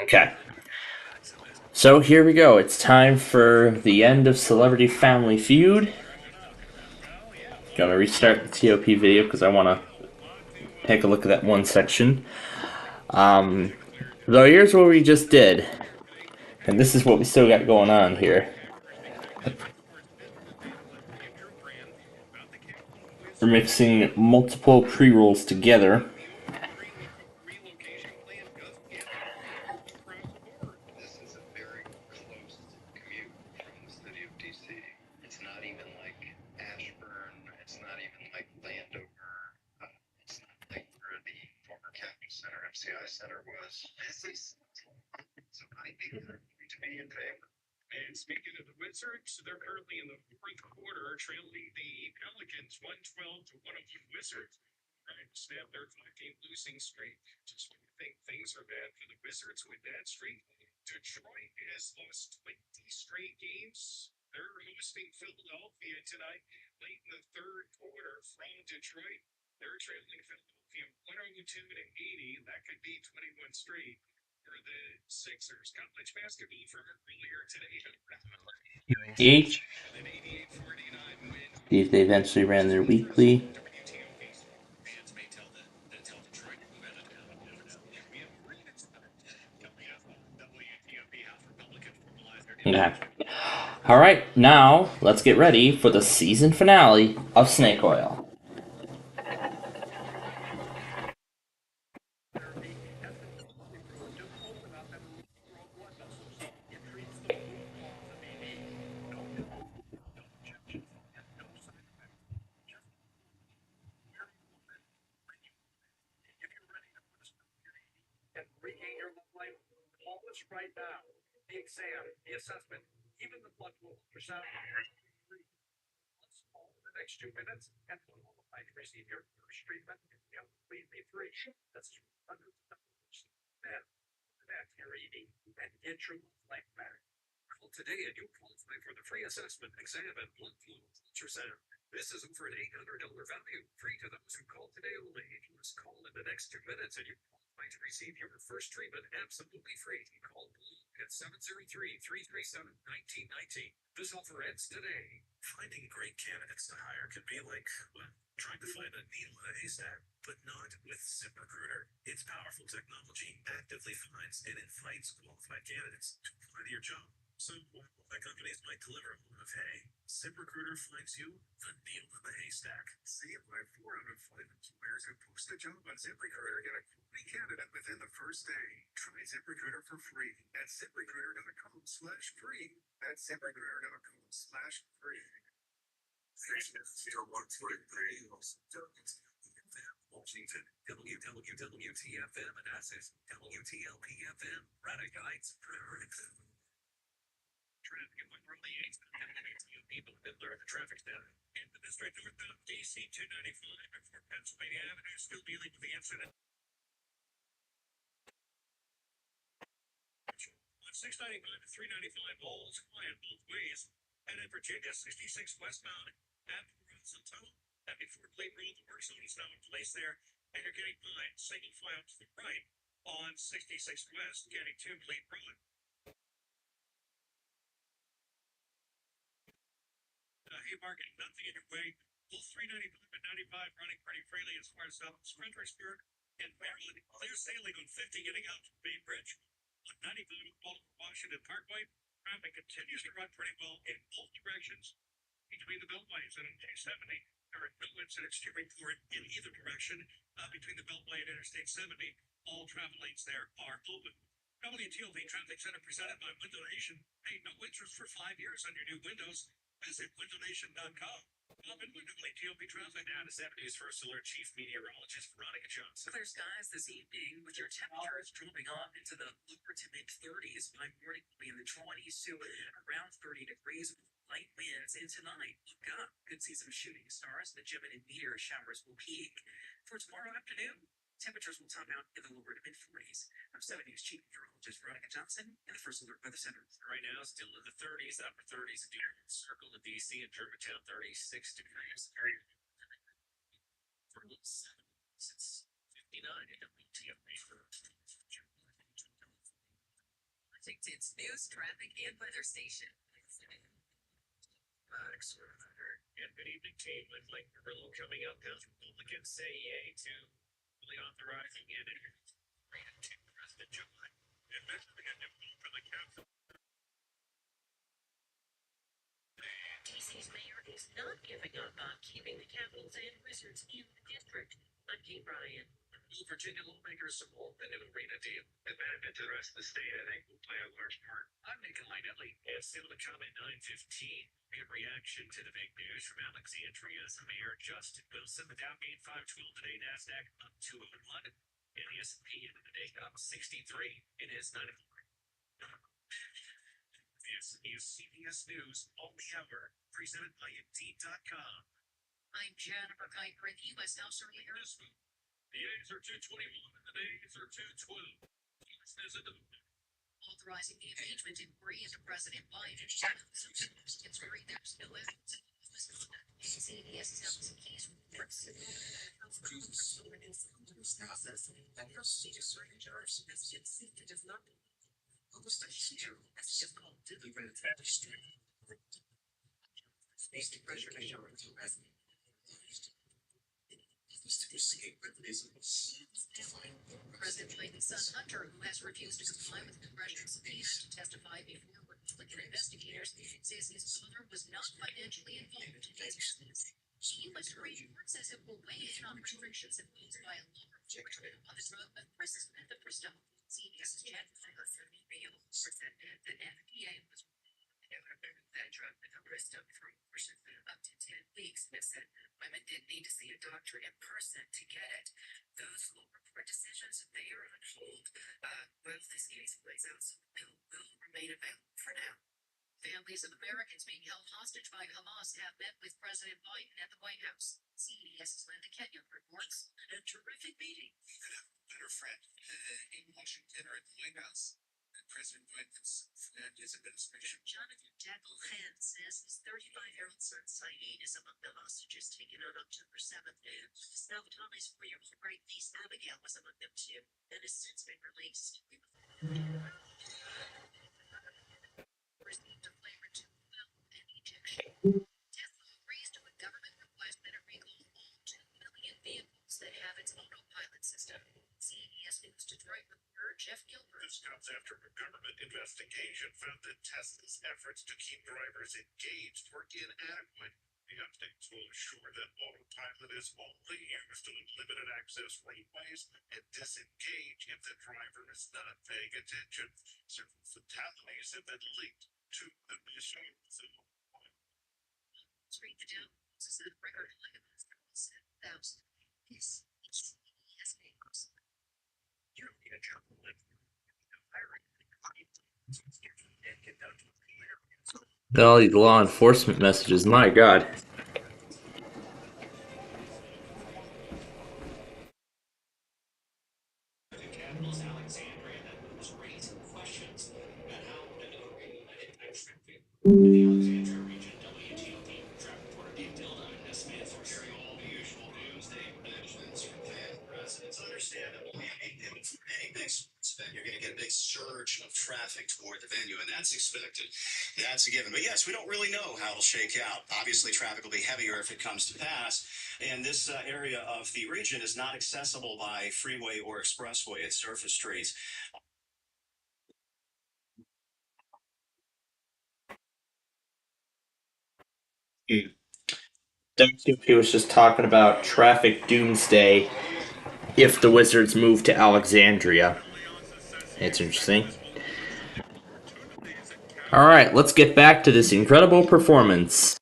Okay. So here we go. It's time for the end of Celebrity Family Feud. Gonna restart the TOP video because I want to take a look at that one section. So here's what we just did. And this is what we still got going on here. We're mixing multiple pre-rolls together. And speaking of the Wizards, they're currently in the fourth quarter, trailing the Pelicans 112-101 Wizards. Trying to snap their 5-game losing streak. Just when you think things are bad for the Wizards with that streak, Detroit has lost 20 straight games. They're hosting Philadelphia tonight, late in the third quarter from Detroit. They're trailing Philadelphia 102-80. That could be 21 straight. The Sixers college basketball from earlier today. Each. They eventually ran their weekly. Okay. Alright, now let's get ready for the season finale of Snake Oil. Right now, the exam, the assessment, even the blood will ultrasound. Let's call the next 2 minutes and qualify to receive your first treatment. Completely free. That's hundreds of dollars. Then, that your eating and get your life back. Call today and you'll qualify for the free assessment, exam, and blood flow ultrasound. This is over an $800 value, free to those who call today only. Just call in the next 2 minutes and you qualify to receive your first treatment absolutely free. Call at 703-337-1919. This offer ends today. Finding great candidates to hire can be like, well, trying to find a needle in a haystack, but not with ZipRecruiter. Its powerful technology actively finds and invites qualified candidates to apply to your job. So while other companies might deliver a lot of hay, ZipRecruiter finds you the needle in the haystack. See why 4 out of 5 employers who post a job on ZipRecruiter get a quality candidate within the first day. Try ZipRecruiter for free at ZipRecruiter.com/free. That's ZipRecruiter.com/free. Washington, WWWTFM and Access, WTLPFM, Raddick Heights, traffic at Wentworth EAS, people that learn the traffic data. In the district northbound DC 295 before Pennsylvania Avenue, still dealing with the incident. On 695 to 395, all is quiet both ways. And in Virginia, 66 westbound at Robinson Tunnel. And before Plate Road, the work zone is now in place there. And you're getting by single file to the right on 66 West, getting to Plate Road. Haymarket, nothing in your way. Both 395 and 95 running pretty freely as far as South Fredericksburg and Maryland. Clear sailing on 50 getting out to Bay Bridge. On 95 with Baltimore Washington Parkway, traffic continues to run pretty well in both directions. Between the Beltways and 270, there are no incidents to report in either direction. Between the Beltway and Interstate 70, all travel lanes there are open. WTOP Traffic Center presented by Window Nation. Pay no interest for 5 years on your new windows. Visit windownation.com. I'm in WTOP Traffic. Now to 7 News First Alert Chief Meteorologist Veronica Johnson. Clear skies this evening with your temperatures dropping off into the lower to mid 30s. By morning, will be in the 20s to around 30 degrees with light winds. And tonight, look up. Could see some shooting stars. The Gemini meteor showers will peak. For tomorrow afternoon, temperatures will top out in the lower to mid 40s. I'm 7 News Chief Meteorologist Veronica Johnson in the First Alert Weather Center. Right now, still in the 30s, upper 30s, Circle in DC and Germantown, 36 degrees. Washington's news, traffic, and weather station. And good evening, team. With Lake Perillo coming up, House Republicans say yay to fully authorizing it to President Joe Biden. And measuring a new vote for the council. DC's mayor is not giving up on keeping the Capitals and Wizards in the district. I'm Kate Ryan. Will Virginia lawmakers support the new arena deal that benefit the rest of the state? I think will play a large part. I'm Nick Linelli, and still to come at 9:15. In reaction to the big news from Alexandria's Mayor Justin Wilson, the Dow gained 512 today. Nasdaq up 201, and the S&P ended the day up 63. It is 9 o'clock. This is CBS News on the hour, presented by Indeed.com. I'm Jennifer Kuiper in the U.S. House earlier. The A's are 221 and the A's are 212. There's a Authorizing the impeachment inquiry into President Biden. It's worried there's no evidence of misconduct. CBS tells case reports. President Biden's son Hunter, who has refused to comply with congressional subpoenas to testify before Republican investigators, says his father was not financially involved in his business. The U.S. Supreme Court says it will weigh in on restrictions imposed by a lower court on the drug mifepristone. CBS's Chad revealed that the FDA was that drug mifepristone for up to 10 weeks. It said women didn't need to see a doctor in person to get it. Those lower court decisions, they are on hold. Once this case plays out, so the pill will remain available for now. Families of Americans being held hostage by Hamas have met with President Biden at the White House. CBS's Linda Kenyon reports. A terrific meeting. better friend in Washington or at the White House. President Biden and his administration. Jonathan Tacklehan says his 35-year-old son Saeed is among the hostages taken on October 7th. Salvatore's 4-year-old great niece Abigail was among them too, and has since been released. Received a flavor to and ejection. Tesla agrees to a government request that it recall all 2 million vehicles that have its autopilot system. CBS News Detroit reporter Jeff Gilbert. This comes after a government investigation found that Tesla's efforts to keep drivers engaged were inadequate. The updates will ensure that autopilot is only used on limited access roadways and disengage if the driver is not paying attention. Several fatalities have been linked to the mission. Let's read the Dow. This is a record high of 7,000. This is EAS papers. You need a job All these law enforcement messages, my God. Capitals Alexandria that was raising questions about how the Alexandria region WTOP traffic reporter Dave Dildon and estimates will carry all the usual doomsday predictions from residents. Understandably, any big event, you're going to get a big surge of traffic toward the venue, and that's expected. That's a given. But yes, we don't really know how it'll shake out. Obviously, traffic will be heavier if it comes to pass. And this area of the region is not accessible by freeway or expressway. It's surface streets. WTOP was just talking about traffic doomsday if the Wizards move to Alexandria. It's interesting. Alright, let's get back to this incredible performance.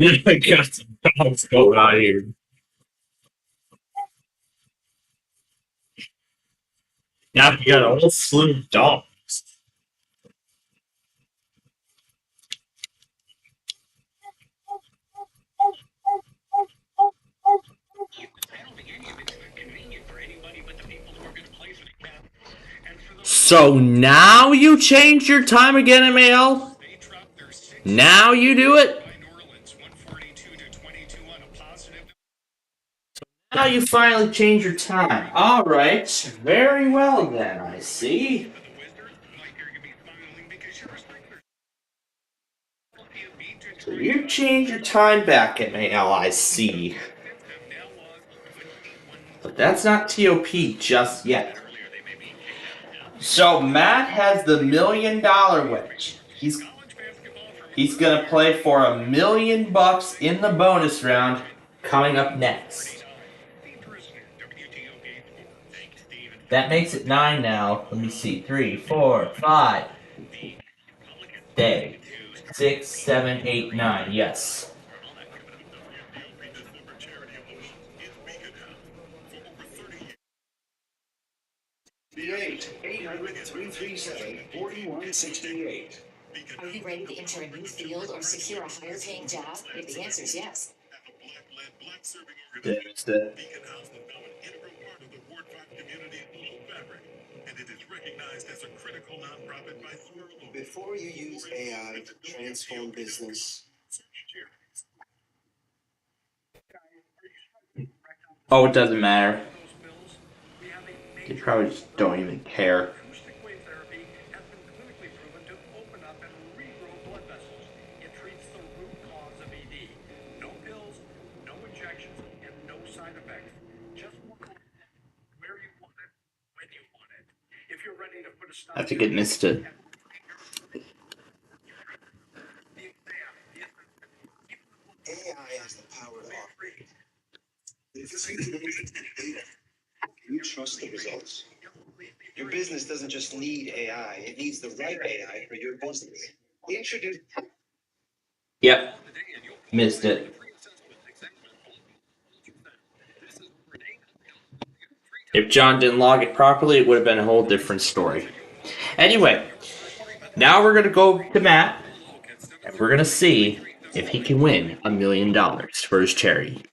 I got some dogs going on here. Now you got a whole slew of dogs. I don't think any of it's convenient for anybody but the people who are going to play for the cap. And for those So now you change your time again, MAL? they dropped their six Now you do it? by New Orleans, 142 to 22 on a positive. Now you finally change your time. Alright. Very well then, I see. The Wizards, Mike, you're going to be smiling because you're a Sixers. So you change your time back, MAL, I see. But that's not TOP just yet. So Matt has the $1 million wedge. He's gonna play for $1 million in the bonus round coming up next. That makes it 9 now. Let me see. 3, 4, 5. Day. 6, 7, 8, 9. Yes. $800-337-4168. Are you ready to enter a new field or secure a higher paying job? If the answer is yes. Did I miss that? Beacon House is now an integral part of the Ward 5 community fabric, and it is recognized as a critical nonprofit by several. Before you use AI to transform business, Oh, it doesn't matter. They probably just don't even care. Acoustic wave therapy has been clinically proven to open up and regrow blood vessels. It treats the root cause of ED. No pills, no injections, and no side effects. Just where you want it, when you want it. If you're ready to put a stop I think it missed it. AI has the power to operate. If it's data, you trust the results. Your business doesn't just need AI, it needs the right AI for your business. Introduce Yep. Missed it. If John didn't log it properly, it would have been a whole different story. Anyway, now we're going to go to Matt, and we're going to see if he can win $1 million for his charity.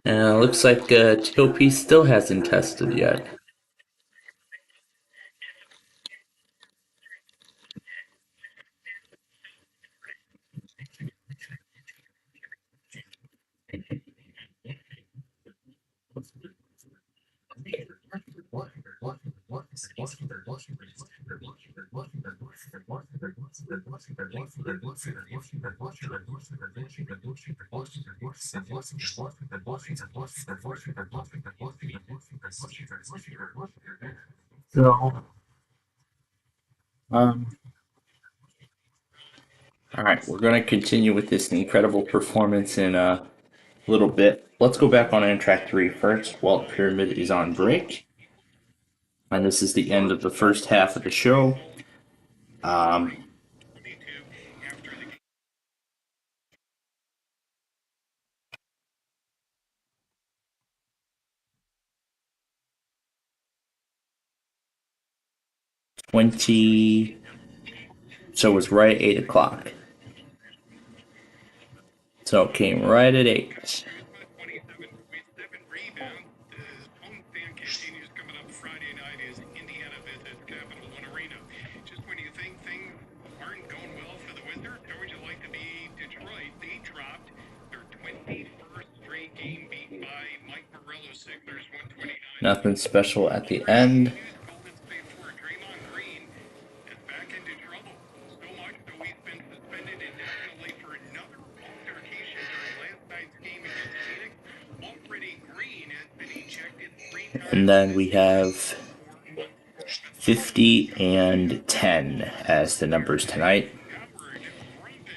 Looks like TOP still hasn't tested yet. So, um, all right, we're gonna continue with this incredible performance in a little bit. Let's go back on track 3 first. Walt Pyramid is on break, and this is the end of the first half of the show. Um, 20. So it was right at 8 o'clock. So it came right at 8. 27 rebounds. The homestand continues coming up Friday night as Indiana visits Capital One Arena. Just when you think things aren't going well for the Wizards, or would you like to be Detroit? They dropped their 21st straight game beat by Mike Morello's Sixers 129. Nothing special at the end. Golden State for Draymond Green is back into trouble. So much so he's been suspended indefinitely for another altercation during last night's game against Phoenix. Already Green has been ejected 3 times. And then we have 50 and 10 as the numbers tonight.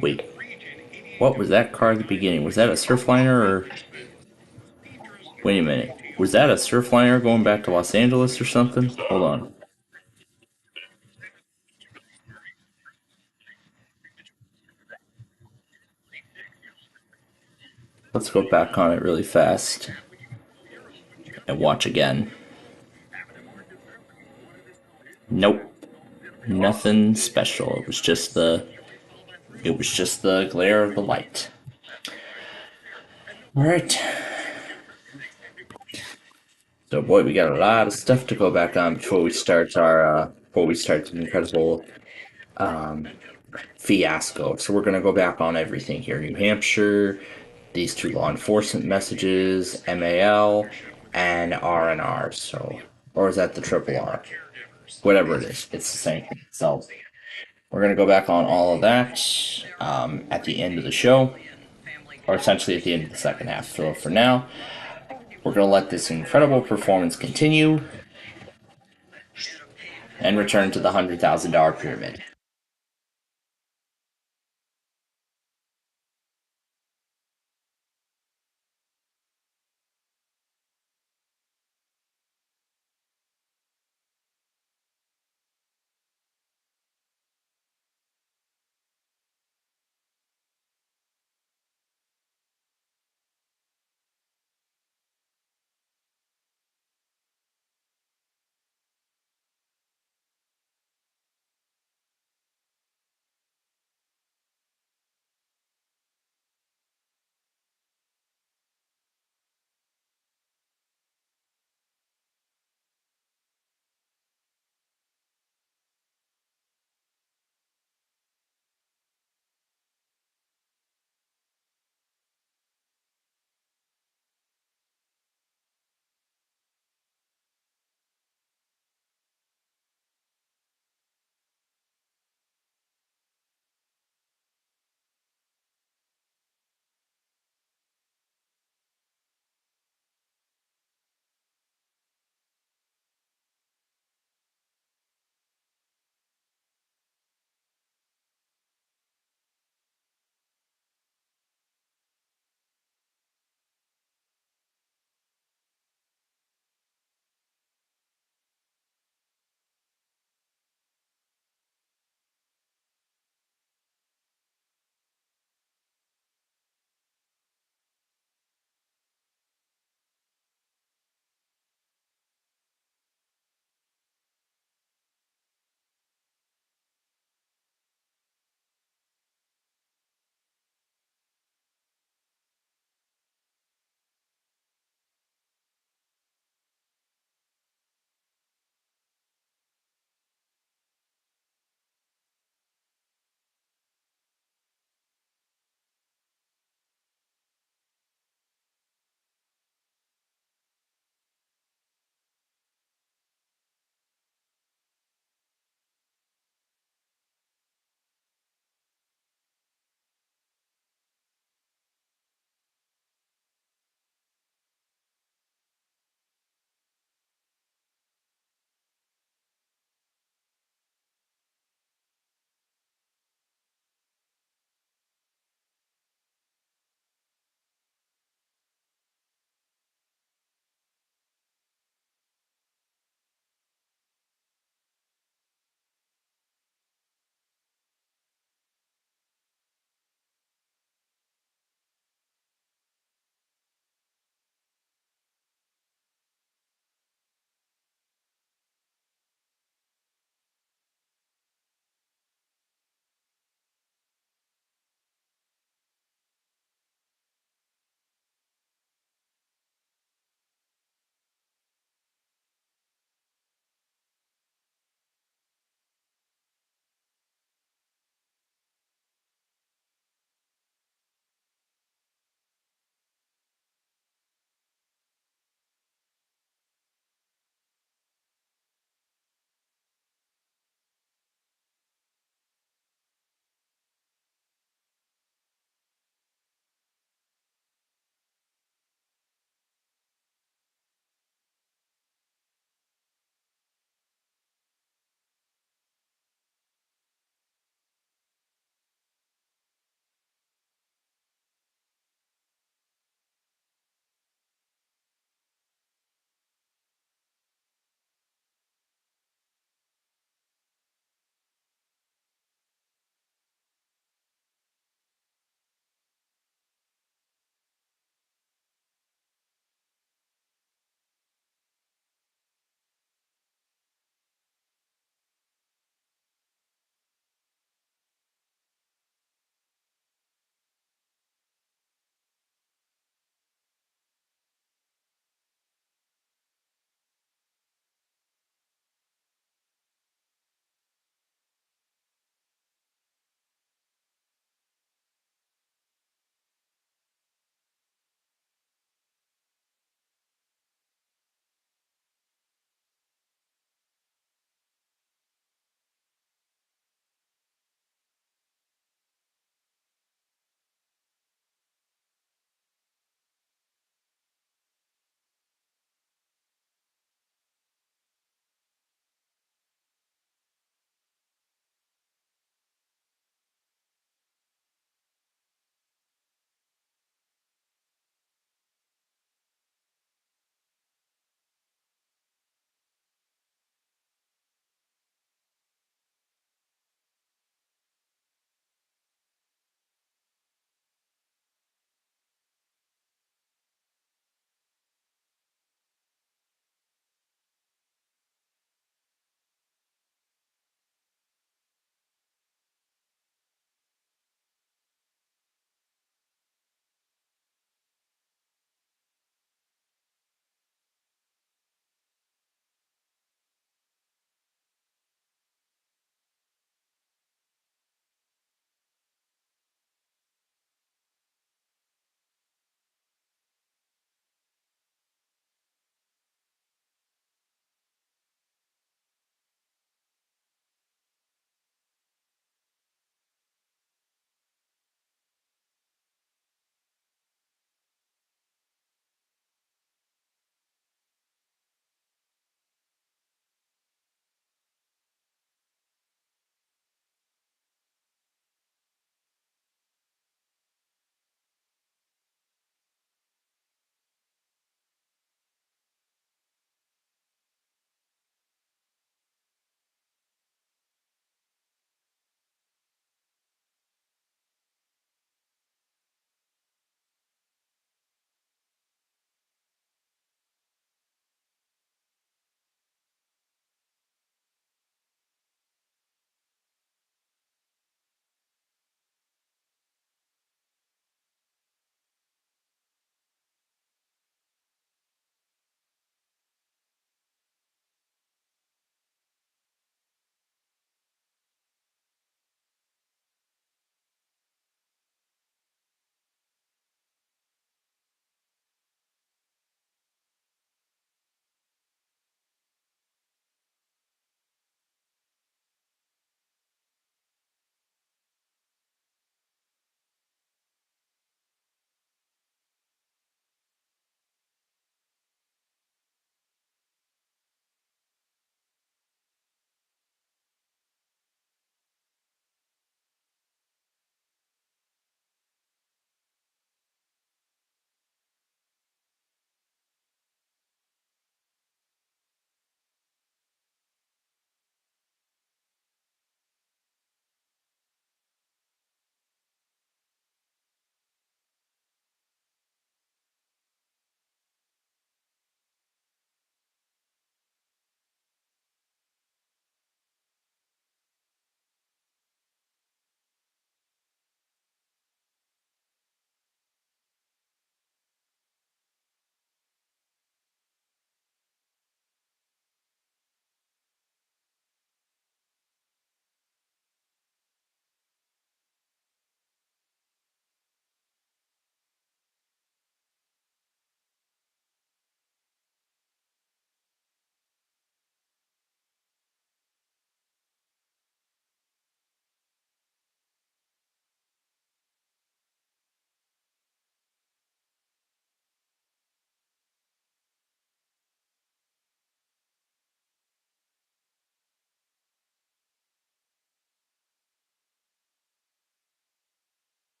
Wait, what was that car at the beginning? Was that a Surfliner or... Wait a minute. Was that a Surfliner going back to Los Angeles or something? Hold on. Let's go back on it really fast and watch again. Nope. Nothing special. It was just the glare of the light. Alright. So boy, we got a lot of stuff to go back on before we start the incredible fiasco. So we're gonna go back on everything here. New Hampshire, these 2 law enforcement messages, MAL, and R&R. So, or is that the triple R? Whatever it is, it's the same thing. So we're gonna go back on all of that at the end of the show, or essentially at the end of the second half. So for now, we're gonna let this incredible performance continue and return to the $100,000 pyramid.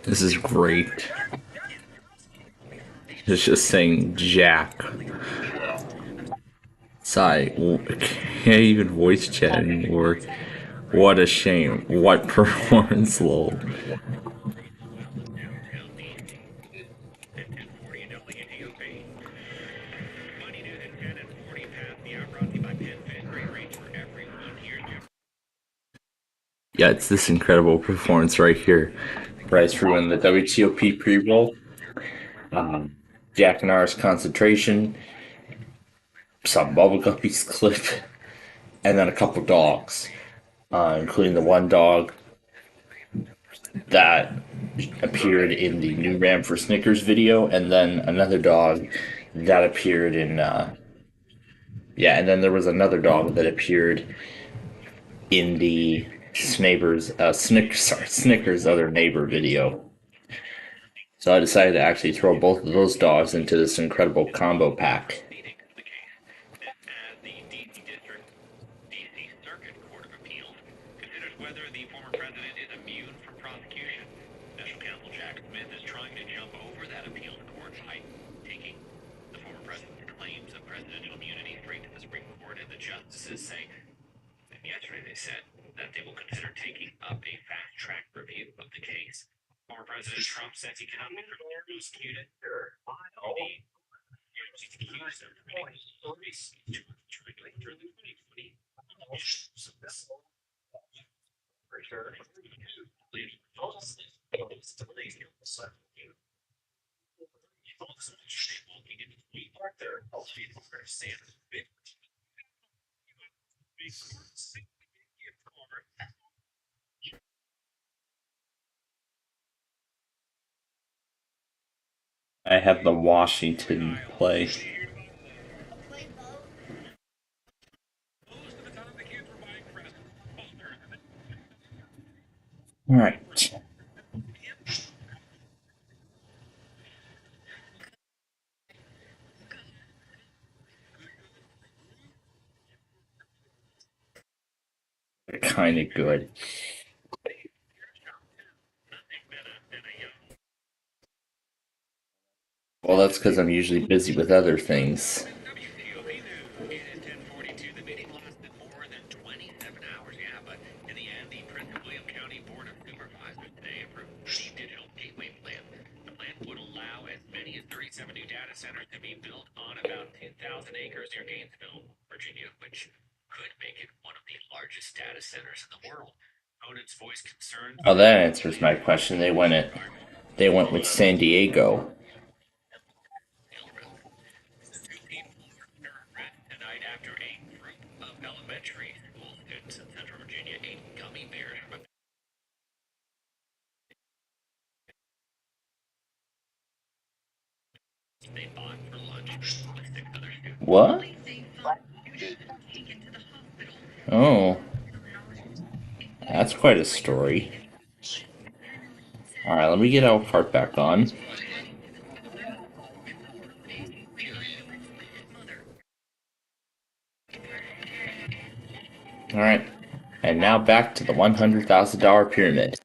This is great. It's just saying Jack. Sigh. Can't even voice chat anymore. What a shame. What performance lol. Yeah, it's this incredible performance right here. Bryce threw in the WTOP pre-roll, Jack and R's concentration, some bubble guppies clip, and then a couple dogs, including the one dog that appeared in the new Ram for Snickers video, and then another dog that appeared in and then there was another dog that appeared in the Snickers other neighbor video. So I decided to actually throw both of those dogs into this incredible combo pack. The DC District, DC Circuit Court of Appeals considers whether the former president is immune from prosecution. Special counsel Jack Smith is trying to jump over that appeals court by taking the former president's claims of presidential immunity straight to the Supreme Court, and the justices say, and yesterday they said, that they will consider taking up a fast-track review of the case. Former President Trump says he cannot be prosecuted. He's accused of committing during the 2020 census. I have the Washington play. Alright. Kind of good. Well, that's because I'm usually busy with other things. The meeting lasted more than 27 hours, but in the end, the Prince William County Board of Supervisors today approved the digital gateway plan. The plan would allow as many as 37 new data centers to be built on about 10,000 acres near Gainesville, Virginia, which could make it one of the largest data centers in the world. Opponents voiced concerns. Oh, that answers my question. They went with San Diego. Tonight, after a group of elementary school students in Central Virginia ate gummy bears from a they bought for lunch with 6 other students. What? Oh, that's quite a story. Alright, let me get our part back on. Alright, and now back to the $100,000 pyramid.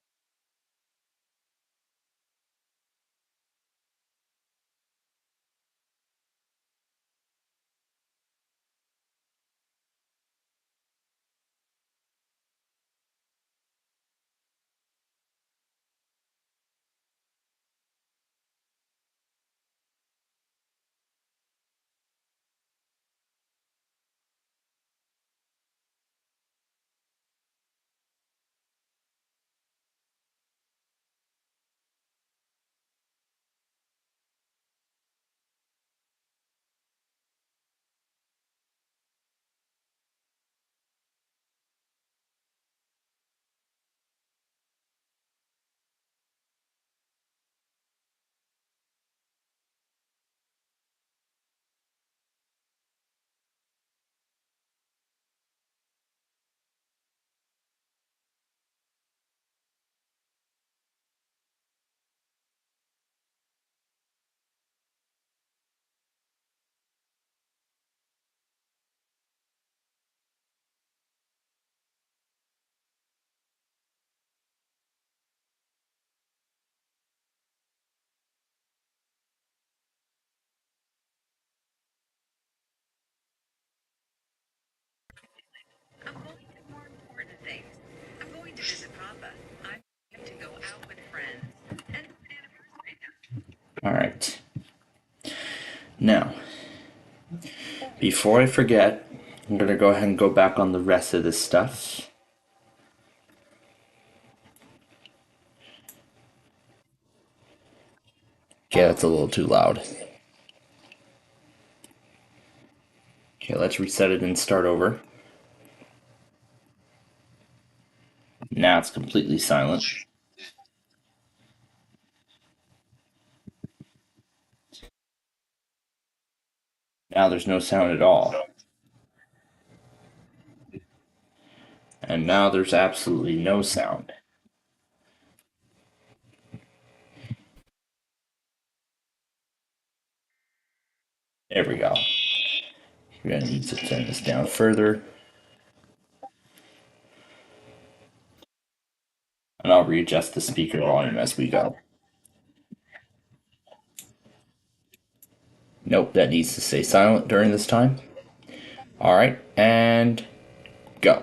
Now, before I forget, I'm going to go ahead and go back on the rest of this stuff. Okay, that's a little too loud. Okay, let's reset it and start over. Now it's completely silent. Now there's no sound at all. And now there's absolutely no sound. There we go. We're going to need to turn this down further. And I'll readjust the speaker volume as we go. Nope, that needs to stay silent during this time. Alright, and go.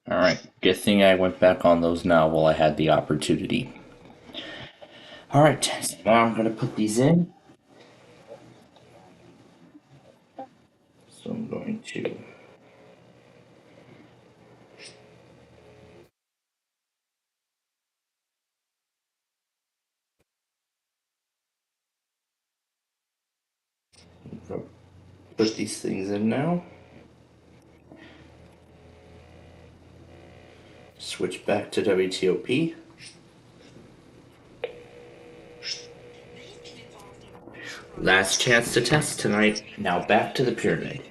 Alright, good thing I went back on those now while I had the opportunity. Alright, so now I'm going to put these in. So I'm going to put these things in now. Switch back to WTOP. Last chance to test tonight. Now back to the pyramid.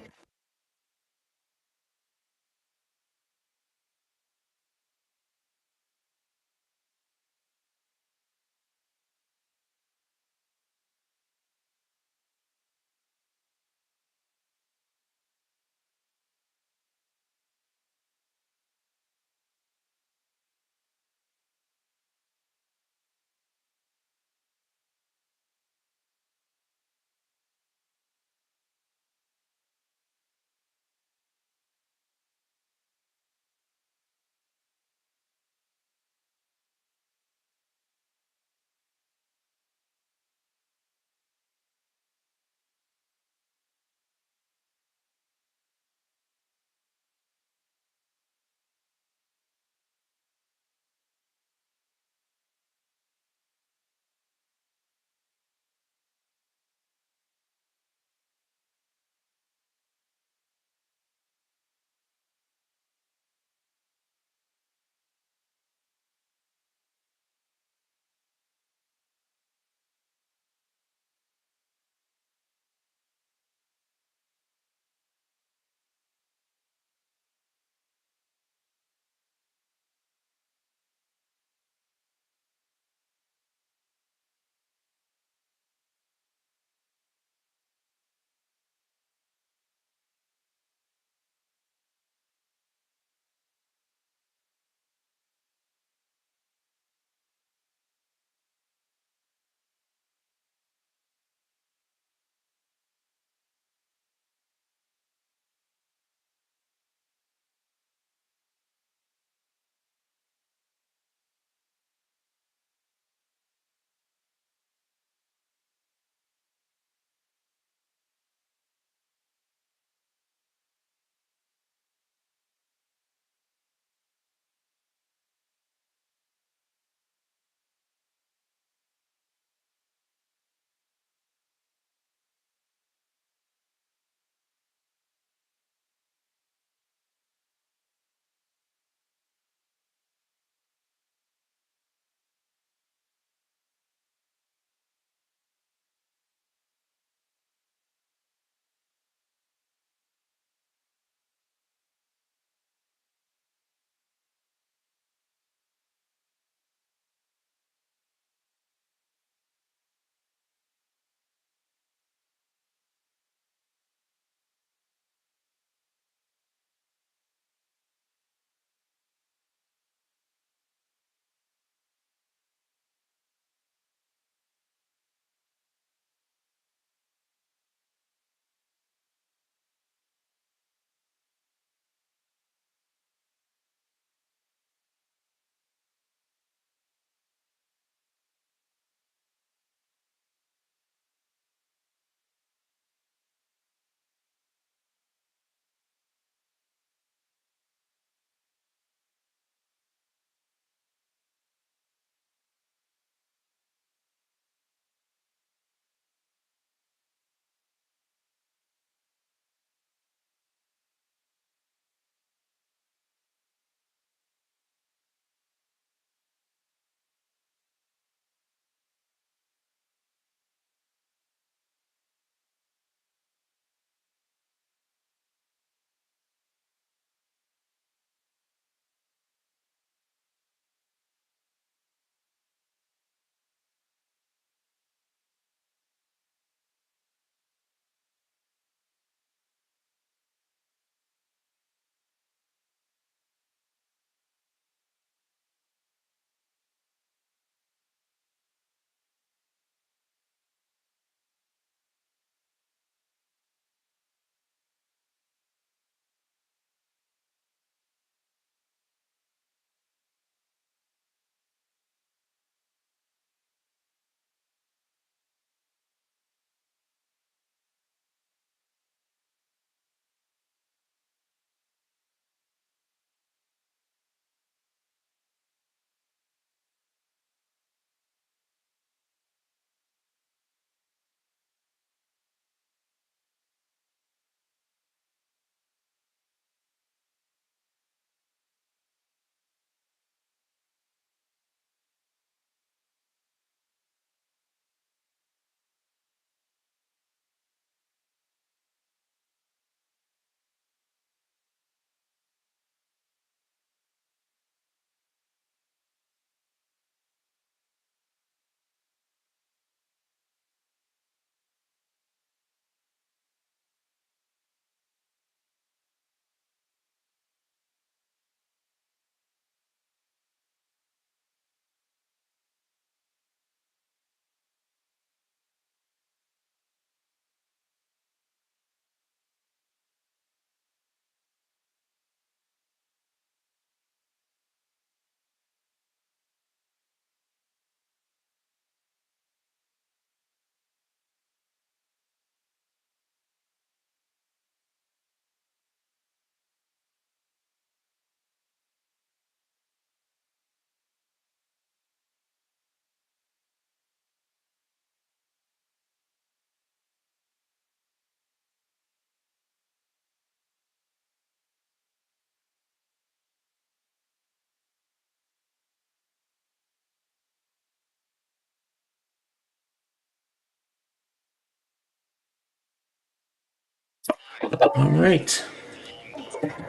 All right.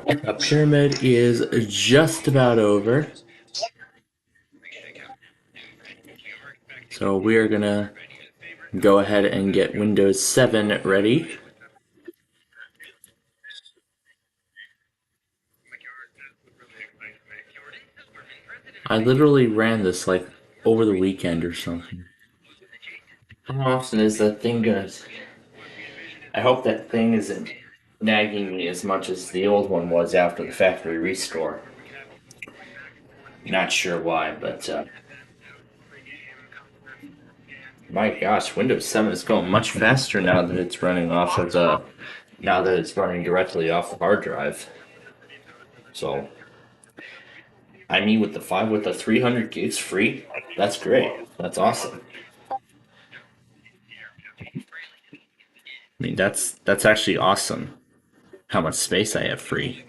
A pyramid is just about over. So we are gonna go ahead and get Windows 7 ready. I literally ran this like over the weekend or something. How often is that thing gonna... I hope that thing isn't nagging me as much as the old one was after the factory restore. Not sure why, but my gosh, Windows 7 is going much faster now that it's running off of the... Now that it's running directly off the hard drive. So, I mean, with the 300 gigs free, that's great. That's awesome. I mean, that's actually awesome. How much space I have free.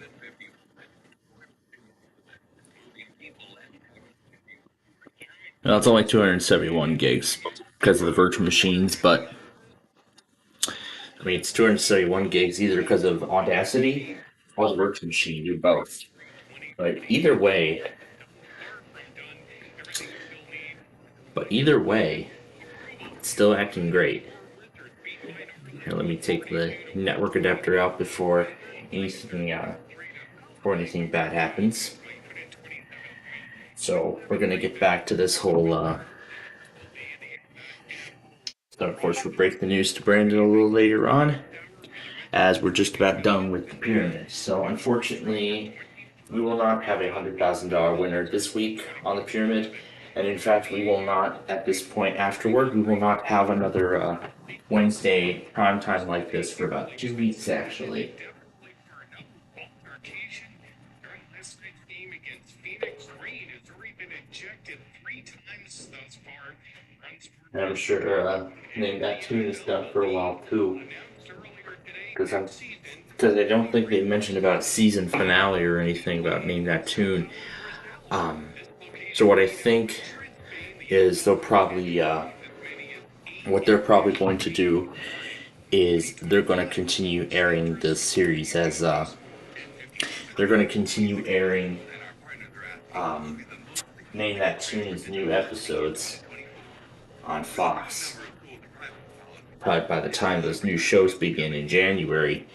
Well, it's only 271 gigs because of the virtual machines, but I mean, it's 271 gigs either because of Audacity or the virtual machine. Do both. But either way, it's still acting great. Here, let me take the network adapter out anything before anything bad happens. So we're gonna get back to this whole. So of course we'll break the news to Brandon a little later on, as we're just about done with the pyramid. So unfortunately, we will not have a $100,000 winner this week on the pyramid, and in fact, we will not at this point afterward. We will not have another Wednesday prime time like this for about 2 weeks actually. And I'm sure Name That Tune is done for a while too, because I don't think they mentioned about a season finale or anything about Name That Tune. So what I think is what they're probably going to do is they're going to continue airing this series as they're going to continue airing Name That Tune's new episodes on Fox. Probably by the time those new shows begin in January,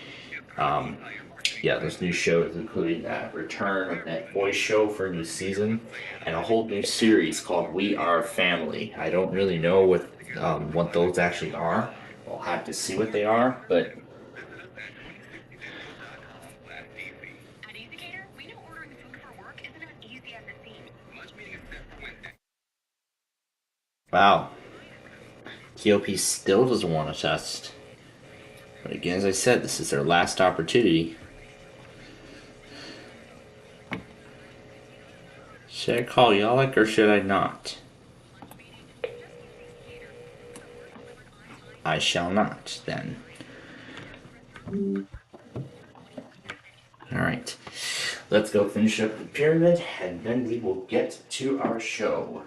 those new shows including that return of that voice show for a new season and a whole new series called We Are Family. I don't really know what those actually are. We'll have to see what they are, but wow, TOP still doesn't want to test. But again, as I said, this is their last opportunity. Should I call Yalek or should I not? I shall not, then. Alright. Let's go finish up the pyramid, and then we will get to our show.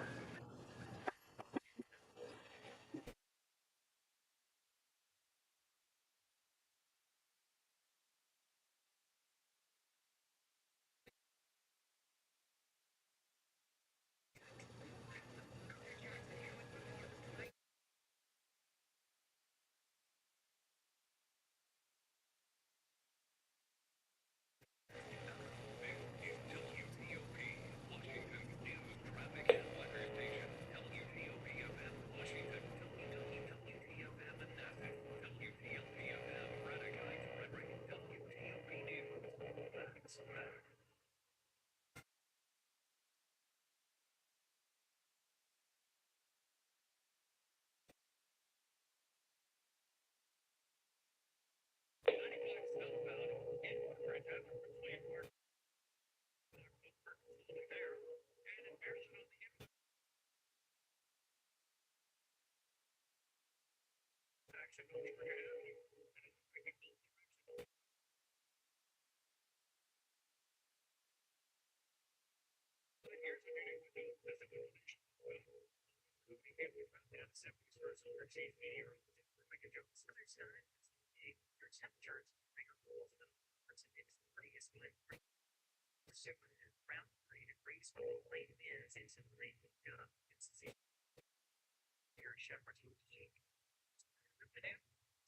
Around 3 degrees below light winds into the lake.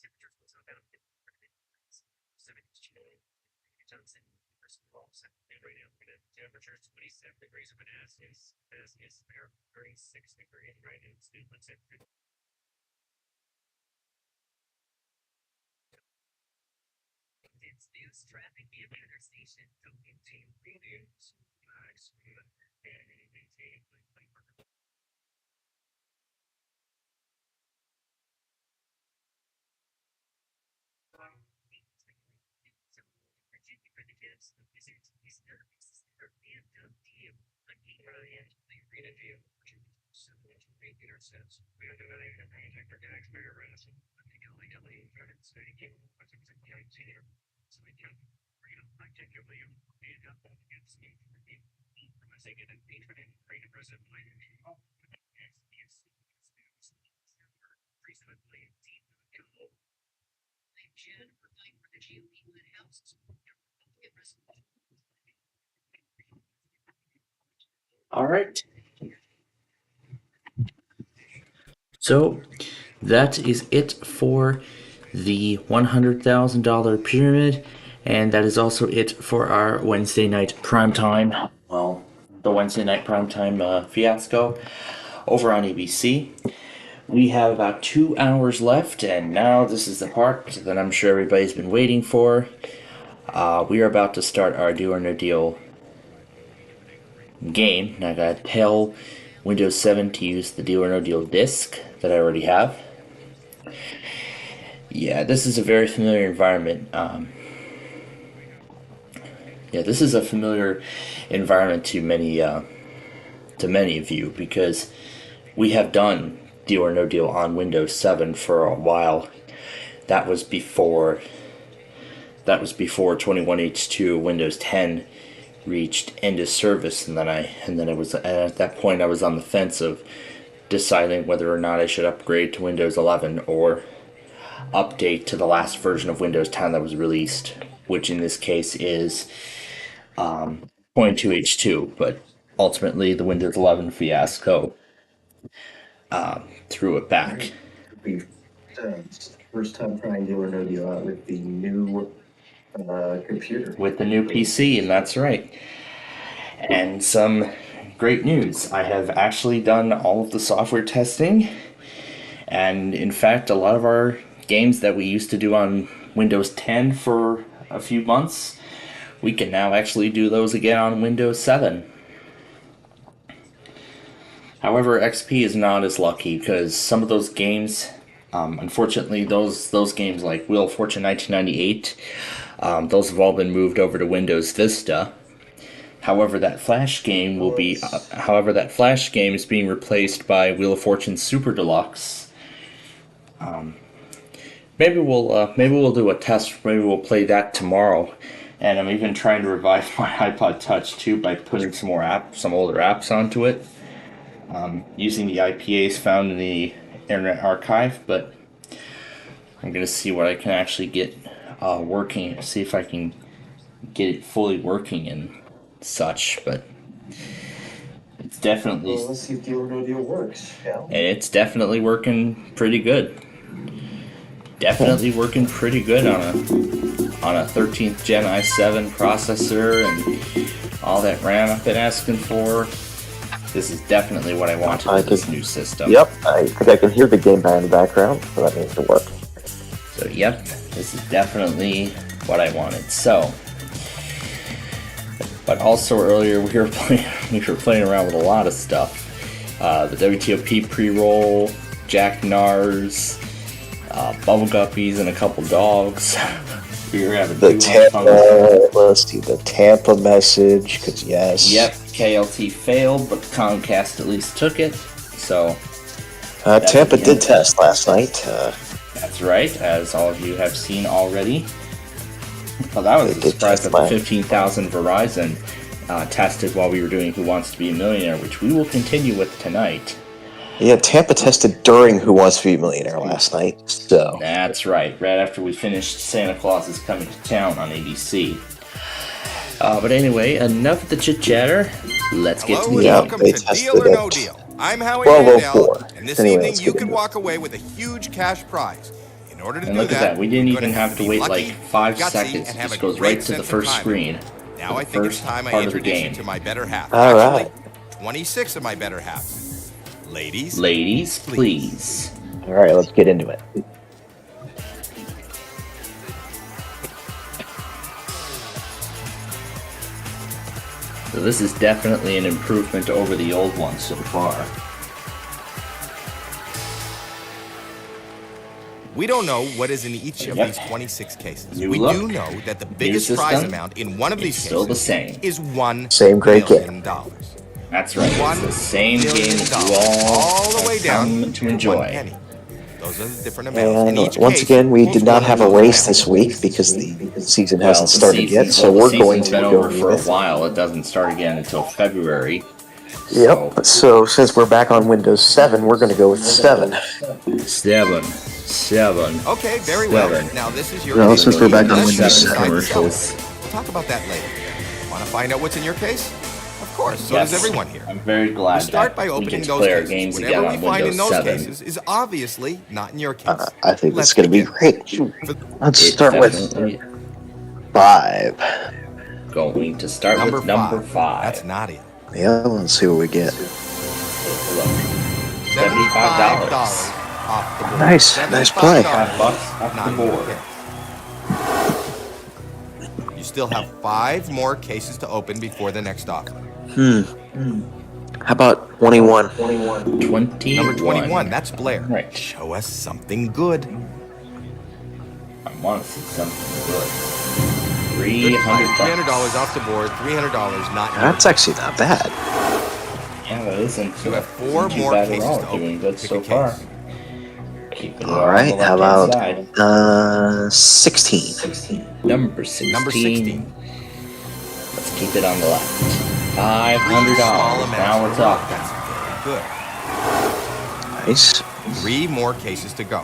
Temperatures was about 70 degrees. Johnson, first of all, right now, temperature 27 degrees of Manassas, is there 36 degrees right now. Let's say it's news traffic via interstation. WT news. All right. So that is it for the $100,000 pyramid, and that is also it for our Wednesday night primetime. Well, the Wednesday night primetime fiasco over on ABC. We have about 2 hours left, and now this is the part that I'm sure everybody's been waiting for. We are about to start our Do or No Deal game. Now I gotta tell Windows 7 to use the Do or No Deal disk that I already have. Yeah, this is a very familiar environment. This is a familiar environment to many of you because we have done Deal or No Deal on Windows 7 for a while. That was before 21H2 Windows 10 reached end of service, and then at that point I was on the fence of deciding whether or not I should upgrade to Windows 11 or update to the last version of Windows 10 that was released, which in this case is 22H2, but ultimately the Windows 11 fiasco threw it back. First time trying Deal or No Deal out with the new computer. With the new PC, and that's right. And some great news. I have actually done all of the software testing, and in fact, a lot of our games that we used to do on Windows 10 for a few months, we can now actually do those again on Windows 7. However, XP is not as lucky because some of those games, unfortunately, those games like Wheel of Fortune 1998, those have all been moved over to Windows Vista. However, that Flash game is being replaced by Wheel of Fortune Super Deluxe. Maybe we'll do a test. Maybe we'll play that tomorrow. And I'm even trying to revive my iPod Touch too by putting some older apps onto it, using the IPAs found in the Internet Archive. But I'm gonna see what I can actually get working. See if I can get it fully working and such. But it's definitely. Well, let's see if Deal or No Deal works. Yeah. And it's definitely working pretty good. Definitely working pretty good on a 13th Gen i7 processor and all that RAM I've been asking for. This is definitely what I wanted with this new system. Yep, I think I can hear the game in the background, so that means it works. So yep, this is definitely what I wanted. So, but also earlier we were playing around with a lot of stuff. The WTOP pre-roll, Jack Nars, Bubble Guppies, and a couple dogs. We were having the Tampa message, because yes. Yep, KLT failed, but Comcast at least took it. So Tampa did test last night. That's right, as all of you have seen already. Well, that was a surprise that the 15,000 Verizon tested while we were doing Who Wants to Be a Millionaire, which we will continue with tonight. Yeah, Tampa tested during Who Wants to Be a Millionaire last night, so. That's right after we finished Santa Claus is Coming to Town on ABC. But anyway, enough of the chit-chatter. Let's get to the Hello and game. welcome They to tested Deal or it No Deal. I'm Howie Mandel, 12:04. and this Anyway, evening let's you get can into walk away with a huge cash prize. In order to And do look at that, we didn't you're even gonna have to be wait lucky, like 5 gutsy, seconds. and It have just a goes great right to the sense of first timing. screen. Now I The think it's first time I part of the introduce you game. to my better half. All Actually, right. 26 of my better halves. Ladies, Ladies, please. All right, let's get into it. So this is definitely an improvement over the old one so far. we don't know what is in each of Yep. these 26 cases. New We look, do know that the biggest system, prize amount in one of it's these still cases the same. is $1 Same great million. That's right, it's the same game that you all the way have down come to one enjoy. penny. Those are the different amounts. In And each once case, again, we most did not one have a those race amounts. this week because the season Well, hasn't started yet, so the we're going season's to been go over for a with. while. It doesn't start again until February. Yep, so since we're back on Windows 7, we're going to go with 7. Seven. Okay, very well. Seven. Now this is your Well, case. since we're back on Unless you Windows decide 7 to sell it. commercials. We'll talk about that later. Want to find out what's in your case? Of course, so does everyone here. I'm very glad We start that by we opening get to those play our cases. games Whatever again we on find in Windows those 7. cases is obviously not in your case. I think Let's that's going to be begin. great. Let's It's start with definitely 5. going to start with number 5. That's not it. Yeah, let's see what we get. $75. Off the board. Nice play. $5 off Not the in your board. case. You still have 5 more cases to open before the next offer. How about 21? 21. Number 21, that's Blair. Right. Show us something good. I want to see something good. Good play. $300. $300 off the board. $300 not in That's actually not bad. Yeah, that isn't You have 4 isn't too more bad at cases all. to open. Doing good Pick so a case. far. Keeping it All right, on the how left-hand about side. 16? Number 16. Number 16. Let's keep it on the left. Small $500. amounts Now we're per talking. round. That's very good. Nice. 3 more cases to go.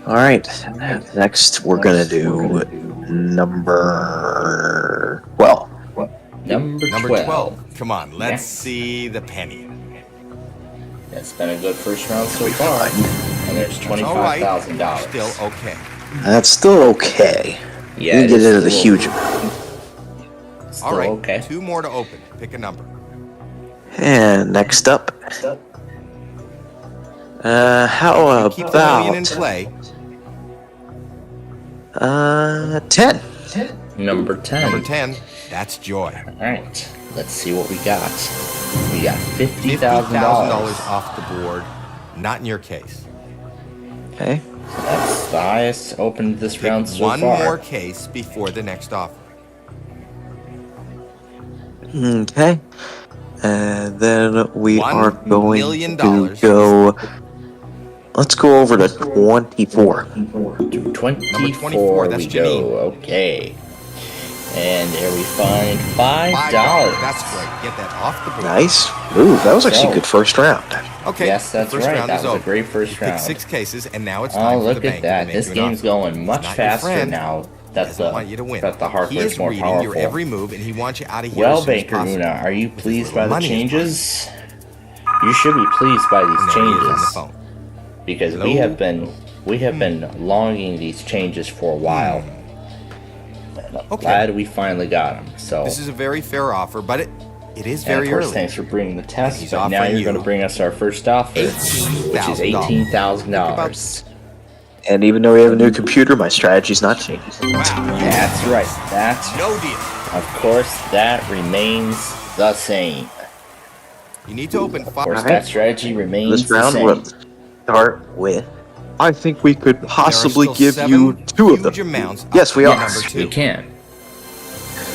All right, next we're going to do number 12. Number 12. Number 12. Come on, let's Next. see the penny. That's been a good first round so far. And there's All right. $25,000. Still okay. That's still okay. Yeah, You it get is into the still- huge amount. Still All right. okay. 2 more to open. Pick a number. And next up, how Keep the million in about play. 10? Number 10. Number 10. That's Joy. Alright, let's see what we got. We got $50,000. $50,000 off the board. Not in your case. Okay. That's the highest opened this round Pick so one far. more case before the next offer. Okay. And then we $1 are going million to go. Let's go over to 24. To 24, Number 24, that's we go. Janine. Okay. And there we find $5. That's great. Get that off the board. Nice. Ooh, that was actually a good first round. Okay. Yes, the that's first right. round That is was a over. great first You round. picked 6 cases, and now it's time Oh, for look the bank at to that. make This you an game's offer. going much Not your faster friend. now He that doesn't want you to win. the He hardware's is more reading powerful. your every move, and he wants you out of here Well, as soon as Baker possible. Una, are you pleased by the money is changes? You should be pleased by And these there he is on the changes phone. because Hello? we have been longing these changes for a while. Okay. Glad we finally got them. So, This is a very fair offer, but it is and very of course, early. thanks for bringing the test. He's But now offering you're you going to bring us our first offer, which is $18,000. $18,000. And even though we have a new computer, my strategy's not changing. Wow. That's right. That's No deal. of course that remains the same. You need to open Of 5. course, Alright. that strategy remains This round the will same. start with. I think we could possibly There are still give you 7 2 of them. huge amounts Yes, up we to are. Number 2. We can.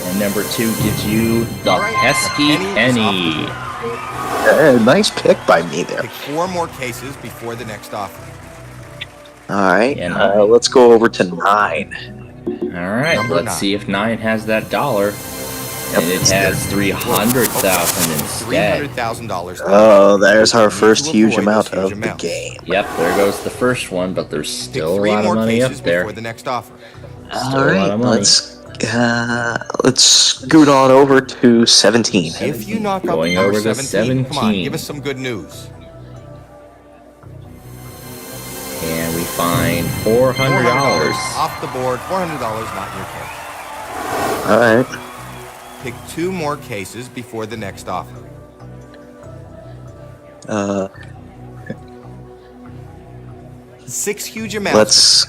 And number 2 gives you the Alright, pesky the penny. penny is Nice pick by me there. Pick 4 more cases before the next offer. Alright, And let's go over to 9. All right, Number let's 9. see if 9 has that dollar. And it has 300,000 instead. $300,000. Oh, there's our first huge amount of the game. Yep, there goes the first one, but there's Pick still a 3 lot of more money up cases there. before the next offer. All right, let's scoot on over to 17. If you knock out Going number over to 17, come on, 17. give us some good news. And we find $400. Off the board, $400, not in your case. All right. Pick 2 more cases before the next offer. 6 huge amounts.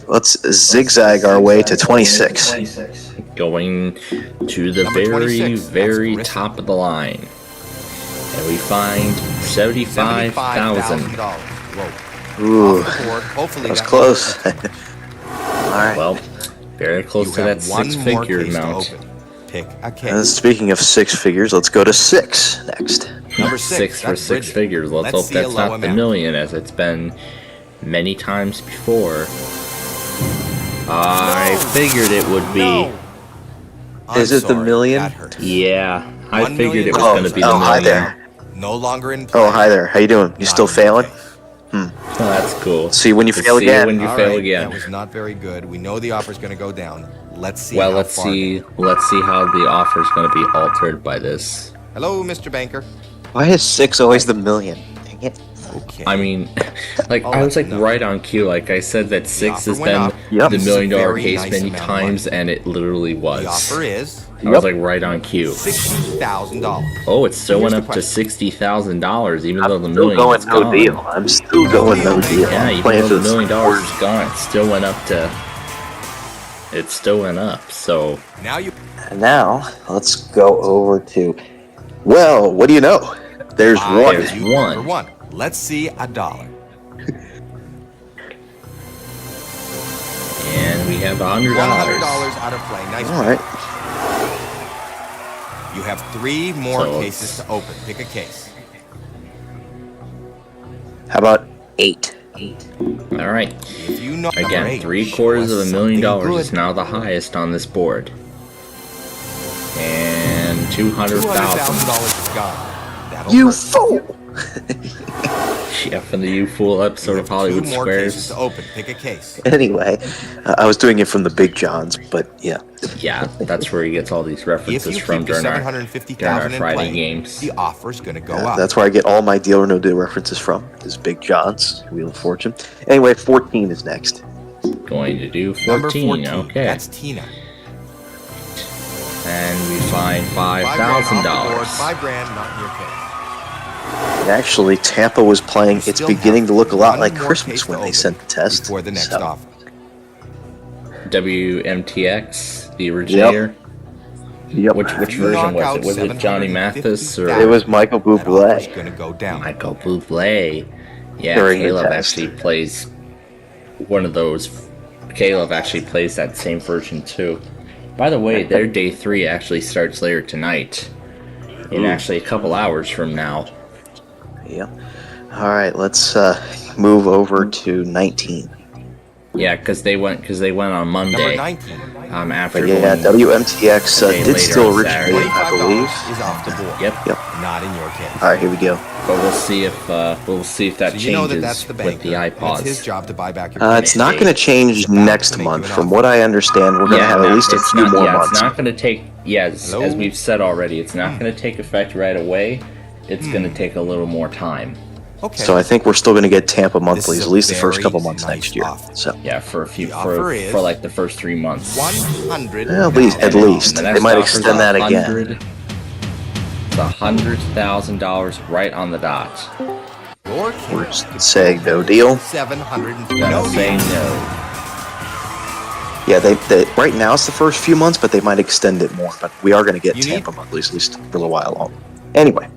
Let's zigzag our way to 26. Going to the Number 26, very that's top of the line. And we find $75,000. Whoa. Ooh, Off the board. Hopefully that was that close. All right. Well, very close You to have that one more six-figure case to amount. open. Pick a And case. speaking of 6 figures, let's go to 6 next. Number Six 6 for that's 6 Bridget. figures. Let's hope see a that's low not the amount. million, as it's been many times before. I figured it would be. No. Is it the million? That hurt. Yeah, I $1 figured it was million. going to be the Oh, hi million. there. No longer in play. Oh, hi there. How you doing? You Not still in your failing? case. Oh, that's cool. See when you To fail see again. when you All fail right, again. That was not very good. We know the offer's going to go down. Let's see. Well, how let's far see. down. Let's see how the offer is going to be altered by this. Hello, Mr. Banker. Why is 6 always the million? Dang it. Okay. I mean, like I'll I was let like you know. right on cue. Like I said, that 6 offer has went been up. Yep. the This is a million-dollar very case nice many amount of times, money. and it literally was. The offer is I was like right on cue. $60,000. Oh, it still Here's went the up to question. $60,000, even though the Still million going is no gone. deal. I'm still going no deal. Yeah, I'm even playing though for the the $1 million is supporters. gone, it still went up to. It still went up. So Now you And now, let's go over to. Well, what do you know? There's buy one. There's you one. number 1. Let's see $1. and we have $100. $100 out of play. Nice. All right. You have 3 more So cases to open. Pick a case. How about 8? All right. If you know number Again, 8, $750,000 show us $1 million something is good. now the highest on this board. And $200,000. $200,000 is gone. That'll You hurt. fool! Yeah, from the You Fool You episode have of Hollywood 2 more cases Squares. to open. Pick a case. Anyway, I was doing it from the Big Johns, but yeah. Yeah, that's where he gets all these If references you from keep the during our $750,000 in Friday play, games. the offer's going to go up. That's where I get all my Deal or No Deal references from, is Big Johns, Wheel of Fortune. Anyway, 14 is next. Going to do 14. Number 14. Okay. That's Tina. And we find $5,000 off the board. $5,000. $5,000 not in your case. And actually, Tampa was playing. You It's still beginning have to look a lot one like more Christmas case when to they open sent the test. Before the next So, offer. WMTX, the originator. Yep. Which You version knock was out it? Was it Johnny Mathis or It was Michael That offer's Bublé. going to go down. Michael Bublé? Yeah, During the Caleb test. actually plays one of those. Caleb actually plays that same version too. By the way, their day 3 actually starts later tonight. In actually a couple hours from now. Yeah. All right, let's move over to 19. Yeah, because they went on Number Monday. 19. After But yeah, going. WMTX a day did later still on originate, Saturday. I believe. $25 is off the board. Yep. Not in your case. All right, here we go. But we'll see if that So you know that that's changes the with banker. the and It's his iPods. job to buy back your It's not going to change next month. From what I understand, we're going to have at least a it's few not, more yeah, months. It's not going to take. Yeah, as Hello? we've said already, it's not going to take effect right away. It's going to take a little more time. Okay. So I think we're still going to get Tampa This monthlies is at a least the first very couple months nice next year. offer. So Yeah, for a few The offer is for like the first 3 months. 100. at least And then least the they next might offer's extend that again. 100 It's $100,000 right on the dot. Your We're case just saying no deal. 700. Gonna No say deal. no. Yeah, they right now it's the first few months, but they might extend it more. But we are going to get You need- Tampa monthlies at least for a while longer. Anyway,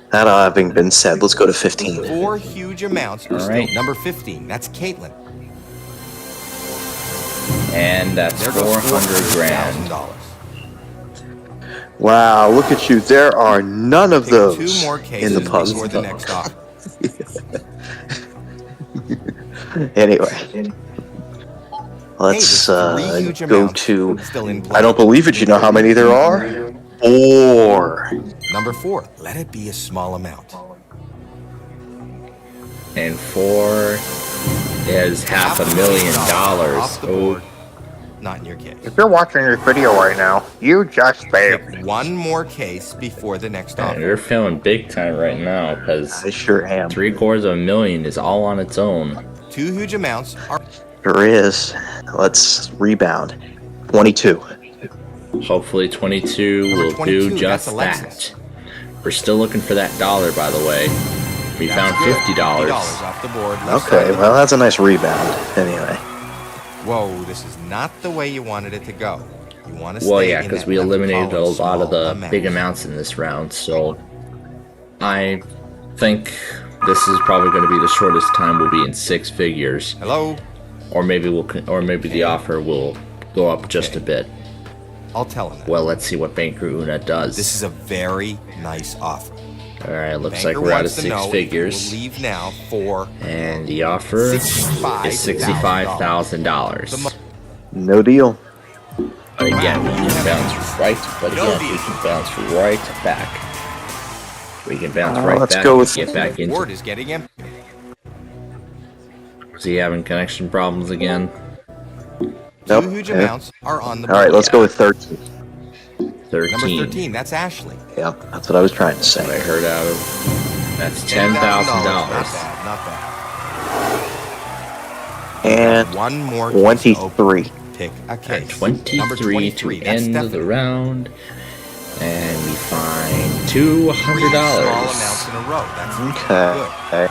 that having been said, let's go to 15. 4 huge amounts are All still. right. Number 15. That's Caitlin. And that's There goes $400,000. $400,000. Wow, look at you! There are none of Pick those 2 more in cases the before puzzle. the next offer. Anyway, Let's Hey, huge go amounts to. still in play. I don't believe it. You know how many there are? 4. Number 4, let it be a small amount. And 4 is $500,000. Off the board. Not in your case. If you're watching this video right now, you just failed. Pick one more case before the next And offer. you're feeling big time right now because I sure am. $750,000 is all on its own. 2 huge amounts are Sure is. Let's rebound. 22. Hopefully 22 Number will 22, do just that's Alexis. that. We're still looking for that dollar, by the way. We found good. $50. off the board. Left Okay, side. well, that's a nice rebound. Anyway. Whoa, this is not the way you wanted it to go. You want to stay Well, yeah, in because that we left eliminated a column, lot of small the amount. big amounts in this round, so I think this is probably going to be the shortest time we'll be in 6 figures, Hello? or maybe the offer will go up just a bit. I'll tell him that. Well, let's see what Banker Una does. This is a very nice offer. All right, looks Banker like we're out of wants to 6 know if figures, you will leave now for and the offer is $65,000. No deal. But again, we can bounce right. But again, we can bounce right back. We can bounce right let's back. go And with- get back into. Board is getting empty. Is he having connection problems again? Nope. 2 huge Yeah. amounts are on the board. All right, let's go with 13. 13. Number 13, that's Ashley. Yep, that's what I was trying to What I say. heard out of. That's $10,000. Not bad, not bad. And One more case to open. 23. Pick a case. 23, Number 23, to that's end Stephanie. the round. And we find Three small $200. amounts in a row. That's Okay. good. Okay.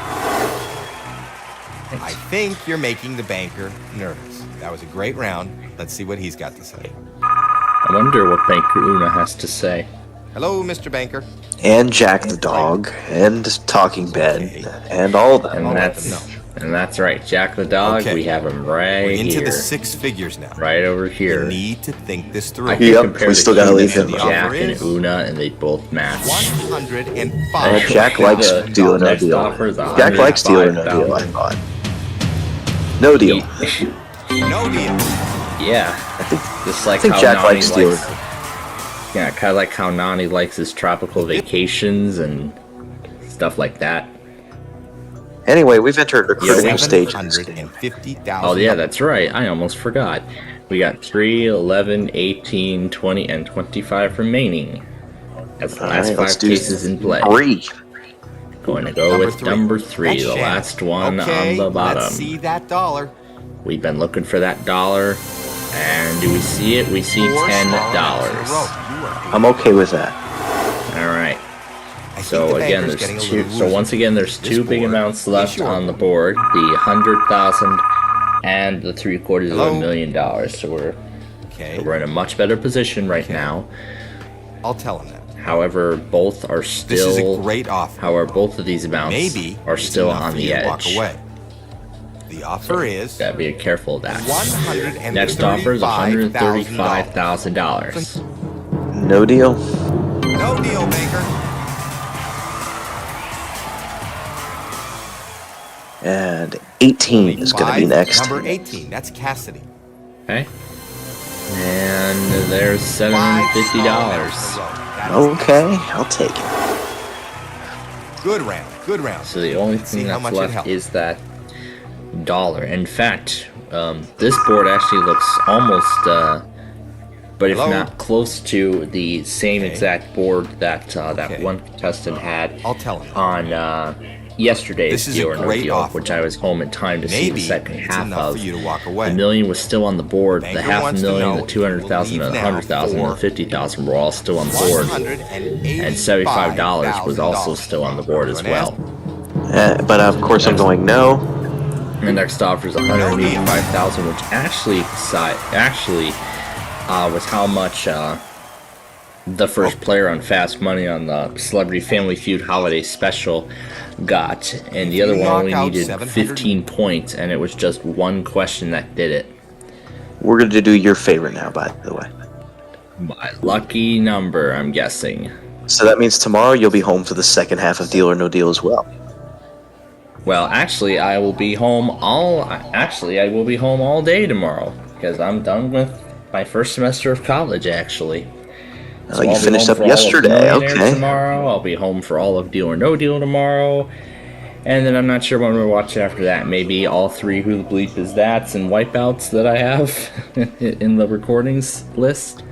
I think you're making the banker nervous. That was a great round. Let's see what he's got to say. I wonder what Banker Una has to say. Hello, Mr. Banker. And Jack the dog, and Talking Ben, and all of them. And I'll let that's them know. and that's right, Jack the dog. Okay. We have him right We're into here, the 6 figures now. right over You here. need to think this through. I can Yep, compare we the still gotta humans leave to him. Jack Offer and is Una, and they both match. 105. Jack likes The deal or no next deal. offer is Jack likes deal or no deal, I 105,000. thought. No deal. No deal. Yeah, just like I think how Jack Nani likes deal or likes. Yeah, kind of like how Nani likes his tropical vacations and stuff like that. Anyway, we've entered a critical stage. $750,000. Oh yeah, that's right. I almost forgot. We got 3, 11, 18, 20, and 25 remaining. That's the last Alright, let's 5 do cases in play. 3. Going to go Number with 3. number 3, That's the Shannon. last one Okay, on the bottom. Let's see that dollar. We've been looking for that dollar, and do we see it? We see Four $10. small amounts in a row. You are I'm okay with that. All right. I think So the again, banker's there's getting a 2. little So woozy. once again, there's This 2 big board amounts is left your on the board. board: the 100,000 and the Hello? $750,000. So Okay, we're in a much better position right Okay. now. I'll tell him that. However, both are This is a still. great offer. However, both of these amounts Maybe are it's still enough on for the you to walk edge. away. The offer is Gotta be careful of that. $135,000. Next offer is $135,000. No deal. No deal, banker. And 18 is going to be next. Number 18, that's Cassidy. Okay. And there's Five small amounts in a $750. row. That is Okay, I'll take it. good round. Good round. So the only Let's see thing how that's much it left helped. is that dollar. In fact, this board actually looks almost, but if Hello? not close to the same Okay. exact board that that Okay. one contestant had I'll tell him. on yesterday's This is Deal a or No great Deal, offer. which I was home in time to see Maybe the second it's half enough of. for you to walk The away. million was still on the board. Banker The half a wants to million, know the if 200,000, you will the leave 100,000, and now the 50,000 were all still on the board. And $75 was also still on the board as well. But of course I'm going no. The next offer is $185,000, which actually was how much the first player on Fast Money on the Celebrity Family Feud Holiday Special got, and the other one only needed 15 points, and it was just one question that did it. We're going to do your favorite now, by the way. My lucky number, I'm guessing. So that means tomorrow you'll be home for the second half of Deal or No Deal as well. Well, actually, I will be home all day tomorrow. because I'm done with my first semester of college, actually. So You I'll be finished home up for all of yesterday. Millionaire Okay. tomorrow. I'll be home for all of Deal or No Deal tomorrow. And then I'm not sure what we're watching after that. Maybe all 3 Who the Bleep Is That's and Wipeouts that I have in the recordings list.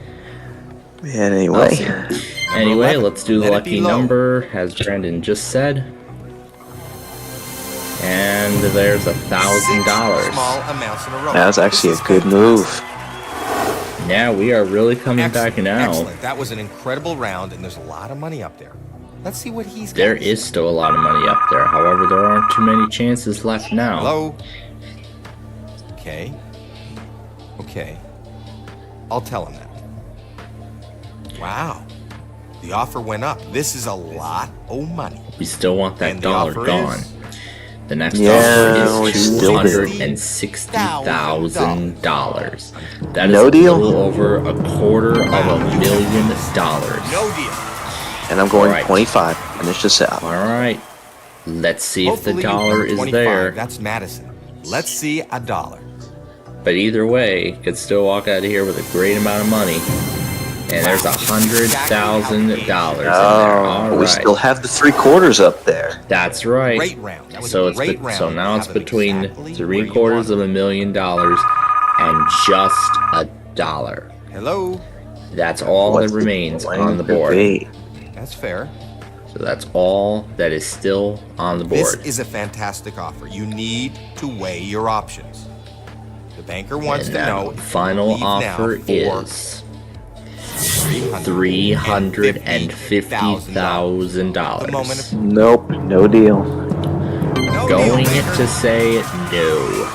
And I'll anyway, see. Number Anyway, 11, let's do the let it be lucky low. number, as Brandon just said. And there's Six $1,000. small amounts in a row. that was actually This a is good fantastic. move. Yeah, we are really coming Excellent, back now. excellent. That was an incredible round, and there's a lot of money up there. Let's see what he's got. There is still a lot of money up there. However, there aren't too many chances left now. Hello? Okay. Okay. I'll tell him that. Wow. The offer went up. This is a lot of money. We still want that And the dollar offer gone. is? The next Yeah, we offer is still do. $260,000. That is No a deal? little over $250,000. No deal. And I'm going Alright. 25. Finish this out. All right. Let's see if the Hopefully dollar you is put 25. there. That's Madison. Let's see a dollar. But either way, could still walk out of here with a great amount of money. And there's $100,000 in there. All we right. still have the 3/4 up there. That's right. Great round. That was So a it's great round. so now You it's have them between exactly where you $750,000 want and just $1. Hello? That's all that remains on the board. That's fair. So that's all that is still on the This board. is a fantastic offer. You need to weigh your options. The banker wants And to that know. final leave now offer for is $350,000. The moment of Nope, no deal. no Going deal, banker. to say no.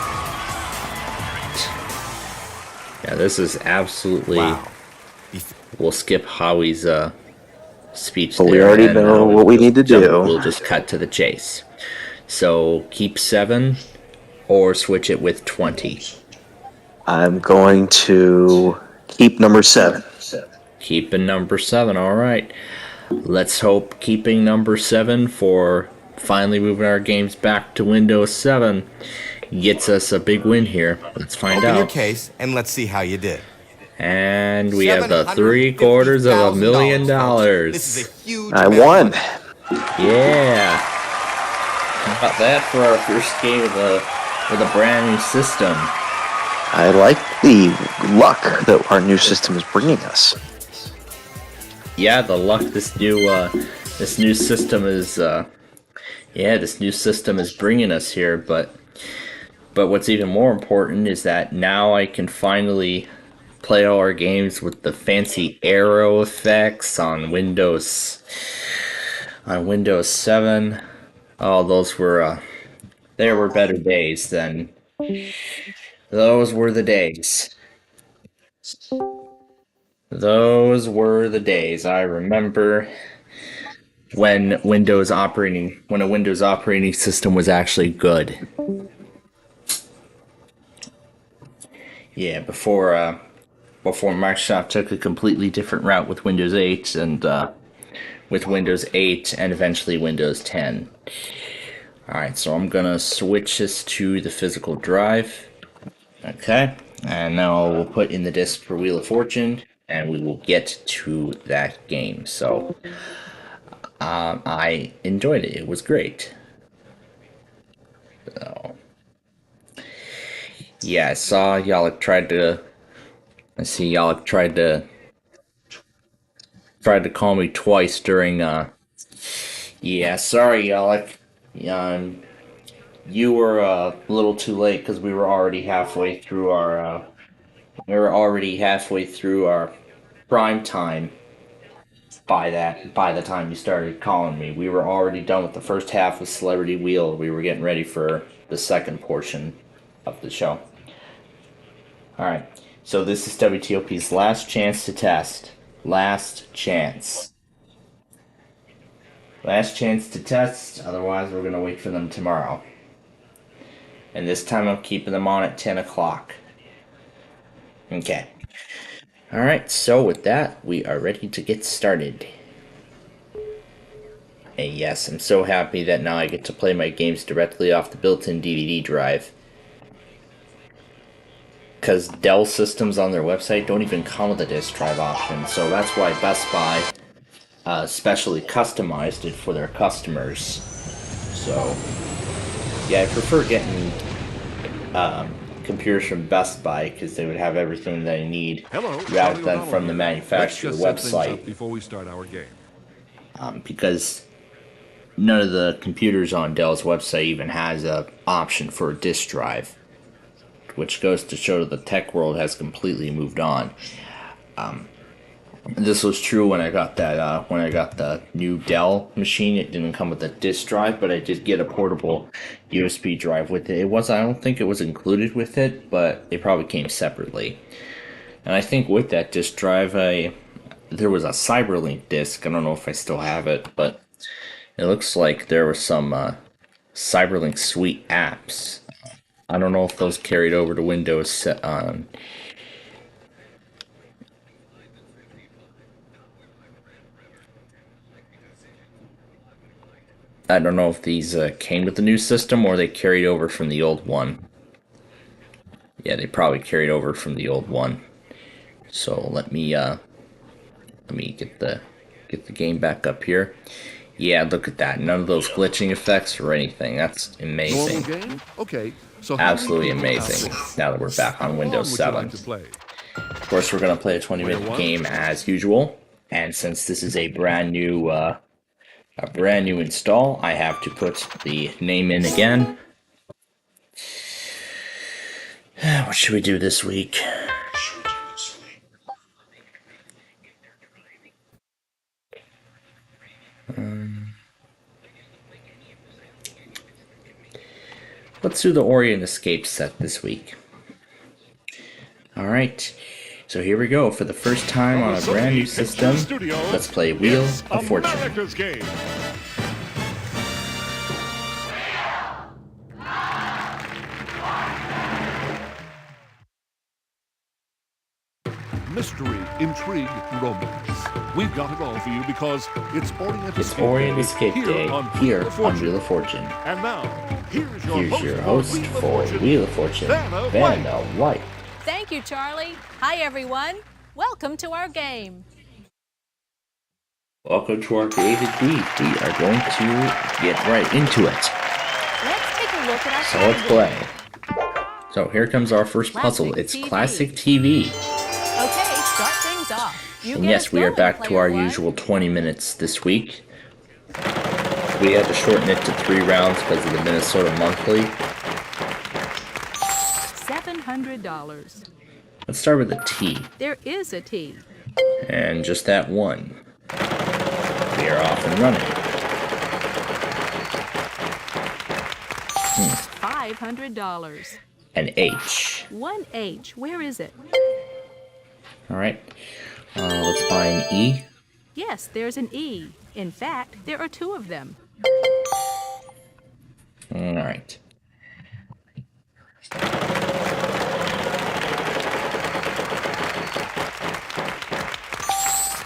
Yeah, this is absolutely. Wow. We'll skip Howie's speech. But we there, already and, know what we need to do. We'll just cut to the chase. So keep 7, or switch it with 20. I'm going to keep number 7. Keeping number 7. All right. Let's hope keeping number 7 for finally moving our games back to Windows 7 gets us a big win here. Let's find Open your out. case and let's see how you did. And we have the $750,000. This is a huge I amount of won. money. Yeah. How about that for our first game with a brand new system? I like the luck that our new system is bringing us. Yeah, the luck this new system is bringing us here, but what's even more important is that now I can finally play all our games with the fancy arrow effects on Windows 7. Oh, those were there were better days then. Those were the days. Those were the days. I remember when a Windows operating system was actually good. Yeah, before Microsoft took a completely different route with Windows 8 and eventually Windows 10. Alright, so I'm gonna switch this to the physical drive. Okay, and now we'll put in the disc for Wheel of Fortune, and we will get to that game. So, I enjoyed it. It was great. So, yeah, I saw Yalek tried to call me twice during. Yeah, sorry, Yalek. You were a little too late because we were already halfway through our prime time by the time you started calling me. We were already done with the first half of Celebrity Wheel. We were getting ready for the second portion of the show. Alright, so this is WTOP's last chance to test. Last chance. Last chance to test, otherwise we're going to wait for them tomorrow. And this time I'm keeping them on at 10 o'clock. Okay. Alright, so with that, we are ready to get started. And yes, I'm so happy that now I get to play my games directly off the built-in DVD drive. because Dell systems on their website don't even come with a disk drive option. So that's why Best Buy specially customized it for their customers. So yeah, I prefer getting computers from Best Buy because they would have everything that I need rather than from the manufacturer website. Before we start our game. Because none of the computers on Dell's website even has a option for a disk drive, which goes to show that the tech world has completely moved on. This was true when I got that when I got the new Dell machine. It didn't come with a disk drive, but I did get a portable USB drive with it. I don't think it was included with it, but it probably came separately. And I think with that disk drive, there was a Cyberlink disk. I don't know if I still have it, but it looks like there were some Cyberlink Suite apps. I don't know if those carried over to Windows. I don't know if these came with the new system or they carried over from the old one. Yeah, they probably carried over from the old one. So let me get the game back up here. Yeah, look at that. None of those glitching effects or anything. That's amazing. Normal game? Okay. So Absolutely amazing. Now that we're back on Windows 7. Of course, we're going to play a 20-minute game as usual. And since this is a brand new install, I have to put the name in again. What should we do this week? Let's do the Orient Escape set this week. Alright, so here we go. For the first time on a brand new system, let's play Wheel of Fortune. Mystery, intrigue, romance. We've got it all for you because it's Orient Escape Day here on Wheel of Fortune. And now, here's your host for Wheel of Fortune, Vanna White. Thank you, Charlie. Hi, everyone. Welcome to our game. Welcome to our game indeed. We are going to get right into it. Let's take a look at our So let's play. So here comes our first puzzle. It's Classic TV. Okay, start things off. And yes, we are back to our usual 20 minutes this week. We had to shorten it to 3 rounds because of the Minnesota Monthly. $700. Let's start with a T. There is a T. And just that one. We are off and running. $500. An H. One H. Where is it? Alright. Let's buy an E. Yes, there's an E. In fact, there are 2 of them. Alright.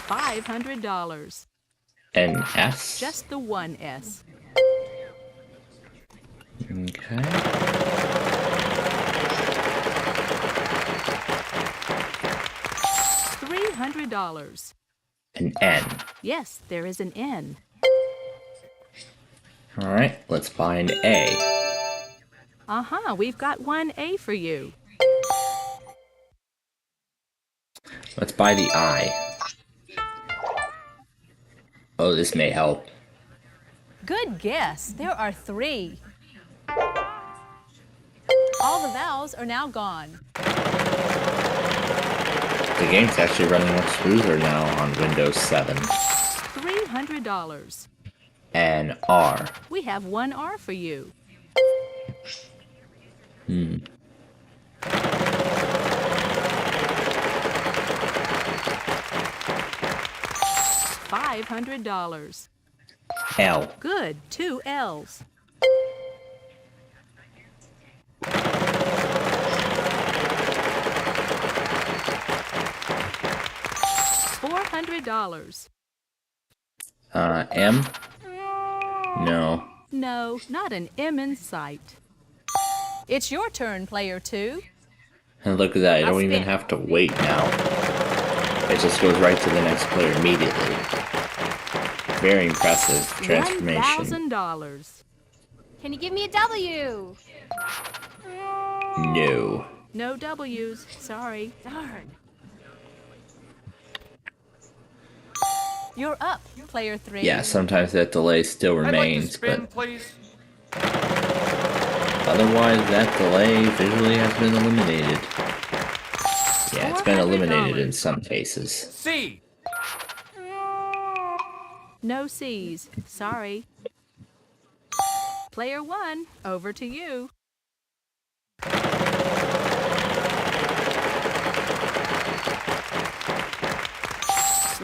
$500. An S. Just the one S. Okay. $300. An N. Yes, there is an N. Alright, let's buy an A. Uh-huh, we've got one A for you. Let's buy the I. Oh, this may help. Good guess. There are 3. All the vowels are now gone. The game's actually running much smoother now on Windows 7. $300. An R. We have one R for you. $500. L. Good. 2 L's. $400. M? No. No, not an M in sight. It's your turn, player 2. And look at that, you I'll don't even spin. have to wait now. It just goes right to the next player immediately. Very impressive transformation. $1,000. Can you give me a W? No. No W's. Sorry. Darn. You're up, player 3. Yeah, sometimes that delay still I'd like to remains, spin, but please. otherwise that delay visually has been eliminated. Yeah, it's been eliminated in some cases. C. No C's. Sorry. Player 1, over to you.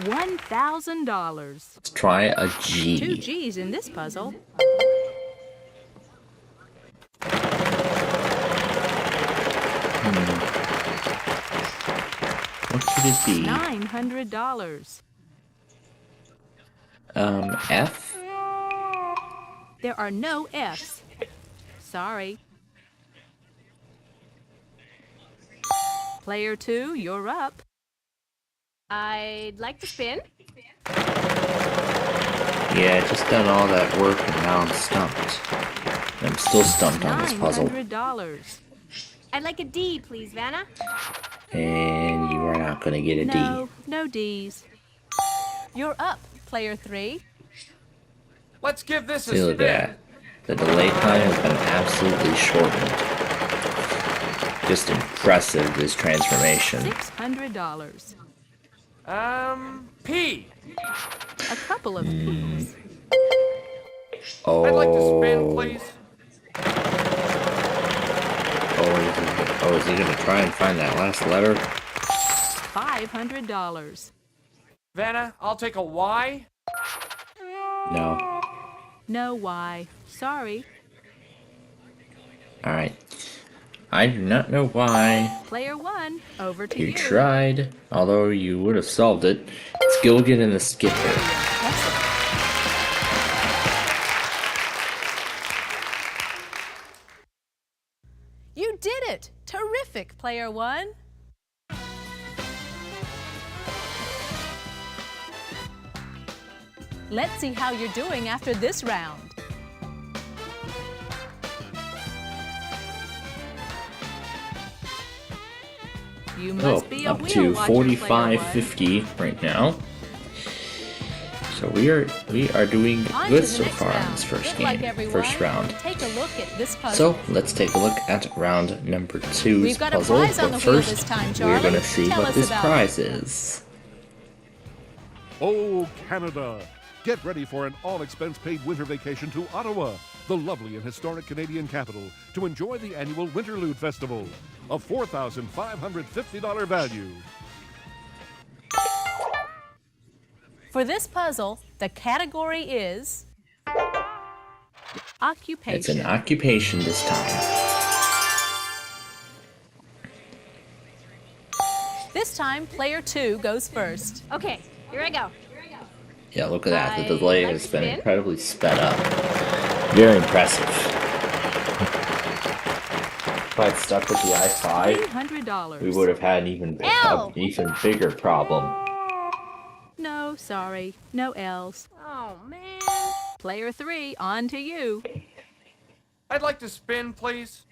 $1,000. Let's try a G. 2 G's in this puzzle. What could it be? $900. F? There are no F's. Sorry. Player 2, you're up. I'd like to spin. Yeah, I just done all that work and now I'm stumped. I'm still stumped on this puzzle. $900. I'd like a D, please, Vanna. And you are not gonna get a D. No D's. You're up, player 3. Let's give this a See, look spin. at that. The delay time has been absolutely shortened. Just impressive, this transformation. $600. P. A couple of P's. Oh. I'd like to spin, please. Is he gonna try and find that last letter? $500. Vanna, I'll take a Y. No. No Y. Sorry. Alright. I do not know why Player 1, over to you you. tried, although you would have solved it. It's Gilligan and the Skipper. You did it! Terrific, player 1. Let's see how you're doing after this round. You must be a Up wheel to watcher, player 45.50 right now. So we are doing On good to the so next far in round. this first Good luck, game, everyone. first round. Take a look at this puzzle. So let's take a look at round number 2's We've got a puzzle. prize on But the wheel first, this time, we're Charlie. going to see Tell what us this about prize is. Oh, Canada! Get ready for an all-expense-paid winter vacation to Ottawa, the lovely and historic Canadian capital, to enjoy the annual Winterlude Festival, a $4,550 value. For this puzzle, the category is occupation. It's an occupation this time. This time, player 2 goes first. Okay, here I go. Yeah, look at that. The I'd delay like has to been spin. incredibly sped up. Very impressive. If I'd stuck with the I-5, $300. we would have had an even bigger problem. No, sorry. No L's. Oh, man. Player 3, on to you. I'd like to spin, please.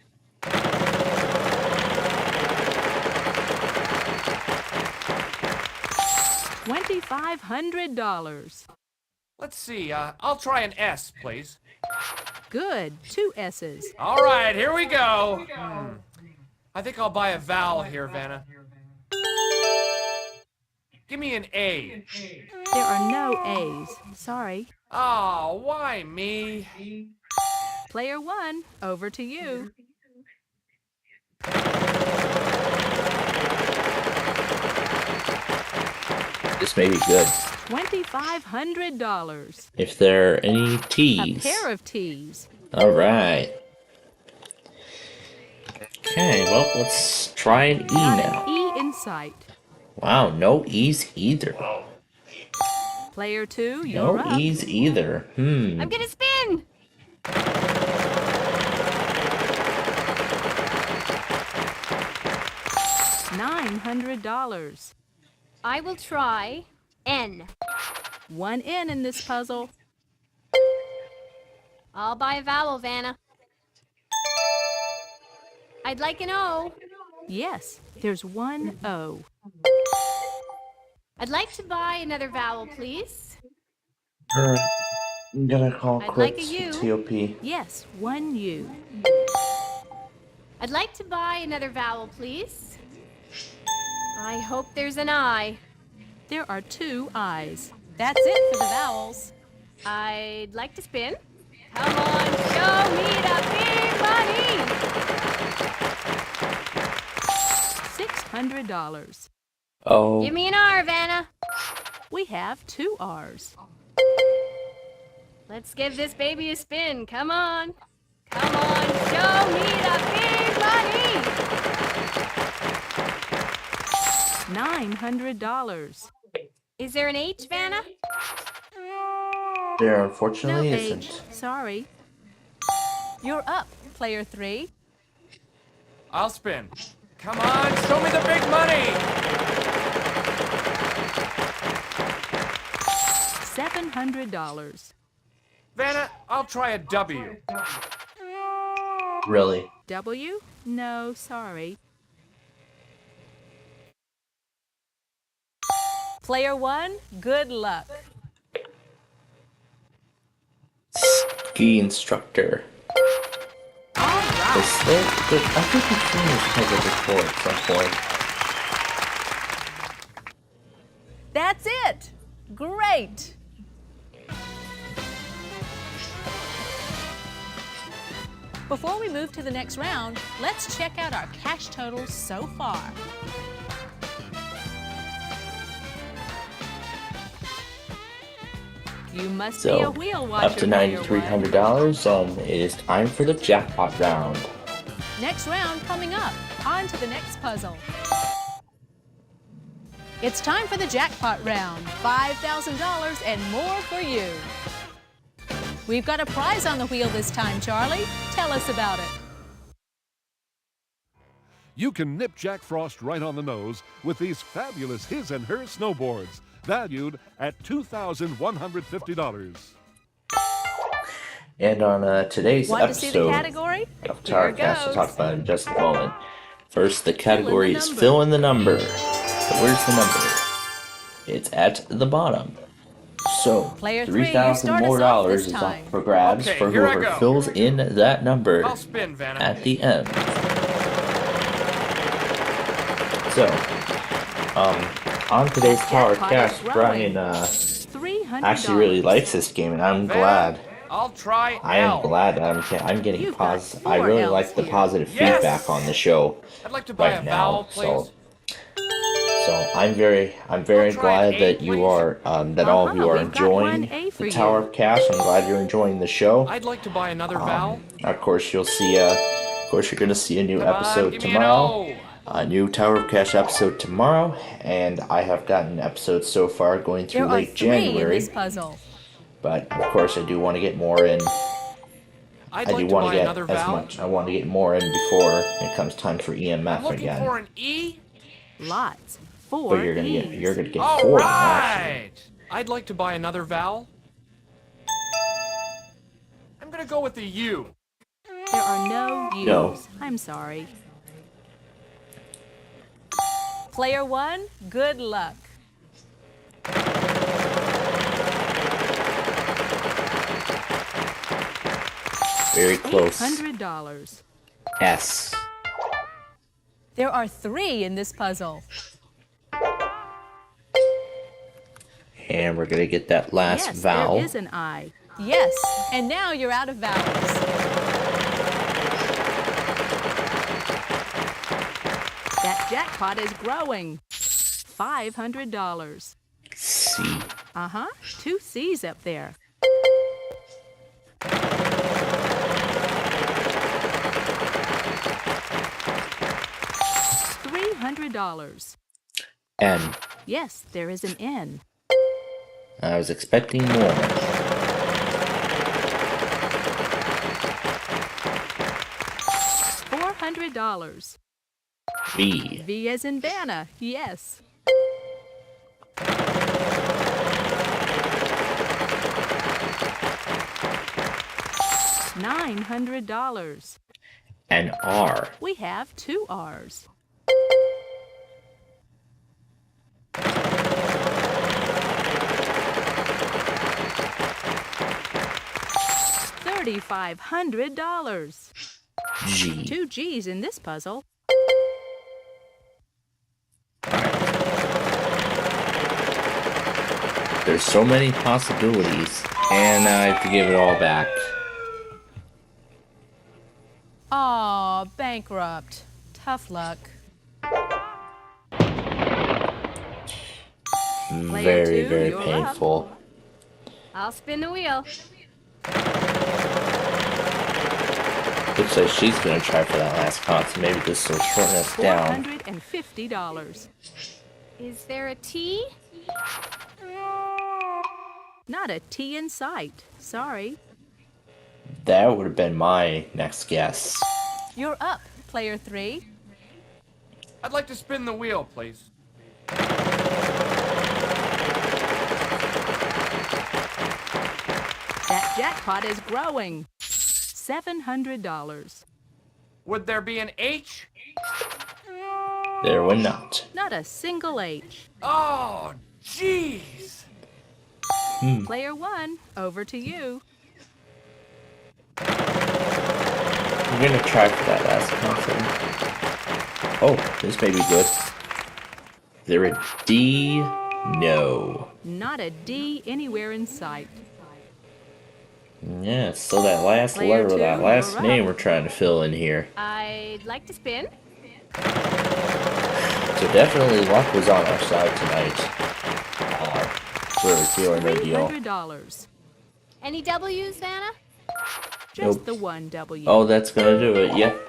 $2,500. Let's see, I'll try an S, please. Good. 2 S's. All right, here we go. I think I'll buy a vowel here, Vanna. Give me an A. There are no A's. Sorry. Oh, why me? Player 1, over to you. This may be good. $2,500. If there are any A T's. pair of T's. All right. Okay, well, let's try an E Got now. an E in sight. Wow, no E's either. Player 2, you're No up. E's either. I'm gonna spin. $900. I will try N. One N in this puzzle. I'll buy a vowel, Vanna. I'd like an O. Yes, there's one O. I'd like to buy another vowel, please. Alright. I'm gonna call I'd like a quits U. TOP. Yes, one U. I'd like to buy another vowel, please. I hope there's an I. There are two I's. That's it for the vowels. I'd like to spin. Come on, show me the big money! $600. Oh. Give me an R, Vanna. We have two R's. Let's give this baby a spin. Come on. Come on, show me the big money! $900. Is there an H, Vanna? There No unfortunately H. isn't. Sorry. You're up, player 3. I'll spin. Come on, show me the big money! $700. Vanna, I'll try a W. Really? W? No, sorry. Player 1, good luck. Ski instructor. All right. I think we've seen this puzzle before at some point. That's it. Great. Before we move to the next round, let's check out our cash totals so far. You must be a So, wheel watcher. up to $9,300, and it is time for the jackpot round. Next round coming up. On to the next puzzle. It's time for the jackpot round. $5,000 and more for you. We've got a prize on the wheel this time, Charlie. Tell us about it. You can nip Jack Frost right on the nose with these fabulous his and her snowboards, valued at $2,150. And on today's Want to see the episode category? of Here it TowerCast, we'll goes. talk about it in just a moment. First, the category is number. fill in the number. So where's the number? It's at the bottom. So, Player 3, you $3,000 start more us off this is up time. for grabs Okay, for here I whoever go. fills in that number I'll spin, Vanna. at the end. So, on today's Jackpot is TowerCast, growing. Brian $300. actually really likes this game, and I'm Vanna, glad. I'll try I am L. glad I'm getting You've got positive. I 4 really Ls like the here. positive Yes! feedback on the show I'd like to buy right a now. vowel, please. So I'm very I'll try glad an A, that you please. are that all of you are We've got one enjoying A for the you. Tower of Cash. I'm glad you're enjoying the show. I'd like to buy another vowel. Of course, you'll see. Of course, you're gonna see a new Come on, episode give me an tomorrow. O. A new Tower of Cash episode tomorrow, and I have gotten episodes so far going through There are late 3 in January. this puzzle. But of course, I do want to get more in. I'd I like do to want buy to get another as vowel. much. I want to get more in before it comes time for I'm EMF looking again. for an E. Lots. 4 But you're gonna E's. get All 4 actually. right. I'd like to buy another vowel. I'm gonna go with the U. There are no U's. No. I'm sorry. Player 1, good luck. Very close. $800. S. There are 3 in this puzzle. And we're gonna get that last Yes, vowel. there is an I. Yes, and now you're out of vowels. That jackpot is growing. $500. C. Uh-huh, 2 C's up there. $300. N. Yes, there is an N. I was expecting more. $400. V. V as in Vanna, yes. $900. And R. We have 2 R's. $3,500. G. 2 G's in this puzzle. There's so many possibilities, and I have to give it all back. Aw, bankrupt. Tough luck. Very, very painful. I'll spin the wheel. Looks like she's gonna try for that last con, so maybe this will shorten us down. $450. Is there a T? Not a T in sight. Sorry. That would have been my next guess. You're up, player 3. I'd like to spin the wheel, please. That jackpot is growing. $700. Would there be an H? There would not. Not a single H. Oh, jeez. Player 1, over to you. I'm gonna try for that last console. Oh, this may be good. Is there a D? No. Not a D anywhere in sight. Yeah, it's still that last Player letter, 2, that last you're name up. we're trying to fill in here. I'd like to spin. So definitely luck was on our side tonight. For a deal or no deal. $300. Any W's, Vanna? Just Nope. the one W. Oh, that's gonna do it, yep.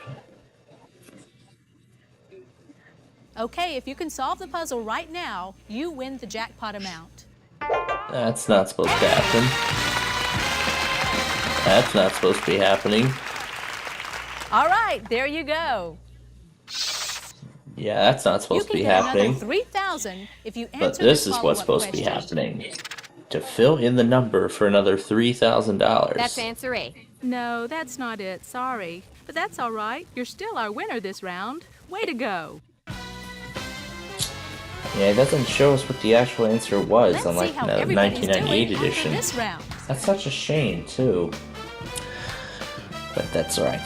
Okay, if you can solve the puzzle right now, you win the jackpot amount. That's not supposed to happen. That's not supposed to be happening. All right, there you go. Yeah, that's not supposed to be You can get happening. another $3,000 if you answer But this is what's follow-up supposed to be question. happening. To fill in the number for another $3,000. That's answer A. No, that's not it. Sorry. But that's all right. You're still our winner this round. Way to go. Yeah, it doesn't show us what the actual answer was, Let's see unlike how the everybody's 1998 doing edition. after this round. That's such a shame, too. But that's alright.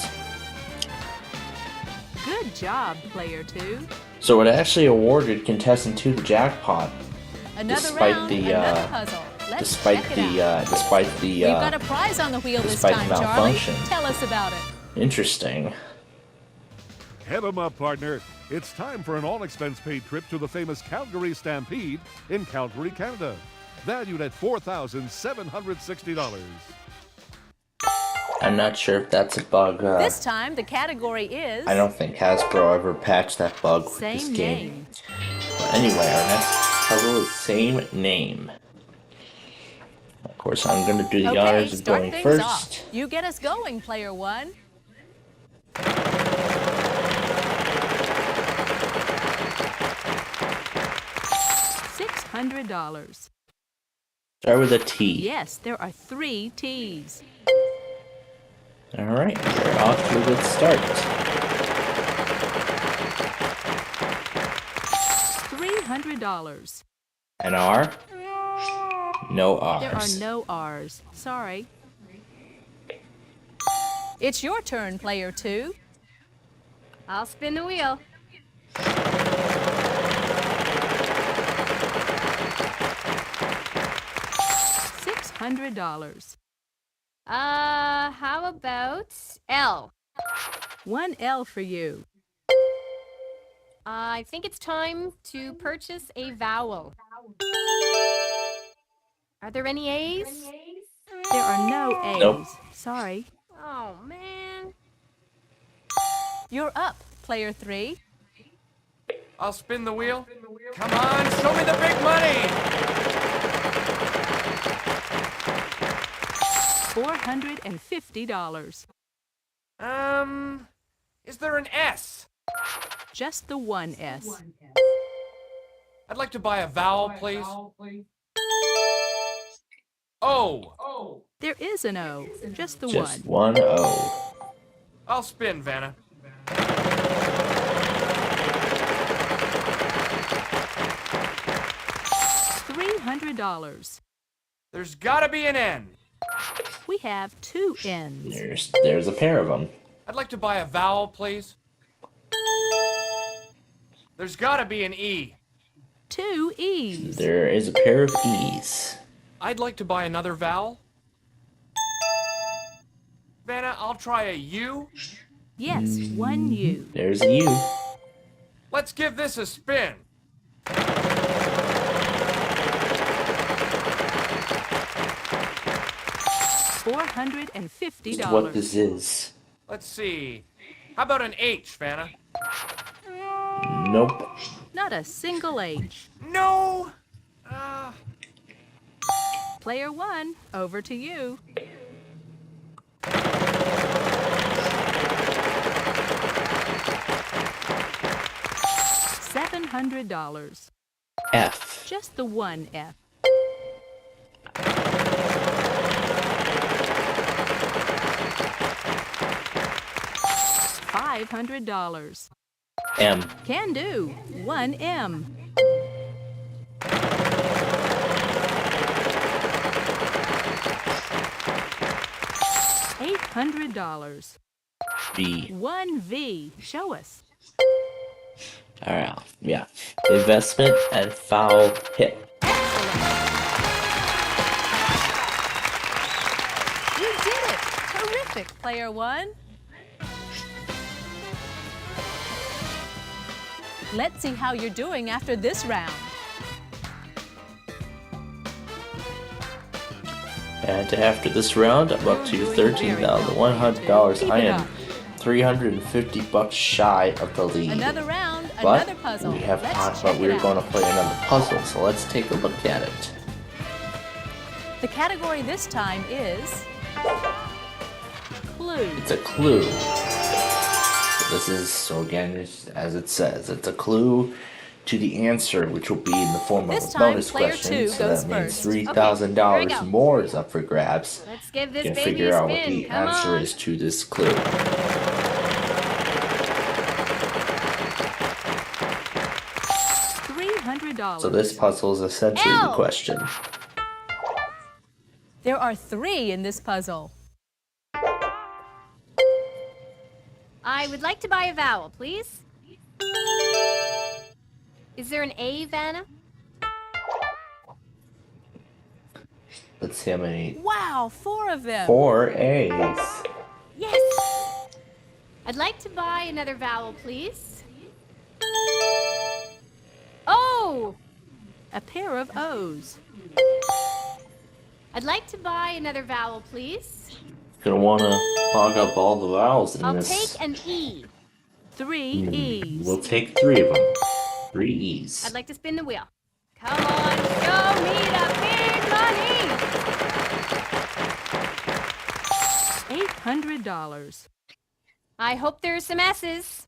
Good job, player 2. So it actually awarded contestant 2 the jackpot. Another Despite round, the, another puzzle. Let's Despite check it the, out. We've We've got a prize on the wheel this despite time, the Charlie. malfunction. Tell us about it. Interesting. Head 'em up, partner. It's time for an all-expense-paid trip to the famous Calgary Stampede in Calgary, Canada. Valued at $4,760. I'm not sure if that's a bug. This time, the category is... I don't think Hasbro ever patched that bug with Same this game. name. Anyway, our next puzzle is same name. Of course, I'm going to do the Okay, honors of start going things first. off. You get us going, player 1. $600. Start with a T. Yes, there are 3 T's. Alright, we're off to a good start. $300. An R? No R's. There are no R's. Sorry. It's your turn, player 2. I'll spin the wheel. $600. How about L? 1 L for you. I think it's time to purchase a vowel. Are there any A's? There are no A's. Nope. Sorry. Oh, man. You're up, player 3. I'll spin the wheel. Come on, show me the big money! $450. Is there an S? Just the one S. I'd like to buy a vowel, please. O. There is an O. Just the Just one. one O. I'll spin, Vanna. $300. There's gotta be an N. We have two N's. There's a pair of them. I'd like to buy a vowel, please. There's gotta be an E. Two E's. There is a pair of E's. I'd like to buy another vowel. Vanna, I'll try a U. Yes, one U. There's a U. Let's give this a spin. $450. That's what this is. Let's see. How about an H, Vanna? Nope. Not a single H. No! Player one, over to you. $700. F. Just the one F. $500. M. Can do. One M. $800. B. One V. Show us. Alright, yeah. Investment and foul hit. You did it! Terrific, player one. Let's see how you're doing after this round. And after this round, I'm up to $13,100. I am $350 shy of the lead. Another round, But another puzzle. we have Let's talked check about we it were out. going to play another puzzle, so let's take a look at it. The category this time is clue. It's a clue. So this is, so again, as it says, it's a clue to the answer, which will be in the form of This a time, bonus player question. two So goes that means first. $3,000 Okay, here we go. more is up for grabs. Let's give this You can baby figure a out what spin. the Come answer on. is to this clue. $300. So this puzzle is essentially the L. question. There are three in this puzzle. I would like to buy a vowel, please. Is there an A, Vanna? Let's see how many. Wow, four of them. 4 A's. Yes! I'd like to buy another vowel, please. Oh! A pair of O's. I'd like to buy another vowel, please. Gonna wanna hog up all the vowels in I'll this. take an E. Three E's. We'll take 3 of them. 3 E's. I'd like to spin the wheel. Come on, show me the big money! $800. I hope there's some S's.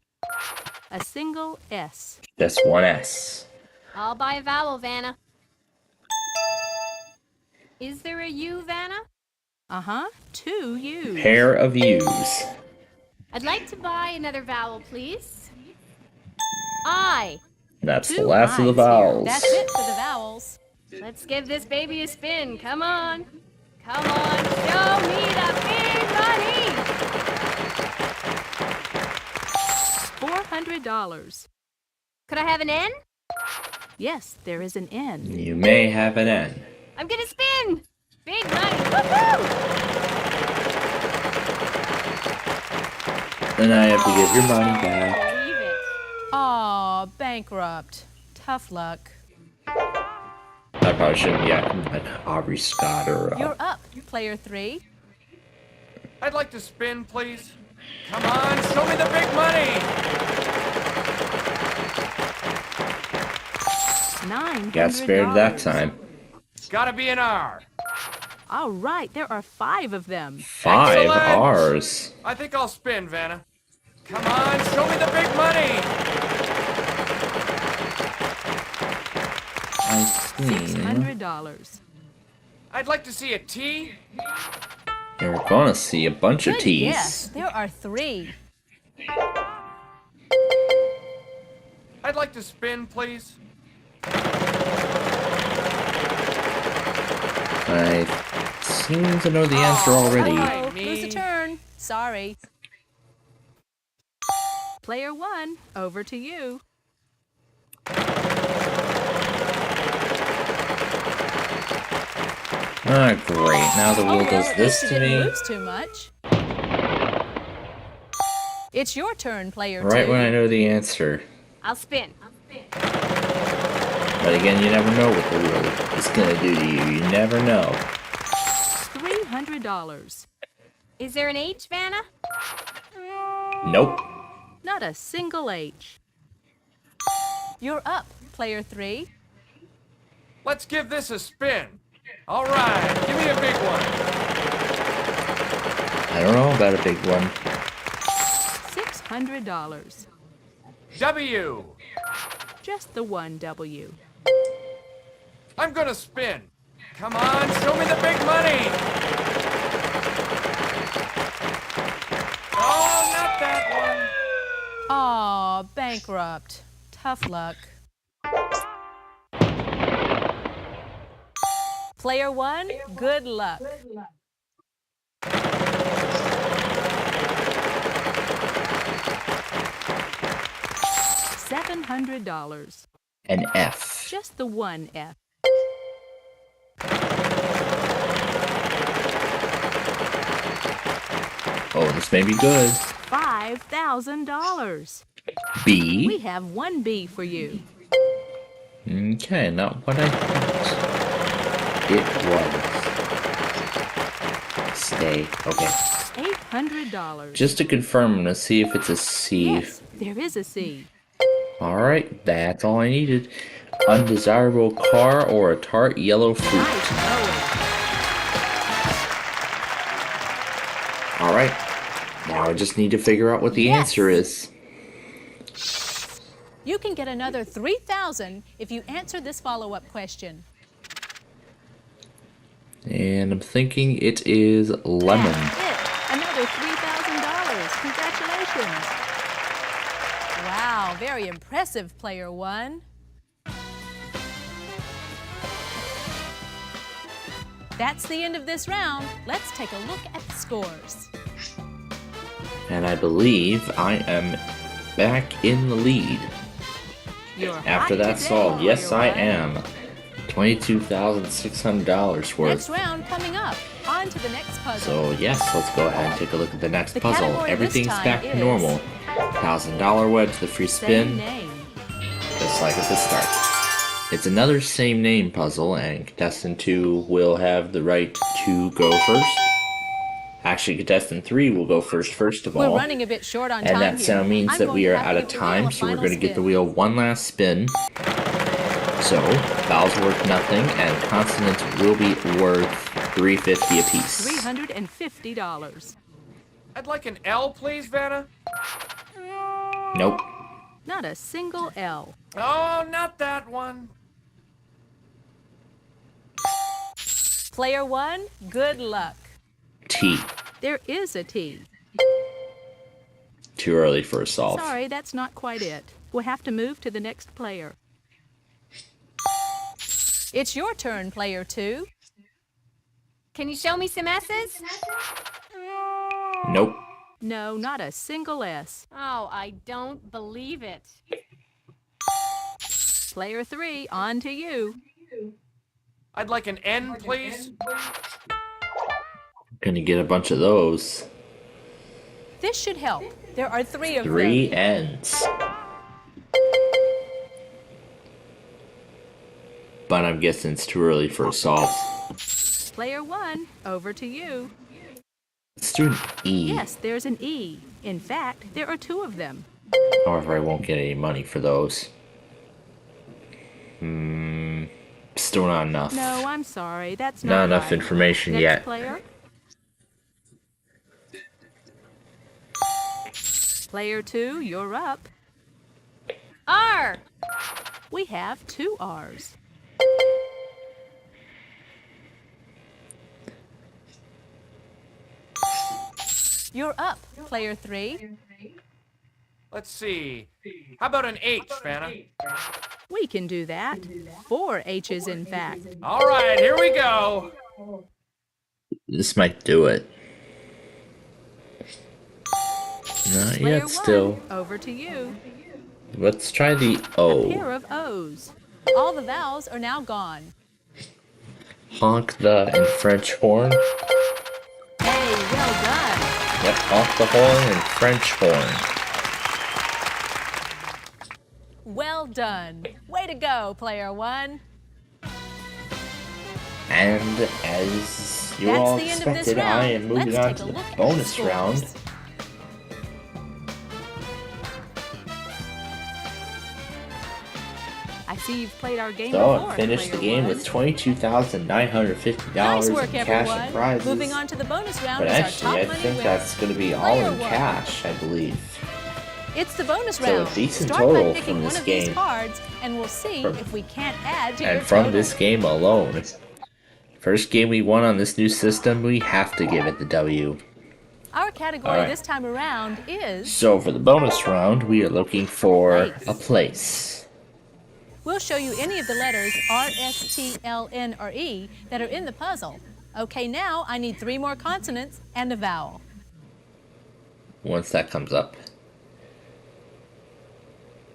A single S. That's 1 S. I'll buy a vowel, Vanna. Is there a U, Vanna? Uh-huh. Two U's. Pair of U's. I'd like to buy another vowel, please. I. That's the Two last of the I's here. vowels. That's it for the vowels. Let's give this baby a spin. Come on. Come on, show me the big money! $400. Could I have an N? Yes, there is an N. You may have an N. I'm gonna spin! Big money! Woohoo! Then I have to give your money back. Leave it. Aw, bankrupt. Tough luck. I probably shouldn't be acting like Aubrey Scott or. You're up, player three. I'd like to spin, please. Come on, show me the big money! $900. Got spared that time. It's gotta be an R. All right, there are 5 of them. 5 Excellent. R's. I think I'll spin, Vanna. Come on, show me the big money! I think $600. I'd like to see a T. you're gonna see a bunch of Good T's. guess. There are 3. I'd like to spin, please. I seem to know the answer already. Oh, lose a turn. Sorry. Player 1, over to you. Ah, great. Now the wheel does At this least you to didn't me. lose too much. It's your turn, player 2. Right when I know the answer. I'll spin. But again, you never know what the wheel is gonna do to you. You never know. $300. Is there an H, Vanna? Nope. Not a single H. You're up, player 3. Let's give this a spin. All right, give me a big one. I don't know about a big one. $600. W. Just the one W. I'm gonna spin. Come on, show me the big money. Oh, not that one. Aw, bankrupt. Tough luck. Player 1, good luck. $700. An F. Just the one F. Oh, this may be good. $5,000. B. We have one B for you. Okay, not what I thought it was. Stay. Okay. $800. Just to confirm, I'm gonna see if it's a C. Yes, there is a C. Alright, that's all I needed. Undesirable car or a tart yellow fruit. Nice going. Alright. Now I just need to figure out what the answer is. You can get another $3,000 if you answer this follow-up question. And I'm thinking it is lemon. That's it. Another $3,000. Congratulations. Wow, very impressive, player 1. That's the end of this round. Let's take a look at the scores. And I believe I am back in the lead. You're After hot that today, solve, yes I player 1. am. $22,600 worth. Next round coming up. On to the next puzzle. So yes, let's go ahead and take a look at the next The puzzle. category this Everything's time back to is normal. $1,000 wedge, the free Same spin, name. just like at the start. It's another same name puzzle, and contestant 2 will have the right to go first. Actually, contestant 3 will go first of all. We're running a bit short on And time that here. means I'm that going we to are have out to of give the wheel a time, so we're final going to give the spin. wheel one last spin. So, vowels worth nothing, and consonants will be worth $3.50 apiece. $350. I'd like an L, please, Vanna. Nope. Not a single L. Oh, not that one. Player 1, good luck. T. There is a T. Too early for a solve. Sorry, that's not quite it. We'll have to move to the next player. It's your turn, player 2. Can you show me some S's? Nope. No, not a single S. Oh, I don't believe it. Player 3, on to you. I'd like an N, please. Gonna get a bunch of those. This should help. There are 3 of them. 3 N's. But I'm guessing it's too early for a solve. Player 1, over to you. Let's do an E. Yes, there's an E. In fact, there are 2 of them. However, I won't get any money for those. Still not enough. No, I'm sorry. That's Not enough right. information Next yet. player. Player 2, you're up. R. We have 2 R's. You're up, player 3. Let's see. How about an H, Vanna? We can do that. 4 H's, in fact. All right, here we go. This might do it. Not Player yet 1, still. over to you. Let's try the A O. pair of O's. All the vowels are now gone. Honk the and French horn. Hey, well done. Yep, honk the horn and French horn. Well done. Way to go, player 1. And as you That's all the end of this expected, I am round. moving Let's on take to a the look at the bonus scores. round. I see you've played our game So before, I finished the player game 1. with $22,950 Nice work, in cash everyone. and prizes. Moving on to the bonus round But is our actually, top I money think winner. that's going to be all Player in 1. cash, I believe. It's the bonus So a round. decent Start by total picking from one this of these game. cards, and we'll see if we can't add to your And from total. this game alone, first game we won on this new system, we have to give it the W. Our category All right. this time around is... So for the bonus round, we are looking for Place. a place. We'll show you any of the letters R, S, T, L, N, or E that are in the puzzle. Okay, now I need 3 more consonants and a vowel. Once that comes up.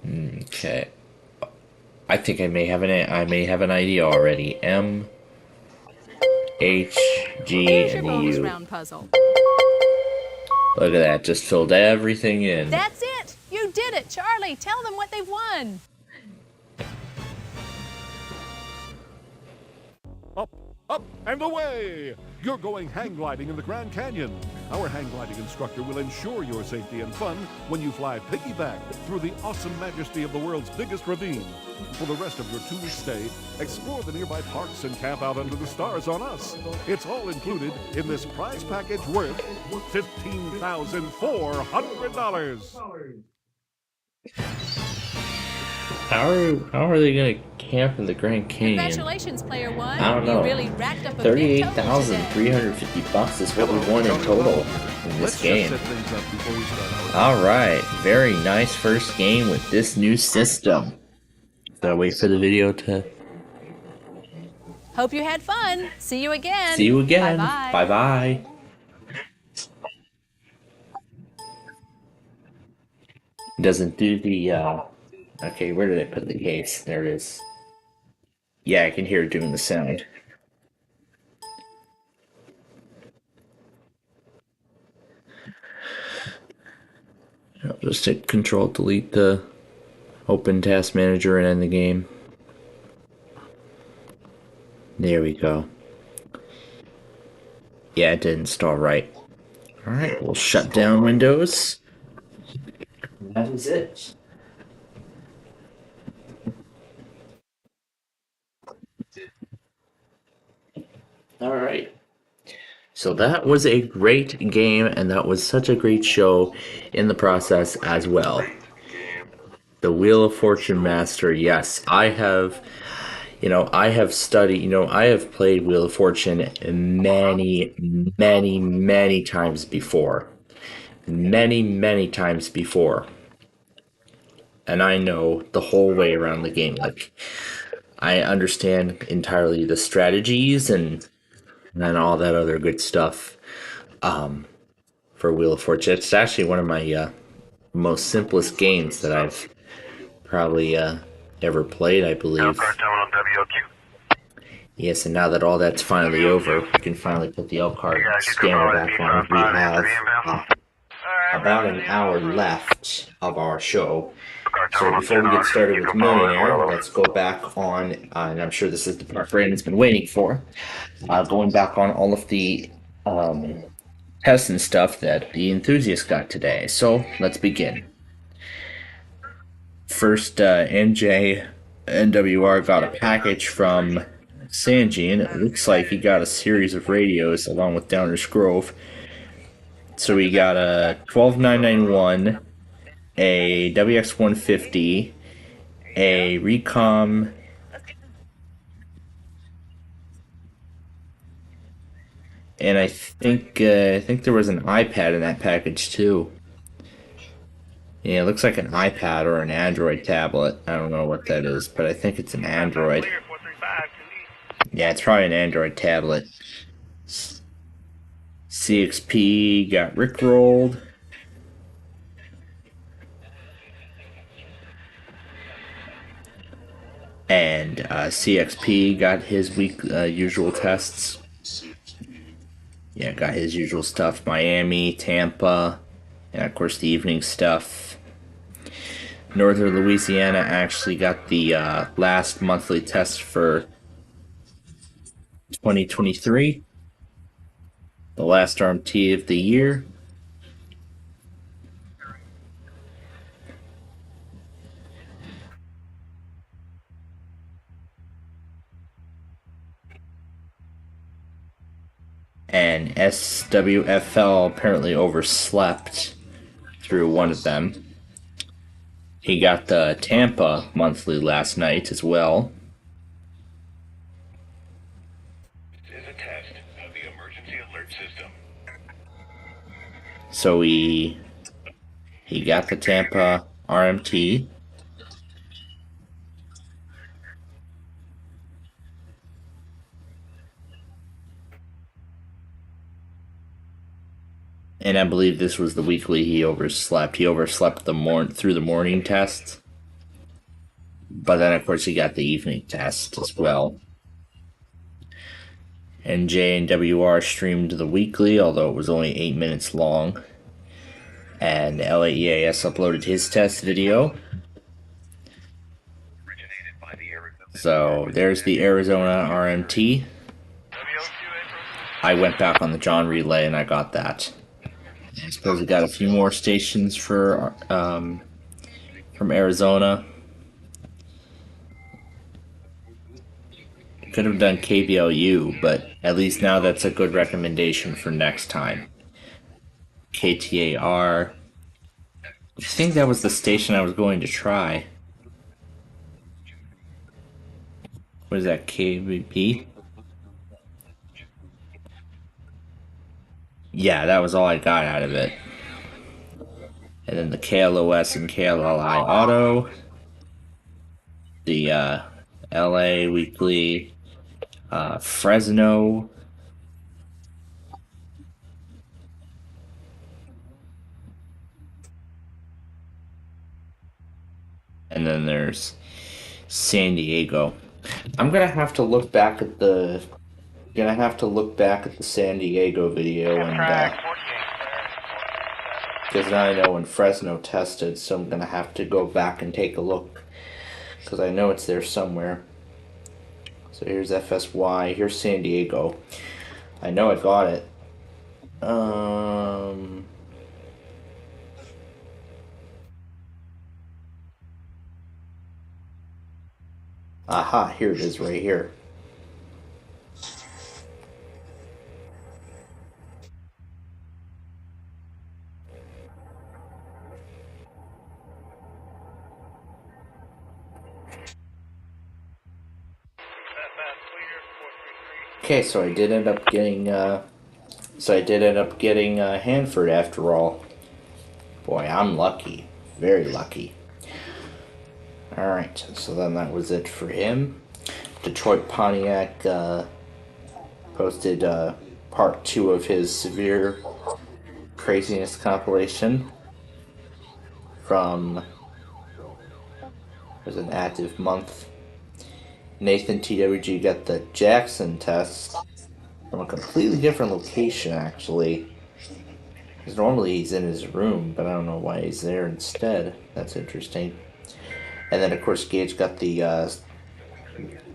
Okay. I think I may have an idea already. M, H, G, Here's your and bonus U. round puzzle. Look at that, just filled everything in. That's it! You did it! Charlie, tell them what they've won! Up, up, and away! You're going hang gliding in the Grand Canyon. Our hang gliding instructor will ensure your safety and fun when you fly piggyback through the awesome majesty of the world's biggest ravine. For the rest of your 2-week stay, explore the nearby parks and camp out under the stars on us. It's all included in this prize package worth $15,400. How are they gonna camp in the Grand Canyon? Congratulations, player 1. I don't know. You really racked up a big total today. $38,350 is what we won in total in this game. Alright, very nice first game with this new system. So wait for the video to... Hope you had fun. See you again. See you again. Bye-bye. Bye-bye. Doesn't do the, okay, where did I put the case? There it is. Yeah, I can hear it doing the sound. I'll just hit Control Delete the Open Task Manager and end the game. There we go. Yeah, it did install right. Alright, we'll shut down Windows. That is it. Alright. So that was a great game, and that was such a great show in the process as well. The Wheel of Fortune Master, yes, I have studied, I have played Wheel of Fortune many, many, many times before. Many times before. And I know the whole way around the game. Like, I understand entirely the strategies and all that other good stuff for Wheel of Fortune. It's actually one of my most simplest games that I've probably ever played, I believe. Yes, and now that all that's finally over, we can finally put the L-card scanner back on. We have about an hour left of our show. So before we get started with Millionaire, let's go back on, and I'm sure this is the part Brandon's been waiting for, going back on all of the tests and stuff that the enthusiast got today. So let's begin. First, NWR got a package from Sanji, and it looks like he got a series of radios along with Downers Grove. So we got a 12991, a WX150, a Recom, and I think there was an iPad in that package too. Yeah, it looks like an iPad or an Android tablet. I don't know what that is, but I think it's an Android. Yeah, it's probably an Android tablet. CXP got rickrolled. And CXP got his usual tests. Yeah, got his usual stuff. Miami, Tampa, and of course the evening stuff. Northern Louisiana actually got the last monthly test for 2023. The last RMT of the year. And SWFL apparently overslept through one of them. He got the Tampa monthly last night as well. This is a test of the emergency alert system. So he got the Tampa RMT. And I believe this was the weekly he overslept. He overslept through the morning test. But then, of course, he got the evening test as well. And J and WR streamed the weekly, although it was only 8 minutes long. And LAEAS uploaded his test video. So there's the Arizona RMT. I went back on the John relay and I got that. I suppose we got a few more stations for from Arizona. Could have done KBLU, but at least now that's a good recommendation for next time. KTAR. I think that was the station I was going to try. What is that, KBP? Yeah, that was all I got out of it. And then the KLOS and KLLI Auto. The LA Weekly. Fresno. And then there's San Diego. I'm gonna have to look back at the San Diego video, and because now I know when Fresno tested, so I'm gonna have to go back and take a look because I know it's there somewhere. So here's FSY. Here's San Diego. I know I got it. Aha, here it is right here. Okay, so I did end up getting Hanford after all. Boy, I'm lucky. Very lucky. Alright, so then that was it for him. Detroit Pontiac posted part 2 of his severe craziness compilation from, it was an active month. Nathan TWG got the Jackson test from a completely different location, actually. Because normally he's in his room, but I don't know why he's there instead. That's interesting. And then, of course, Gage got the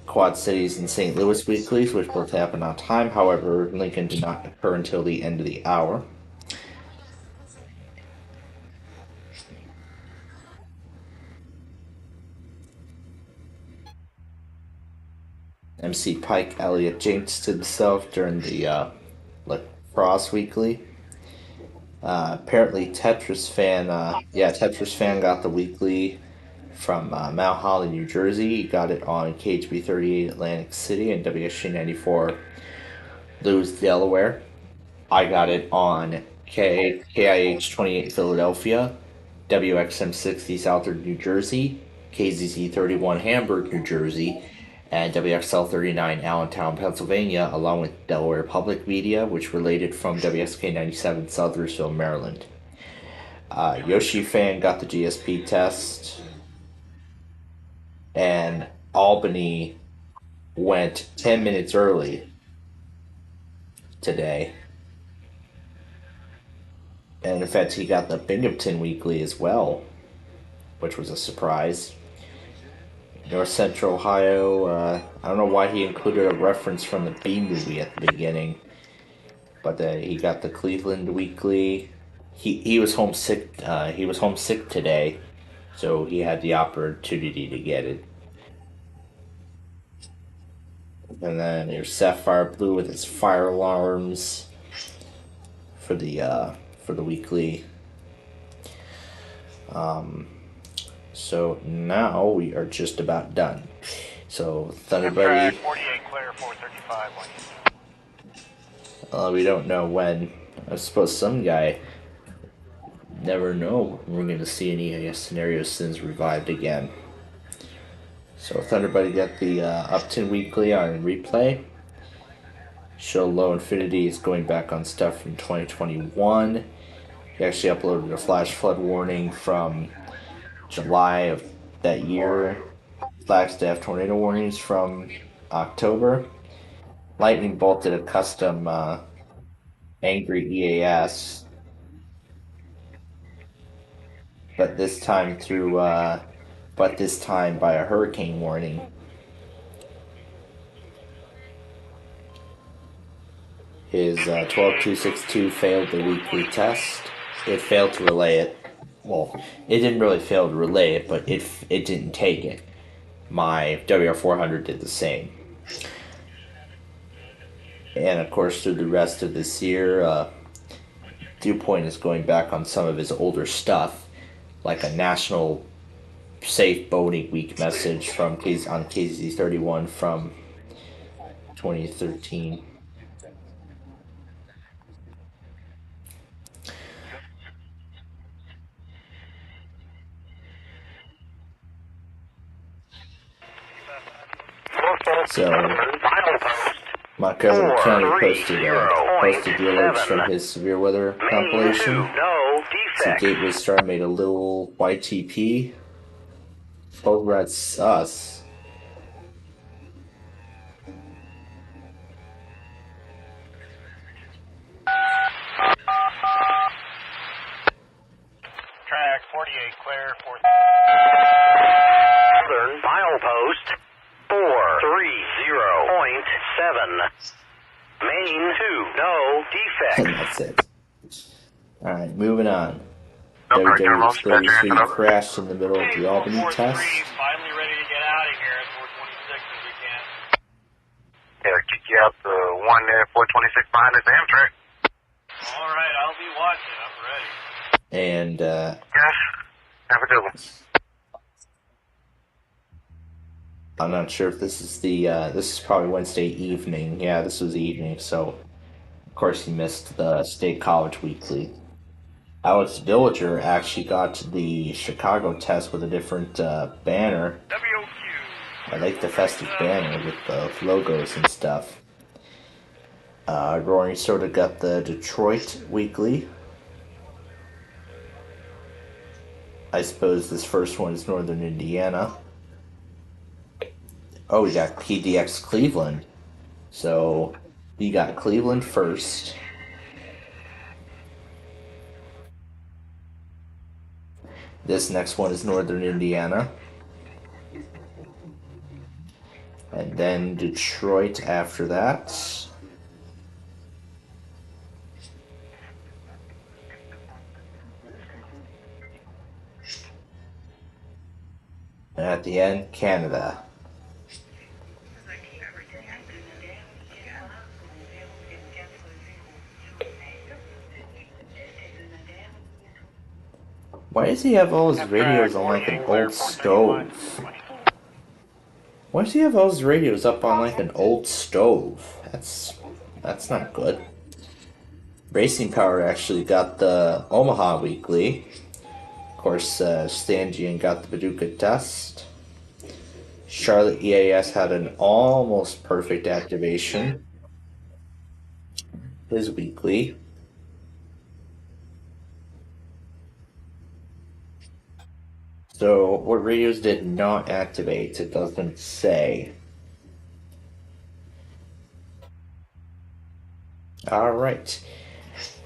Quad Cities and St. Louis weeklies, which both happened on time. However, Lincoln did not occur until the end of the hour. MC Pike Elliott jinxed himself during the lacrosse weekly. Apparently, Tetris fan got the weekly from Mount Holly, New Jersey. He got it on KHB 38 Atlantic City and WSG 94 Lewes, Delaware. I got it on KIH 28 Philadelphia, WXM 60 Southern New Jersey, KZZ 31 Hamburg, New Jersey, and WXL 39 Allentown, Pennsylvania, along with Delaware Public Media, which related from WSK 97 Southtersville, Maryland. Yoshi Fan got the GSP test, and Albany went 10 minutes early today. And in fact, he got the Binghamton Weekly as well, which was a surprise. North Central Ohio, I don't know why he included a reference from the B movie at the beginning, but he got the Cleveland Weekly. He was homesick. He was homesick today, so he had the opportunity to get it. And then there's Sapphire Blue with its fire alarms for the weekly. So now we are just about done. So Thunderbuddy. 48 clear, 435. We don't know when. I suppose some guy. Never know when we're going to see any scenario sins revived again. So Thunderbuddy got the Upton Weekly on replay. Show Low Infinity is going back on stuff from 2021. He actually uploaded a flash flood warning from July of that year. Flagstaff tornado warnings from October. Lightning bolted a custom Angry EAS, but this time by a hurricane warning. His 12262 failed the weekly test. It failed to relay it. Well, it didn't really fail to relay it, but it didn't take it. My WR400 did the same. And of course, through the rest of this year, Dew Point is going back on some of his older stuff, like a National Safe Boating Week message from on KZ31 from 2013. So, Montgomery County posted the alerts from his severe weather compilation. So Gateway Star made a little YTP. Over at us. Track 48 clear, 4 Southern milepost 430.7. Main 2, no defect. That's it. Alright, moving on. WW33 crashed in the middle of the Albany test. Finally ready to get out of here at 426 as we can. Yeah, kick you out the one there, 426 behind this Amtrak. Alright, I'll be watching. I'm ready. And, Yes, have a good one. I'm not sure if this is this is probably Wednesday evening. Yeah, this was evening, so of course he missed the State College Weekly. Alex Villager actually got the Chicago test with a different banner. I like the festive banner with the logos and stuff. Roaring Soda got the Detroit Weekly. I suppose this first one is Northern Indiana. Oh, we got PDX Cleveland. So, we got Cleveland first. This next one is Northern Indiana. And then Detroit after that. And at the end, Canada. Why does he have all his radios on like an old stove? Why does he have all his radios up on like an old stove? That's not good. Racing Power actually got the Omaha Weekly. Of course, Stangian got the Paducah Test. Charlotte EAS had an almost perfect activation. His weekly. So, what radios did not activate? It doesn't say. Alright.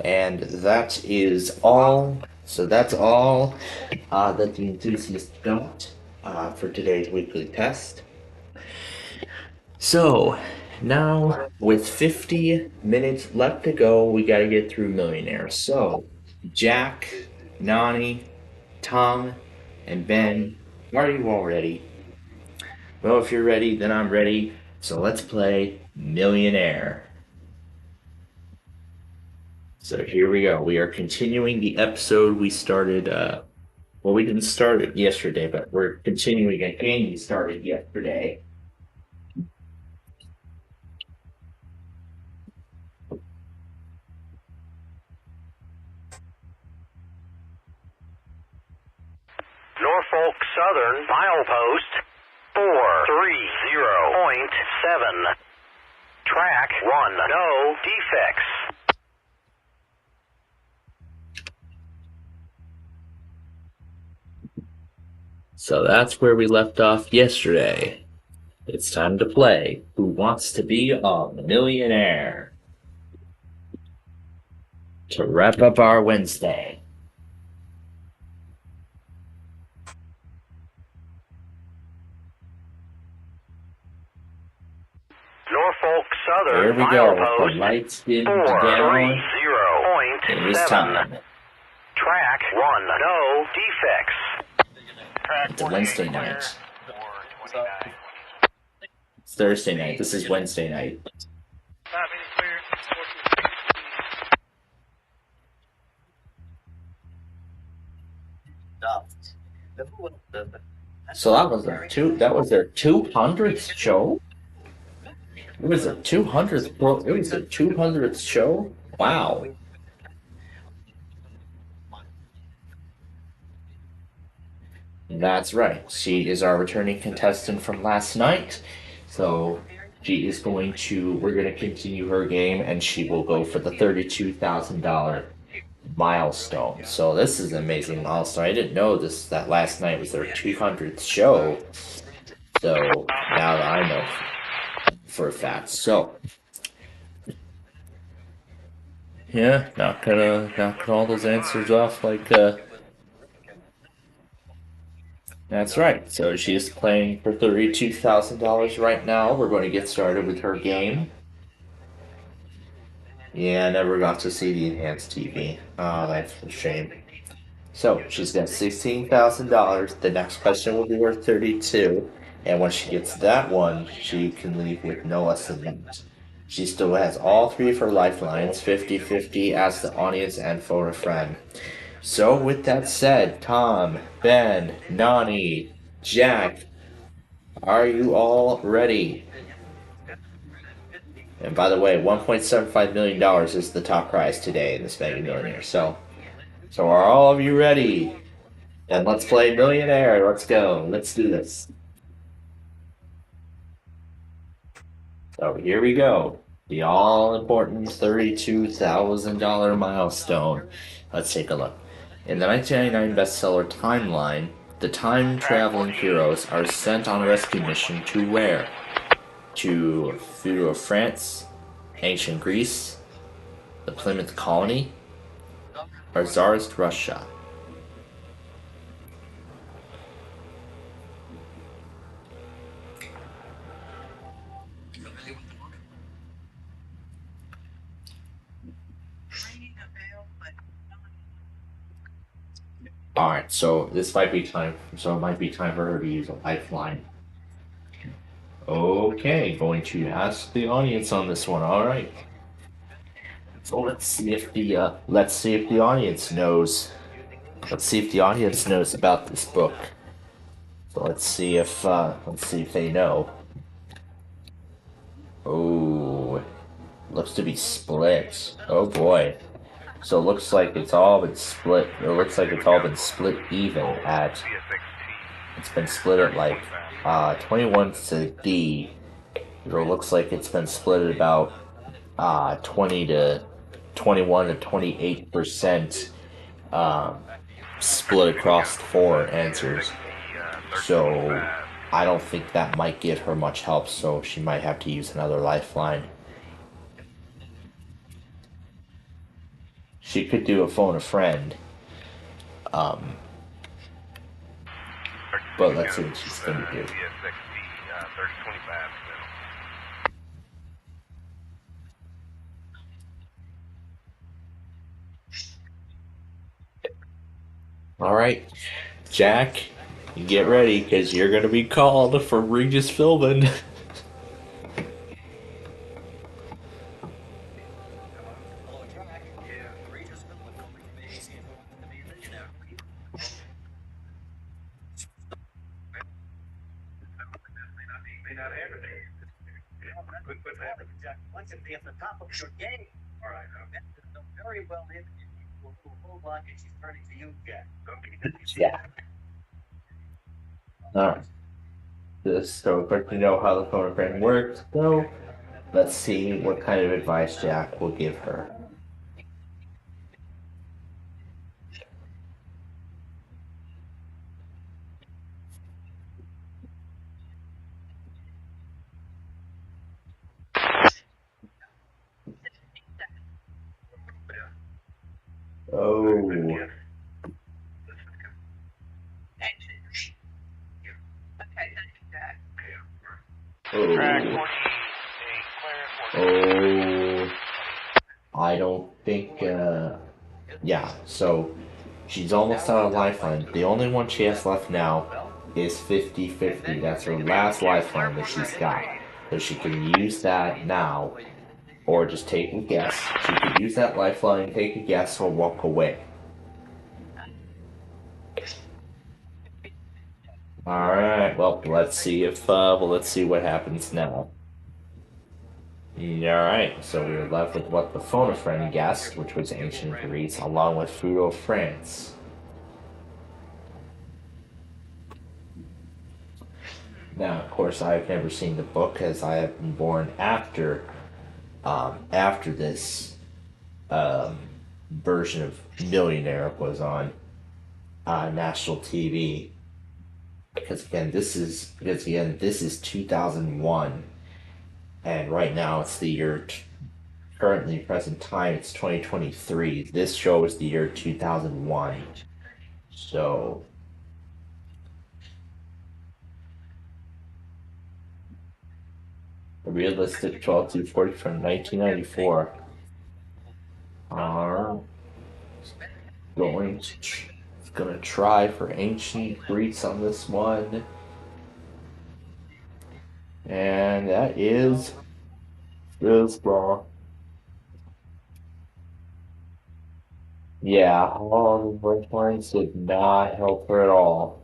And that is all. So that's all that the enthusiasts got for today's weekly test. So, now with 50 minutes left to go, we gotta get through Millionaire. So, Jack, Nani, Tom, and Ben, are you all ready? Well, if you're ready, then I'm ready. So let's play Millionaire. So here we go. We are continuing the episode we started, well, we didn't start it yesterday, but we're continuing a game we started yesterday. Norfolk Southern milepost 430.7. Track 1, no defects. So that's where we left off yesterday. It's time to play Who Wants to Be a Millionaire? To wrap up our Wednesday. Norfolk Southern There we go. The milepost lights dimmed down. It was 430.7. time. Track 1, no defects. It's a Wednesday night. It's Thursday night. This is Wednesday night. So that was their 200th show? It was their 200th show? Wow. That's right. She is our returning contestant from last night. So we're going to continue her game, and she will go for the $32,000 milestone. So this is an amazing milestone. I didn't know that last night was their 200th show. So now that I know for a fact. So yeah, knock all those answers off like that's right. So she's playing for $32,000 right now. We're going to get started with her game. Yeah, I never got to see the enhanced TV. Oh, that's a shame. So she's got $16,000. The next question will be worth $32,000, and when she gets that one, she can leave with no less than that. She still has all three of her lifelines: 50-50, ask the audience, and phone a friend. So with that said, Tom, Ben, Nani, Jack, are you all ready? And by the way, $1.75 million is the top prize today in this Mega Millionaire. So are all of you ready? Then let's play Millionaire. Let's go. Let's do this. So here we go. The all-important $32,000 milestone. Let's take a look. In the 1999 bestseller Timeline, the time-traveling heroes are sent on a rescue mission to where? To feudal France, ancient Greece, the Plymouth Colony, or Tsarist Russia? Alright, so this might be time, so it might be time for her to use a lifeline. Okay, going to ask the audience on this one. Alright. So let's see if the audience knows Let's see if the audience knows about this book. So let's see if they know. Oh, looks to be split. Oh boy. So it looks like it's all been split. It looks like it's all been split even at. It's been split at like 21 to D. It looks like it's been split at about 20 to 21 to 28% split across 4 answers. So I don't think that might give her much help, so she might have to use another lifeline. She could do a phone a friend. But let's see what she's going to do. All right, Jack, get ready because you're going to be called for Regis Philbin. At the top of your game. All right. Very well in. Hold on, she's turning to you, Jack. Yeah. All right. So, of course, you know how the phone a friend works. So, let's see what kind of advice Jack will give her. Oh. Oh, I don't think, yeah, so she's almost out of lifeline. The only one she has left now is 50-50. That's her last lifeline that she's got. So she can use that now, or just take a guess. She could use that lifeline, take a guess, or walk away. Alright, well, let's see what happens now. Alright, so we were left with what the phone a friend guessed, which was ancient Greece, along with food of France. Now, of course, I've never seen the book, as I have been born after this version of Millionaire was on national TV. Because again, this is 2001, and right now it's the year. Currently, present time, it's 2023. This show is the year 2001. So, a realistic 12-40 from 1994 are gonna try for ancient Greece on this one, and that is wrong. Yeah, all the lifelines did not help her at all.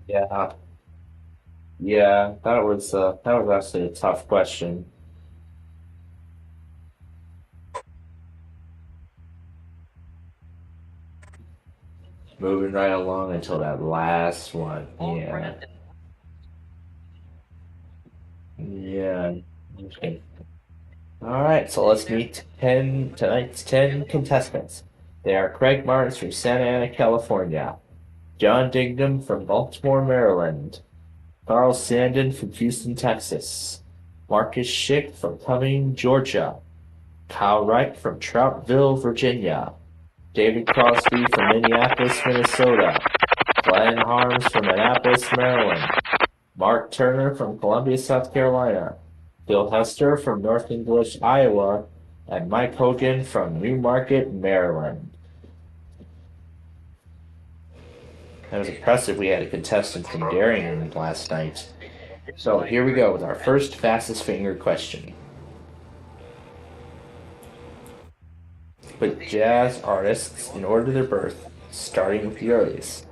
Yeah, that was actually a tough question. Moving right along until that last one. Yeah. Yeah. Okay. All right, so let's meet tonight's 10 contestants. They are Craig Martins from Santa Ana, California, John Dignam from Baltimore, Maryland, Carl Sandin from Houston, Texas, Marcus Schick from Cumming, Georgia, Kyle Wright from Troutville, Virginia, David Crosby from Minneapolis, Minnesota, Glenn Harms from Annapolis, Maryland, Mark Turner from Columbia, South Carolina, Bill Hester from North English, Iowa, and Mike Hogan from Newmarket, Maryland. That was impressive. We had a contestant from Darien last night. So here we go with our first fastest finger question. put jazz artists in order of their birth, starting with the earliest.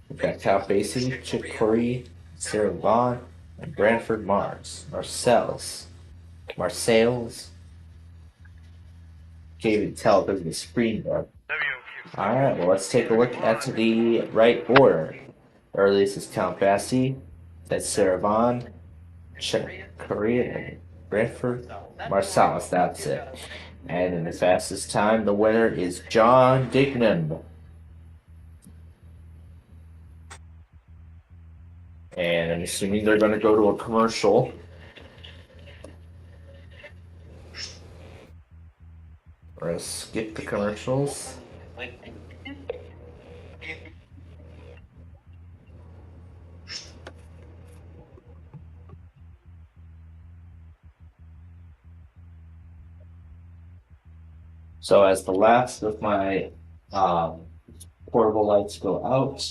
We've got Cal Basie, Chick Corea, Sarah Vaughan, and Branford Marcells. Can't even tell because of the screen there. Alright, well, let's take a look at the right order. Earliest is Count Basie, then Sarah Vaughan, Chick Corea, and Branford Marsalis. That's it. And in the fastest time, the winner is John Dignam. And I'm assuming they're going to go to a commercial. We're going to skip the commercials. So as the last of my portable lights go out,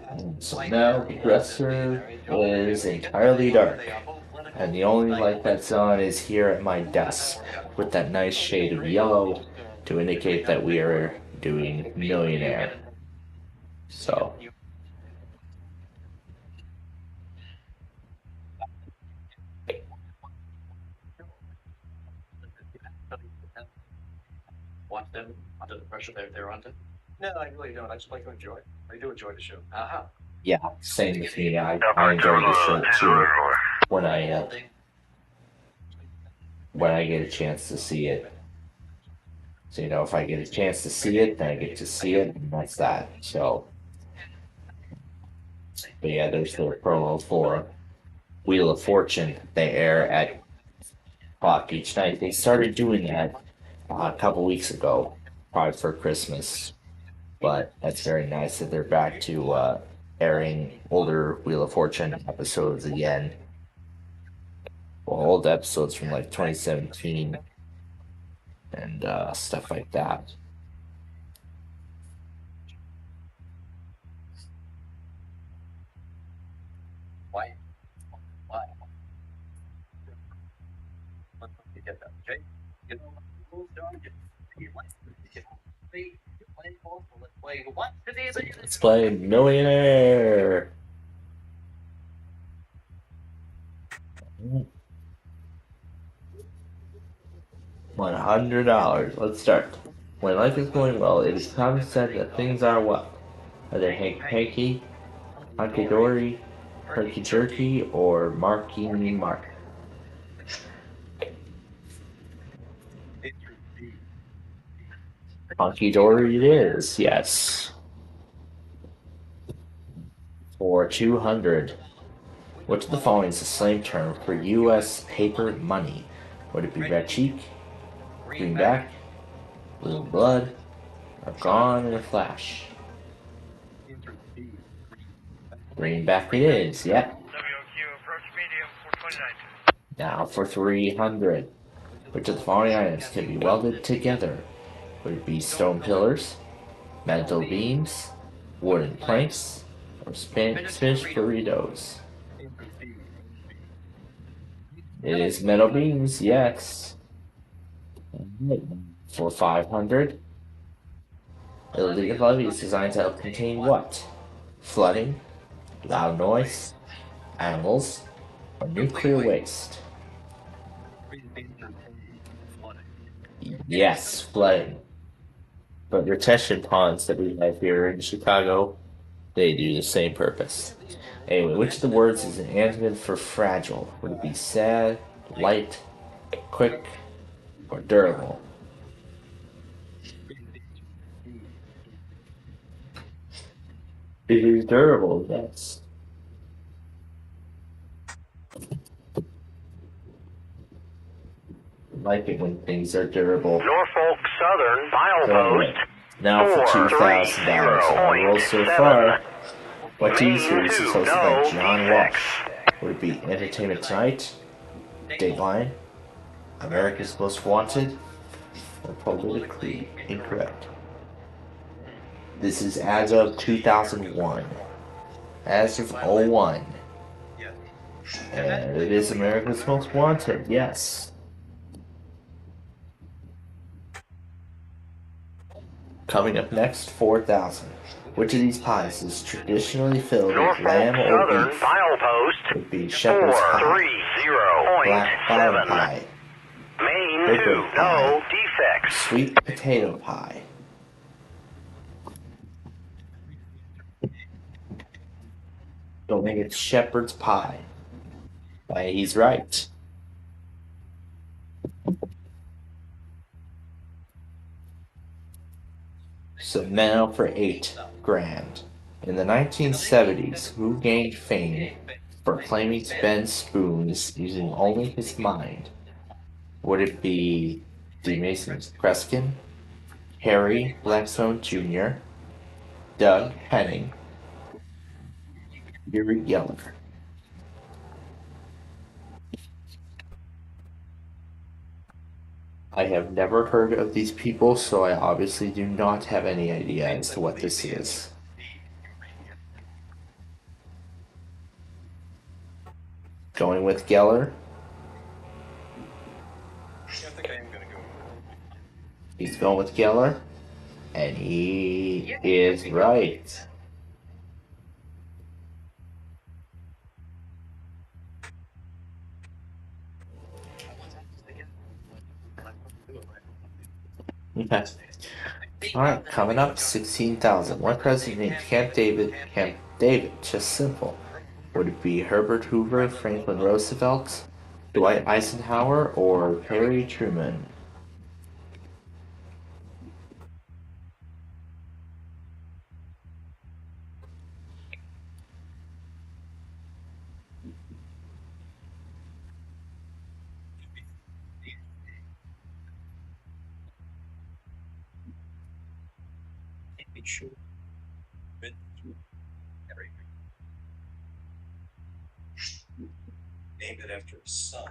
and so now the dresser is entirely dark. And the only light that's on is here at my desk with that nice shade of yellow to indicate that we are doing Millionaire. So. Watch them under the pressure they're under? No, I really don't. I just like to enjoy it. I do enjoy the show. Yeah, same with me. I enjoy the show too when I get a chance to see it. So, you know, if I get a chance to see it, then I get to see it, and that's that. So, but yeah, there's the promo for Wheel of Fortune. They air at o'clock each night. They started doing that a couple weeks ago, probably for Christmas. But that's very nice that they're back to airing older Wheel of Fortune episodes again. Well, old episodes from like 2017 and stuff like that. Why? You get that, okay? You know, let's play Millionaire. $100. Let's start. When life is going well, it is common said that things are well. Are they hanky-panky, hunky-dory, herky-jerky, or marky-mark? Hunky-dory it is, yes. For 200. Which of the following is a slang term for U.S. paper money? Would it be red cheek, greenback, blue blood, or gone in a flash? Greenback it is, yep. Now for 300. Which of the following items can be welded together? Would it be stone pillars, metal beams, wooden planks, or Spanish burritos? It is metal beams, yes. For 500. Illegal levy is designed to help contain what? Flooding, loud noise, animals, or nuclear waste? Yes, flooding. But retention ponds that we have here in Chicago, they do the same purpose. Anyway, which of the words is an antonym for fragile? Would it be sad, light, quick, or durable? It is durable, yes. I like it when things are durable. Norfolk Southern milepost. Now for $2,000. Our roll so far. What TV series is hosted by John Walsh? Would it be Entertainment Tonight, Dateline, America's Most Wanted, or politically incorrect? This is as of 2001. As of 01. And it is America's Most Wanted, yes. Coming up next, 4,000. Which of these pies is traditionally filled with Norfolk lamb or Southern beef? milepost Would be shepherd's pie, black bottom 430.7. pie, Main Hooper 2, pie, no defects. sweet potato pie. Don't think it's shepherd's pie. He's right. So now for 8 grand. In the 1970s, who gained fame for claiming to bend spoons using only his mind? Would it be D. Mason Kreskin, Harry Blackstone Jr., Doug Henning, Yuri Geller? I have never heard of these people, so I obviously do not have any idea as to what this is. Going with Geller. He's going with Geller, and he is right. Okay. Alright, coming up, 16,000. What president named Camp David? Camp David, just simple. Would it be Herbert Hoover, Franklin Roosevelt, Dwight Eisenhower, or Harry Truman? Named it after his son.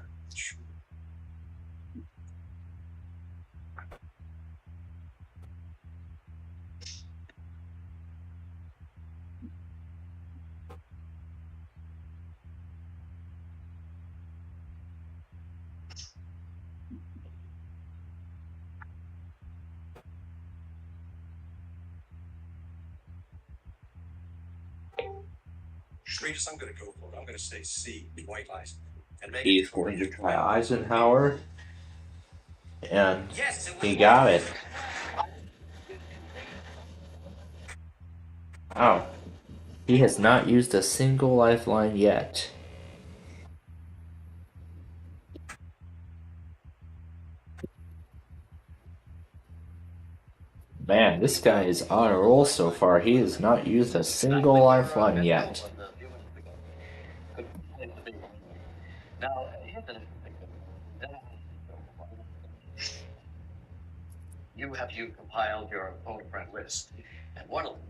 Regis, I'm going to go for it. I'm going to say C, Dwight Eisenhower. He's going to try Eisenhower, and he got it. Wow. He has not used a single lifeline yet. Man, this guy is on a roll so far. He has not used a single lifeline yet. Now, you compiled your phone friend list, and one of them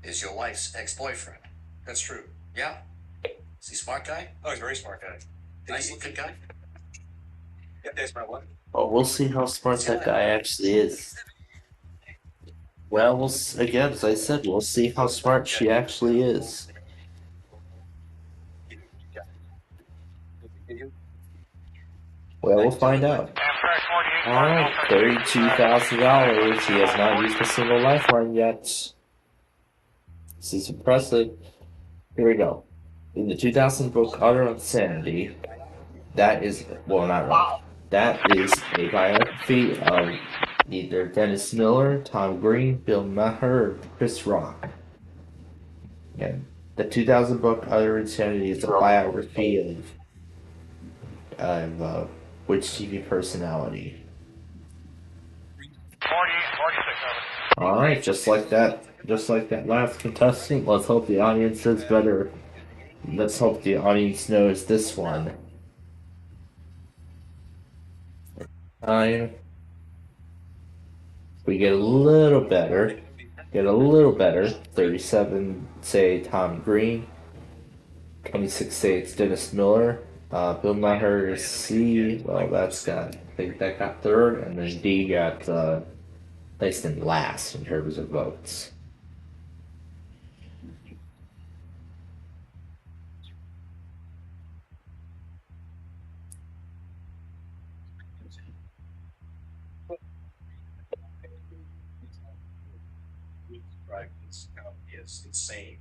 is your wife's ex-boyfriend. That's true. Yeah? Is he a smart guy? Oh, he's a very smart guy. Nice looking guy? Yep, that's my wife. Well, we'll see how smart that guy actually is. Well, again, as I said, we'll see how smart she actually is. Well, we'll find out. Alright, $32,000. He has not used a single lifeline yet. This is impressive. Here we go. In the 2000 book Utter Insanity, that is, well, not right. That is a biography of either Dennis Miller, Tom Green, Bill Maher, or Chris Rock. Again, the 2000 book Utter Insanity is a biography of which TV personality? Alright, just like that last contestant, let's hope the audience does better. Let's hope the audience knows this one. We get a little better. 37 say Tom Green. 26 say it's Dennis Miller. Bill Maher is C. Well, I think that got third, and then D got placed in last in terms of votes. describe this county as insane.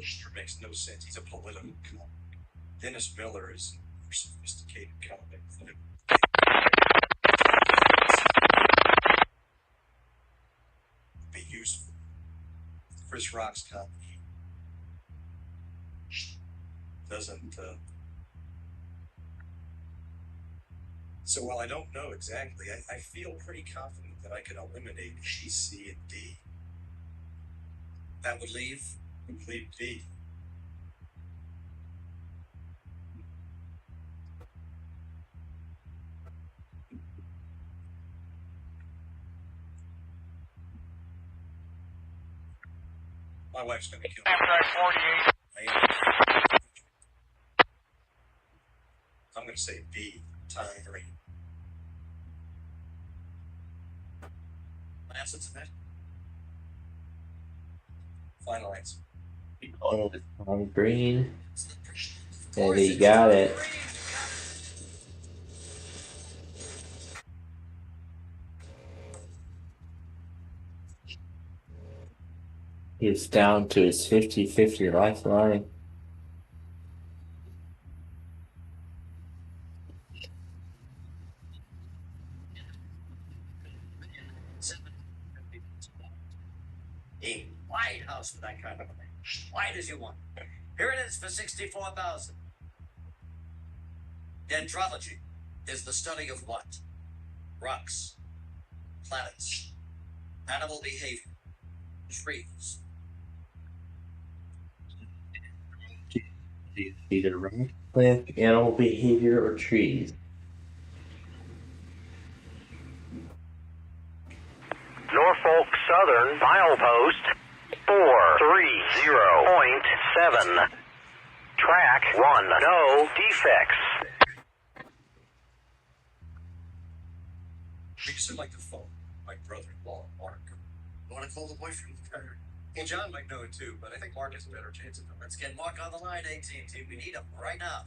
It makes no sense. He's a political comic. Dennis Miller is a more sophisticated comic. Be useful. Chris Rock's comedy doesn't. So while I don't know exactly, I feel pretty confident that I can eliminate B, C, and D. That would leave D. My wife's gonna kill me. I'm gonna say B, time green. Last answer to that. Final answer. Oh, Tom Green. And he got it. He's down to his 50-50 lifeline. A wide house for that kind of money. Wide as you want. Here it is for $64,000. Dendrology is the study of what? Rocks, planets, animal behavior, trees. Either rock, plant, animal behavior, or trees. Norfolk Southern milepost 430.7. Track 1. No defects. We just like to phone my brother-in-law, Mark. You want to call the boyfriend? Well, John might know it too, but I think Mark has a better chance of it. Let's get Mark on the line, AT&T. We need him right now.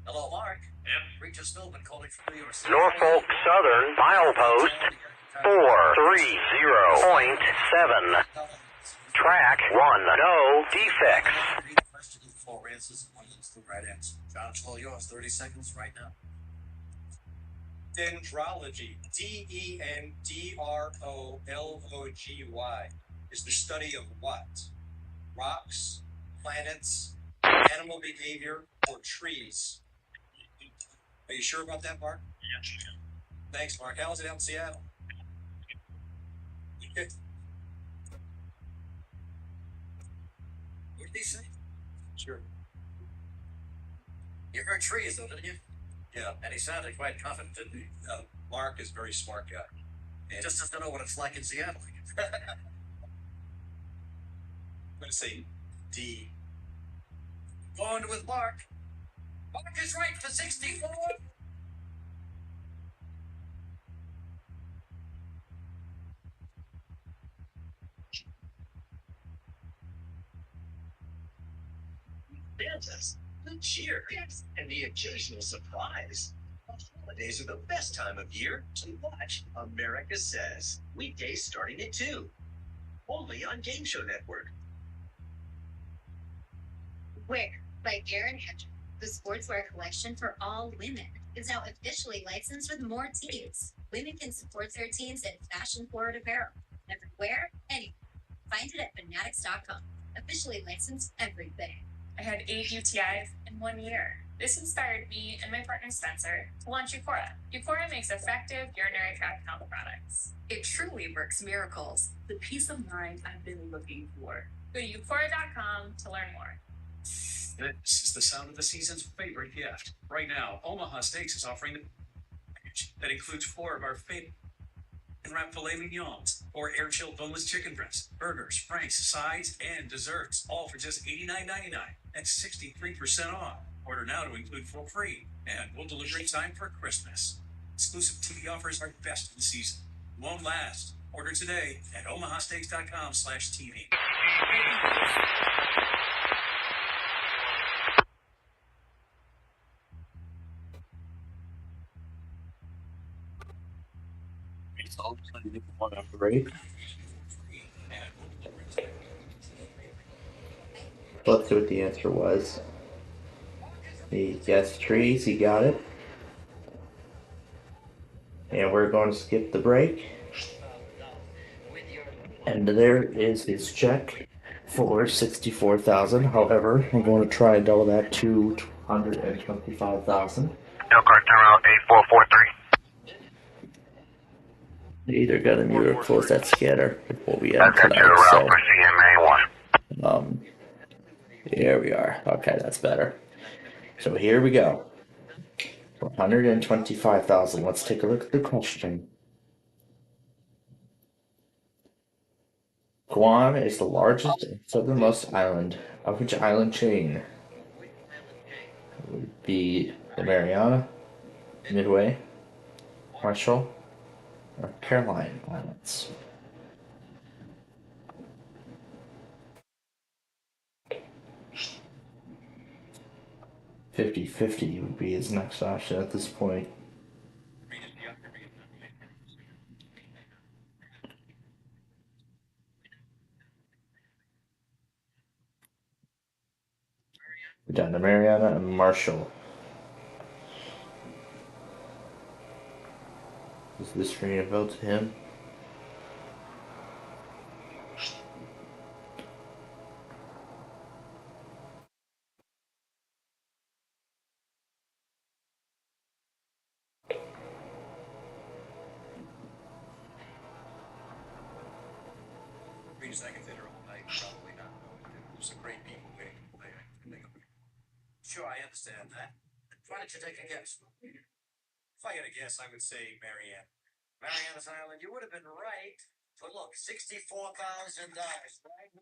Hello, Mark. Yep. Regis Stillman calling from New York City. Norfolk Southern milepost 430.7. Track 1. No defects. Read the question in 4 answers and 1 is the right answer. John, it's all yours. 30 seconds right now. Dendrology, Dendrology, is the study of what? Rocks, planets, animal behavior, or trees? Are you sure about that, Mark? Yeah. Thanks, Mark. How is it out in Seattle? Okay. What did he say? Sure. You heard trees, though, didn't you? Yeah. And he sounded quite confident, didn't he? Mark is a very smart guy. And just doesn't know what it's like in Seattle. I'm going to say D. Going with Mark. Mark is right for 64. Fantastic. Good cheer. Yes. And the occasional surprise. Holidays are the best time of year to watch America Says. Weekdays starting at 2. Only on Game Show Network. Wear by Aaron Hedger. The sportswear collection for all women is now officially licensed with more teams. Women can support their teams in fashion-forward apparel. Everywhere, anywhere. Find it at fanatics.com. Officially licensed everything. I had 8 UTIs in 1 year. This inspired me and my partner Spencer to launch Euphora. Euphora makes effective urinary tract health products. It truly works miracles. The peace of mind I've been looking for. Go to euphora.com to learn more. This is the sound of the season's favorite gift. Right now, Omaha Steaks is offering a package that includes 4 of our favorite wrap filet mignons, or air-chilled boneless chicken breasts, burgers, franks, sides, and desserts, all for just $89.99. That's 63% off. Order now to include full free and full delivery time for Christmas. Exclusive TV offers are best in season. Won't last. Order today at omahasteaks.com/TV. Break. Let's see what the answer was. He guessed trees, he got it. And we're going to skip the break. And there is his check for $64,000. However, I'm going to try and double that to $225,000. Elkhart Terminal 8443. Either got to mute or close that scanner before we I end got your tonight. route So, for CMA1. here we are. Okay, that's better. So here we go. For $125,000. Let's take a look at the question. Guam is the largest and southernmost island of which island chain? It would be the Mariana, Midway, Marshall, or Caroline Islands. $50-50 would be his next option at this point. We're down to Mariana and Marshall. Is this screen a vote to him? I can sit here all night, probably not. There's some great people waiting to play. Sure, I understand that. Why don't you take a guess? If I had a guess, I would say Marianne. Mariana's Island, you would have been right. But look, $64,000, right?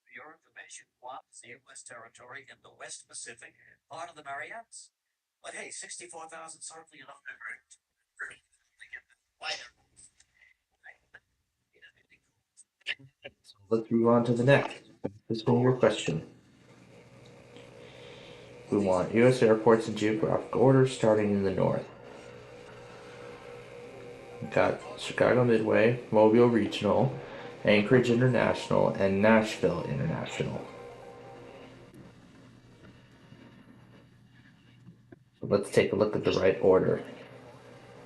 For your information, Guam is the U.S. territory in the West Pacific, part of the Marianas. But hey, 64,000 certainly enough to hurt. Let's move on to the next. This being your question. We want U.S. airports in geographic order starting in the north. We've got Chicago Midway, Mobile Regional, Anchorage International, and Nashville International. So let's take a look at the right order.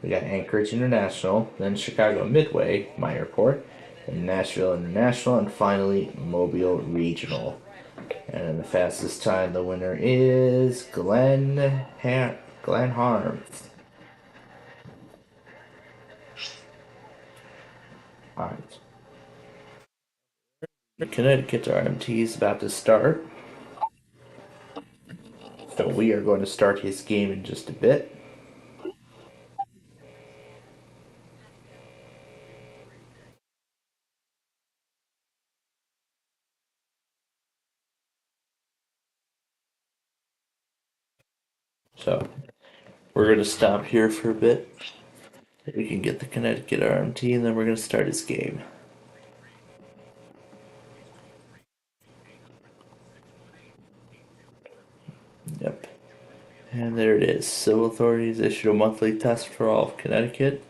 We got Anchorage International, then Chicago Midway, my airport, and Nashville International, and finally Mobile Regional. And in the fastest time, the winner is Glenn Harms. Alright. Connecticut RMT is about to start. So we are going to start his game in just a bit. So we're going to stop here for a bit. We can get the Connecticut RMT and then we're going to start his game. Yep. And there it is. Civil authorities issued a monthly test for all of Connecticut.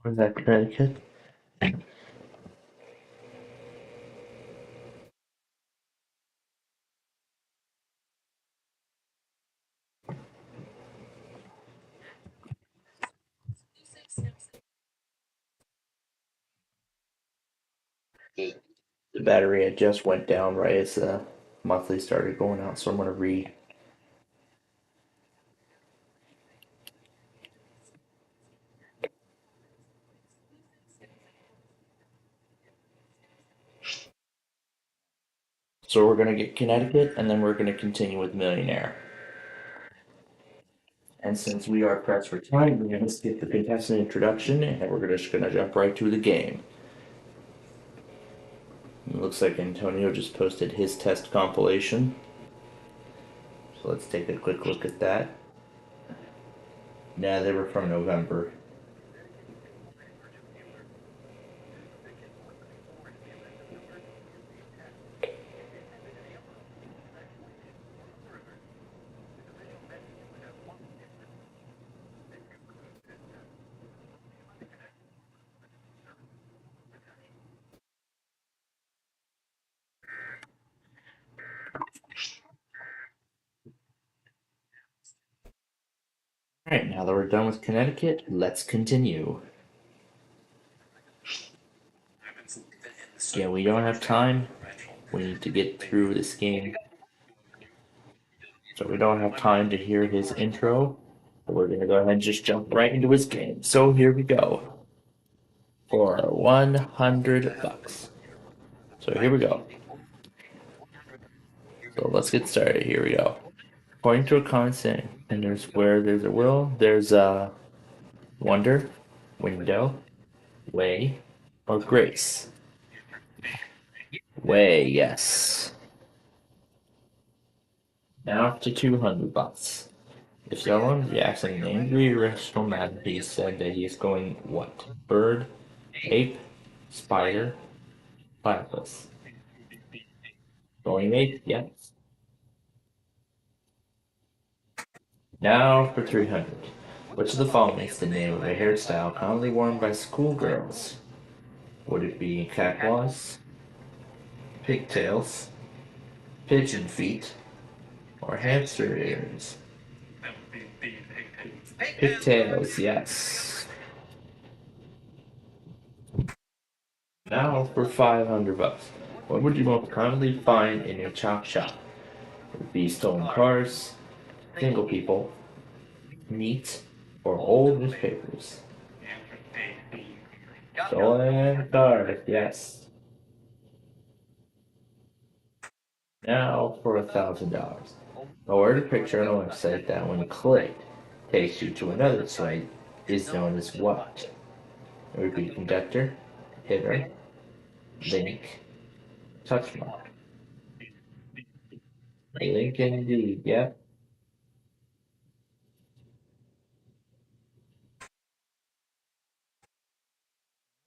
Was that Connecticut? The battery had just went down right as the monthly started going out, so I'm gonna read. So we're gonna get Connecticut, and then we're gonna continue with Millionaire. And since we are pressed for time, we're gonna skip the contestant introduction, and we're just gonna jump right to the game. It looks like Antonio just posted his test compilation. So let's take a quick look at that. Nah, they were from November. Alright, now that we're done with Connecticut, let's continue. Yeah, we don't have time. We need to get through this game. So we don't have time to hear his intro. But we're gonna go ahead and just jump right into his game. So here we go. For 100 bucks. So here we go. So let's get started. Here we go. According to a common saying, and there's where there's a will, there's a wonder, window, way, or grace. Way, yes. Now up to 200 bucks. If someone reacts in an angry, irrational manner, he said that he is going what? Bird, ape, spider, platypus. Going ape, yes. Now for 300. Which of the following is the name of a hairstyle commonly worn by schoolgirls? Would it be catcalls, pigtails, pigeon feet, or hamster ears? Pigtails, yes. Now for 500 bucks. What would you most commonly find in your chop shop? Would it be stolen cars, single people, meat, or old newspapers? Stolen cars, yes. Now for $1,000. A word picture on a website that, when clicked, takes you to another site is known as what? It would be conductor, header, link, touch mark. Link indeed, yep.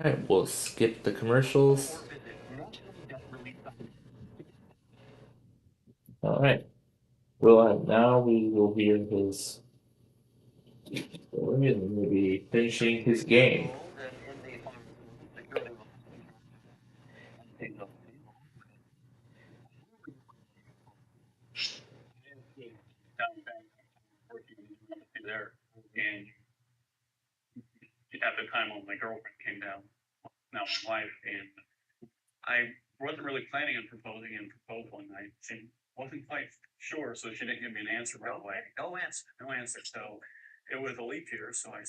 Alright, we'll skip the commercials. Alright. Now we will hear his story and we'll be finishing his game. There, and at the time when my girlfriend came down, now my wife, and I wasn't really planning on proposing and proposed one night. She wasn't quite sure, so she didn't give me an answer right away. No answer. So it was a leap year, so I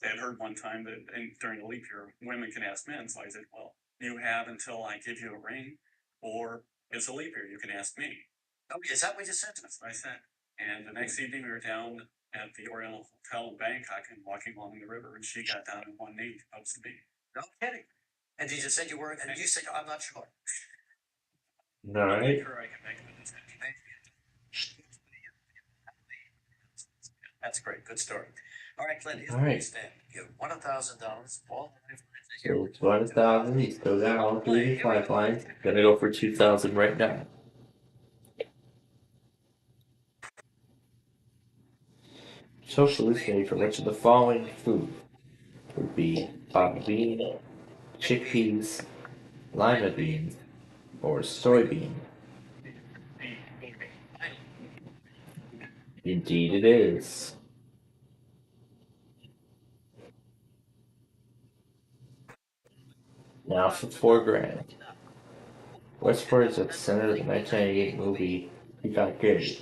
had heard one time that during a leap year, women can ask men. So I said, well, you have until I give you a ring, or it's a leap year, you can ask me. Oh, is that what you said? That's what I said. And the next evening we were down at the Oriental Hotel in Bangkok and walking along the river, and she got down on one knee to propose to me. No kidding. And you just said you were, and you said, I'm not sure. Alright. That's great. Good story. All right, Clint, here's All where right. you stand. You have $1,000. All So it's 1,000. He still got all three of his lifelines. Gonna go for 2,000 right now. Social is made from which of the following food? Would be fava bean, chickpeas, lima bean, or soybean? Indeed it is. Now for $4 grand. Westport is at the center of the 1998 movie He Got Game.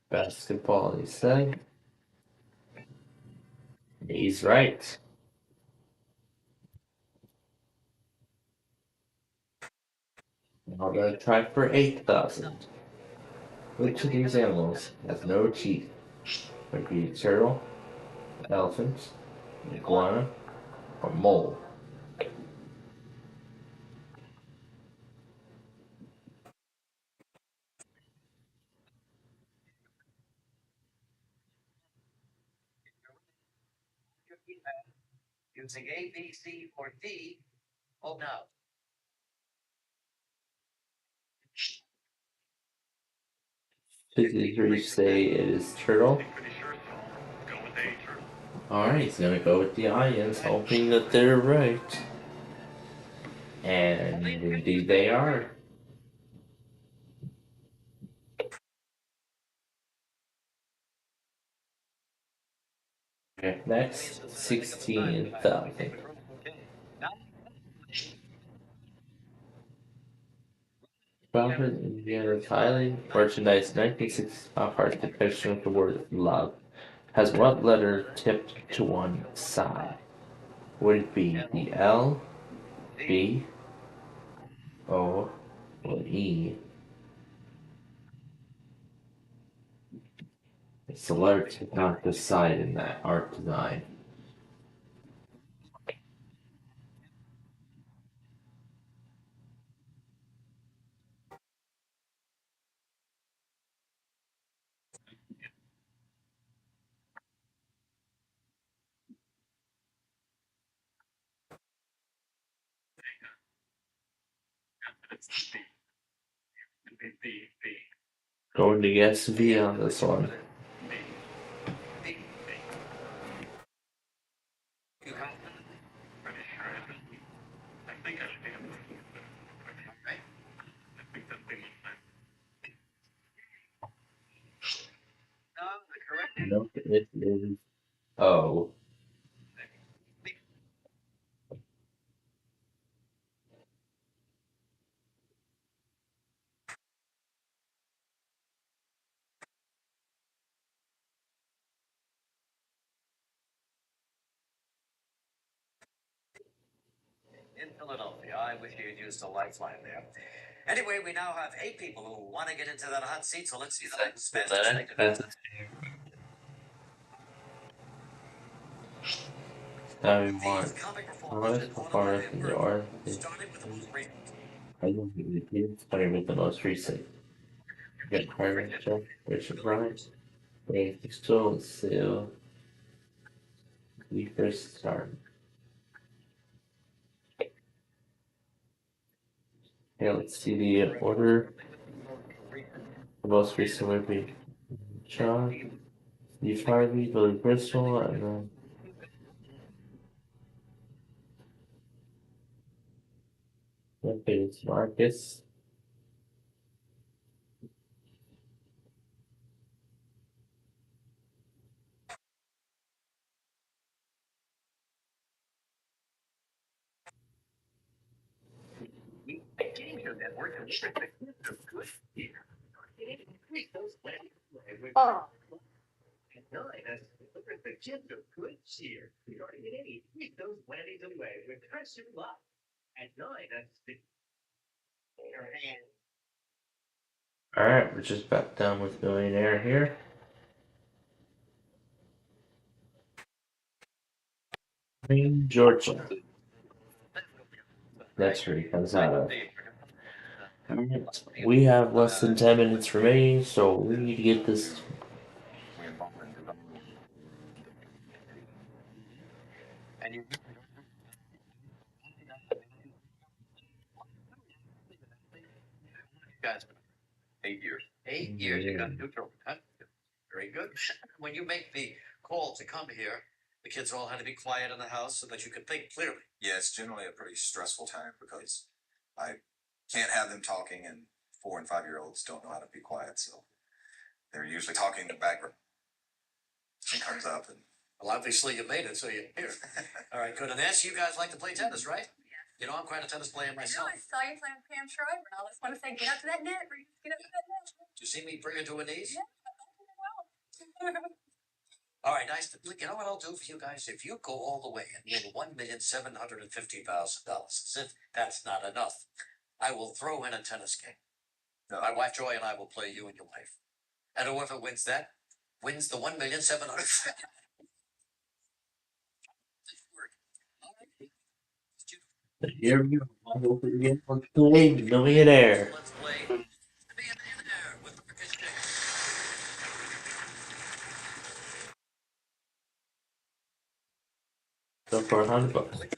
Basketball, he said. He's right. Now we're gonna try for 8,000. Which of these animals has no teeth? Would it be a turtle, elephant, iguana, or mole? Using A, B, C, or D. Oh no. 53 say it is turtle. Alright, he's gonna go with the audience, hoping that they're right. And indeed they are. Okay, next, 16,000. Robert Indiana's highly merchandised 1960s pop art depiction of the word love has what letter tipped to one side? Would it be the L, B, O, or E? It's the letter tipped not the side in that art design. Going to guess V on this one. Nope, it is O. In Philadelphia, I wish you'd used a lifeline there. Anyway, we now have 8 people who want to get into that hot seat, so let's see the fastest they can do. Now we want Thomas performance in the art. I don't think the kids starting with the most recent. Get Harvard, Jeff, Richard Bryant, Dave Pixel, Seal. We first start. Okay, let's see the order. The most recent would be John, Steve Harvey, Billy Bristol, and then it's Marcus. Oh. Alright, we're just back down with Millionaire here. Georgia. That's where he comes out of. We have less than 10 minutes remaining, so we need to get this. Guys, 8 years. 8 years, you got neutral. Huh? Very good. When you make the call to come here, the kids all had to be quiet in the house so that you could think clearly. Yeah, it's generally a pretty stressful time because I can't have them talking, and 4 and 5-year-olds don't know how to be quiet, so they're usually talking in the background. She comes up and Well, obviously you made it, so you're here. All right, good. And Nancy, you guys like to play tennis, right? You know, I'm quite a tennis player myself. I saw you playing with Pam Troy, but I just want to say, get up to that net, get up to that net. Did you see me bring her to her knees? Yeah, well. All right, nice. You know what I'll do for you guys? If you go all the way and win $1,750,000, as if that's not enough, I will throw in a tennis game. My wife Joy and I will play you and your wife, and whoever wins that wins the $1,750,000. Here we go. Let's play Millionaire. Let's play Millionaire with the Kiss. So for $100,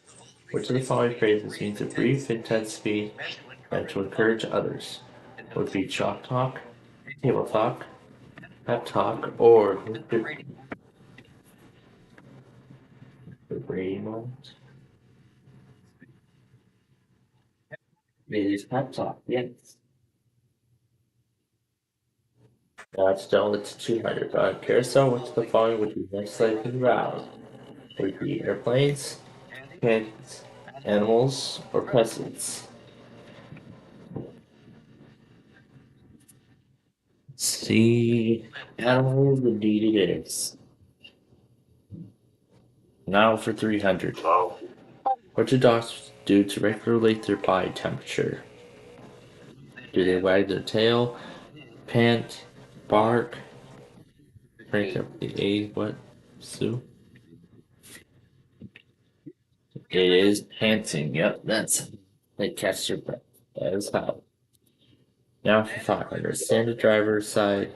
which of the following phrases means a brief, intense speech meant to encourage others? Would be chalk talk, table talk, pep talk, or the Brady moment? It is pep talk, yes. Now it's down to 200. On carousel, which of the following would be next likely route? Would be airplanes, pets, animals, or presents? See, animals, indeed it is. Now for 300. What do dogs do to regulate their body temperature? Do they wag their tail, pant, bark, crank up the A, what, Sue? It is panting, yep, they catch their breath. That is how. Now for 500. Standard driver side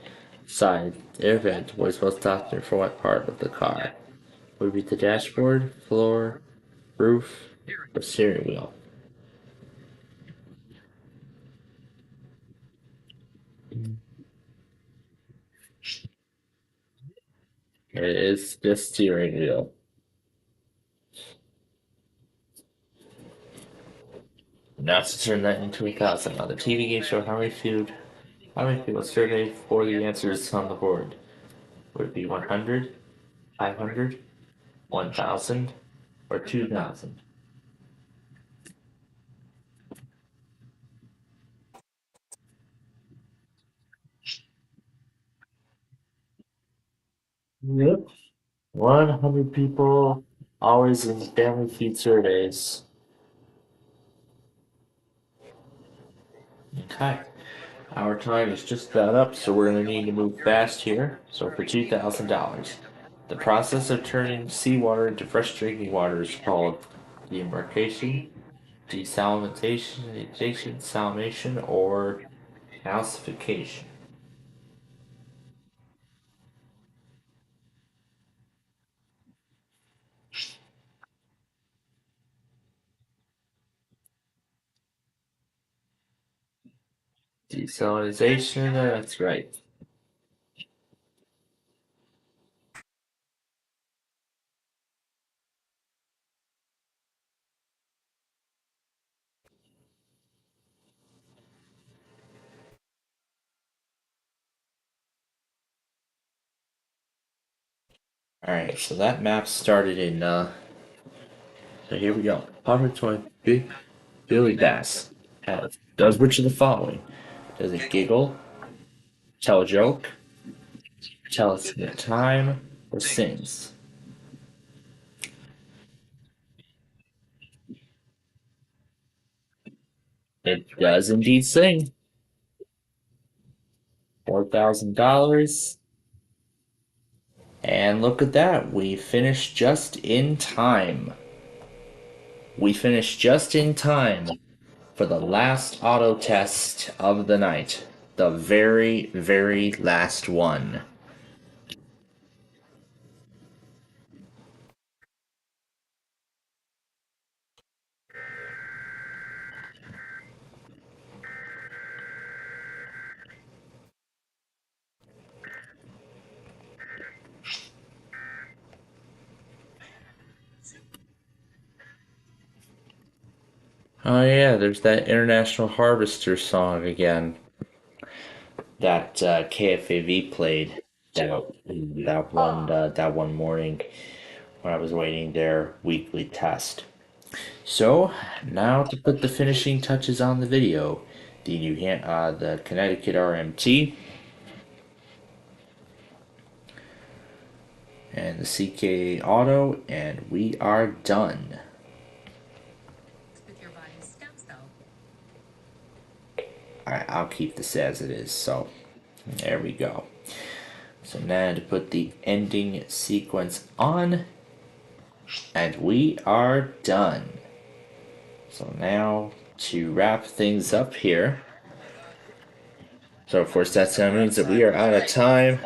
airbag was both doctor for what part of the car? Would be the dashboard, floor, roof, or steering wheel? It is the steering wheel. Now to turn that into 1,000 on the TV game show. How many people surveyed for the answers on the board? Would it be 100, 500, 1,000, or 2,000? Yep. 100 people, always in Family Feud surveys. Okay. Our time is just about up, so we're going to need to move fast here. So for $2,000. The process of turning seawater into fresh drinking water is called demarcation, salination, or calcification. Desalination, that's right. Alright, so that map started in, so here we go. Popular toy, Billy Bass does which of the following? Does it giggle, tell a joke, tell us the time, or sings? It does indeed sing. $4,000. And look at that, we finished just in time. We finished just in time for the last auto test of the night. The very, very last one. Oh yeah, there's that International Harvester song again that KFAV played that one morning when I was waiting their weekly test. So now to put the finishing touches on the video, the Connecticut RMT and the CK Auto, and we are done. With your body's stem cell. Alright, I'll keep this as it is, so there we go. So now to put the ending sequence on, and we are done. So now to wrap things up here. So of course that means that we are out of time.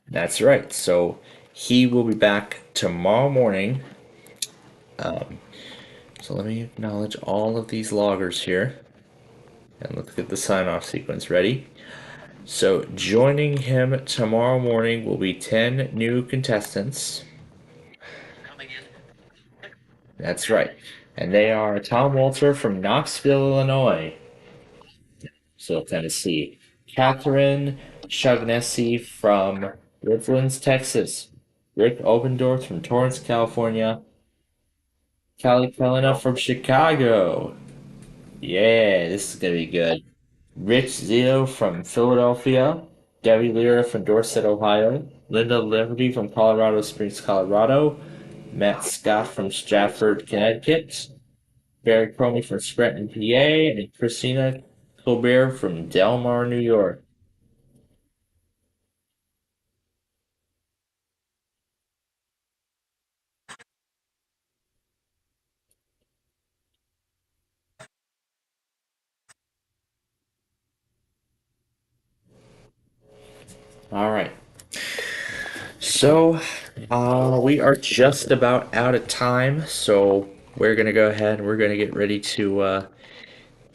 That's right. So he will be back tomorrow morning. So let me acknowledge all of these loggers here. And let's get the sign-off sequence ready. So joining him tomorrow morning will be 10 new contestants. That's right. And they are Tom Walter from Knoxville, Illinois. So Tennessee. Catherine Shaughnessy from Redlands, Texas. Rick Obendorf from Torrance, California. Callie Kellena from Chicago. Yeah, this is going to be good. Rich Zito from Philadelphia. Debbie Lira from Dorset, Ohio. Linda Liberty from Colorado Springs, Colorado. Matt Scott from Stratford, Connecticut. Barry Cromie from Scranton, PA. And Christina Colbert from Delmar, New York. All right. So, we are just about out of time, so we're going to go ahead and we're going to get ready to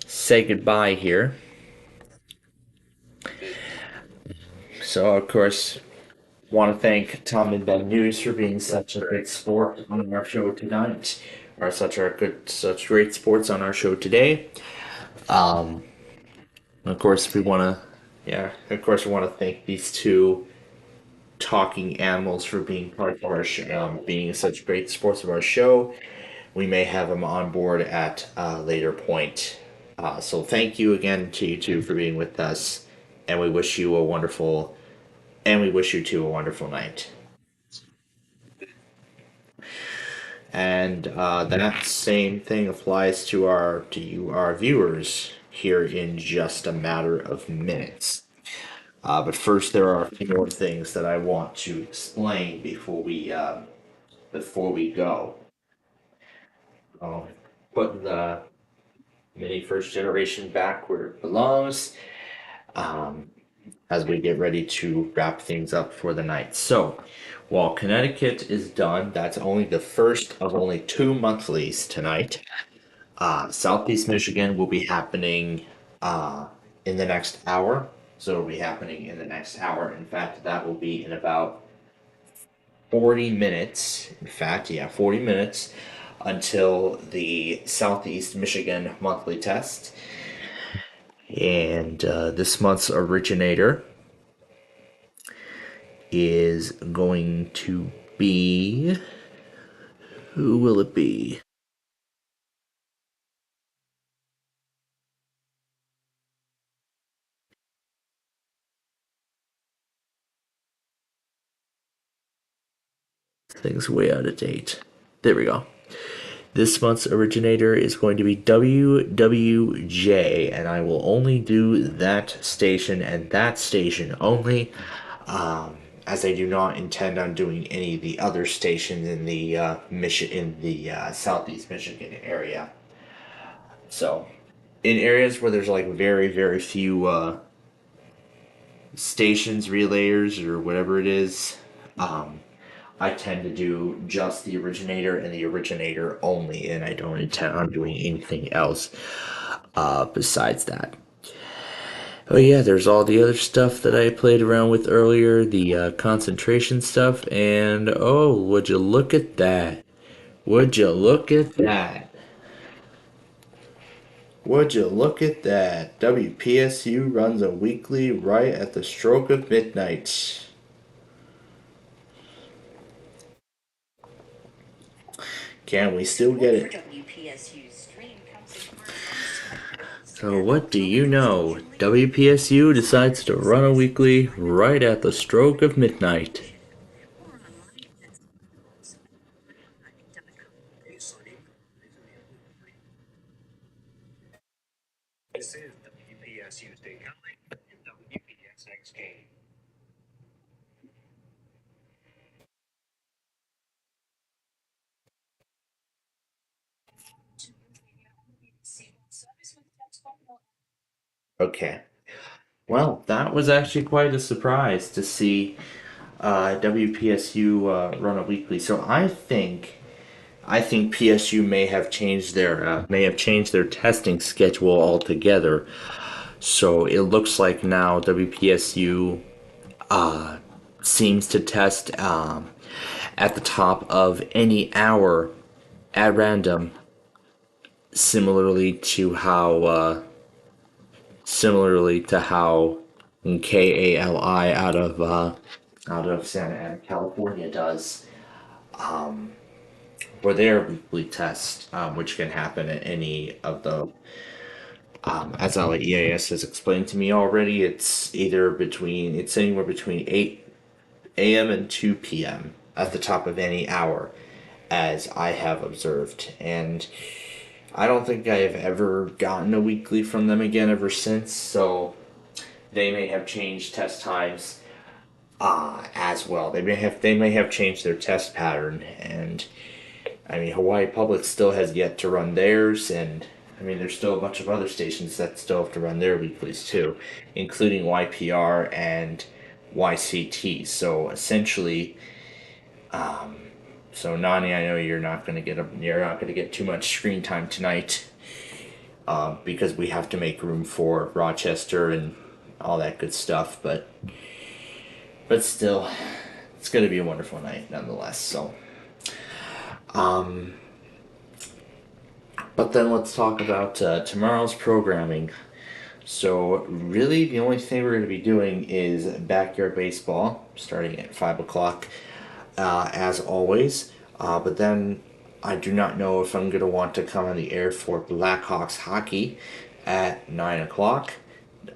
say goodbye here. So, of course, want to thank Tom and Ben News for being such a great sport on our show tonight, or such great sports on our show today. Of course, we want to thank these two talking animals for being part of our show, being such great sports of our show. We may have them on board at a later point. So thank you again to you two for being with us, and we wish you a wonderful, and we wish you two a wonderful night. And that same thing applies to our viewers here in just a matter of minutes. But first, there are a few more things that I want to explain before we go. Put the mini first generation back where it belongs, as we get ready to wrap things up for the night. So, while Connecticut is done, that's only the first of only 2 monthlies tonight. Southeast Michigan will be happening in the next hour. So it'll be happening in the next hour. In fact, that will be in about 40 minutes. 40 minutes until the Southeast Michigan monthly test. And this month's originator is going to be... Who will it be? Thing's way out of date. There we go. This month's originator is going to be WWJ, and I will only do that station and that station only, as I do not intend on doing any of the other stations in the Southeast Michigan area. So, in areas where there's like very, very few stations, relayers, or whatever it is, I tend to do just the originator and the originator only, and I don't intend on doing anything else besides that. Oh yeah, there's all the other stuff that I played around with earlier, the concentration stuff, and oh, would you look at that? Would you look at that? Would you look at that? WPSU runs a weekly right at the stroke of midnight. Can we still get it? So what do you know? WPSU decides to run a weekly right at the stroke of midnight. This is WPSU State College and WPS next game. Okay. Well, that was actually quite a surprise to see WPSU run a weekly. So I think PSU may have changed their testing schedule altogether. So it looks like now WPSU seems to test at the top of any hour at random, similarly to how KALI out of Santa Ana, California does for their weekly test, which can happen at any of the. As our EAS has explained to me already, it's anywhere between 8 a.m. and 2 p.m. at the top of any hour, as I have observed. And I don't think I have ever gotten a weekly from them again ever since, so they may have changed test times as well. They may have changed their test pattern, and I mean, Hawaii Public still has yet to run theirs, and I mean, there's still a bunch of other stations that still have to run their weeklies too, including YPR and YCT. So essentially, so Nani, I know you're not going to get too much screen time tonight, because we have to make room for Rochester and all that good stuff. But still, it's going to be a wonderful night nonetheless. So, but then let's talk about tomorrow's programming. So really, the only thing we're going to be doing is backyard baseball, starting at 5 o'clock, as always. But then I do not know if I'm going to want to come on the air for Blackhawks hockey at 9 o'clock.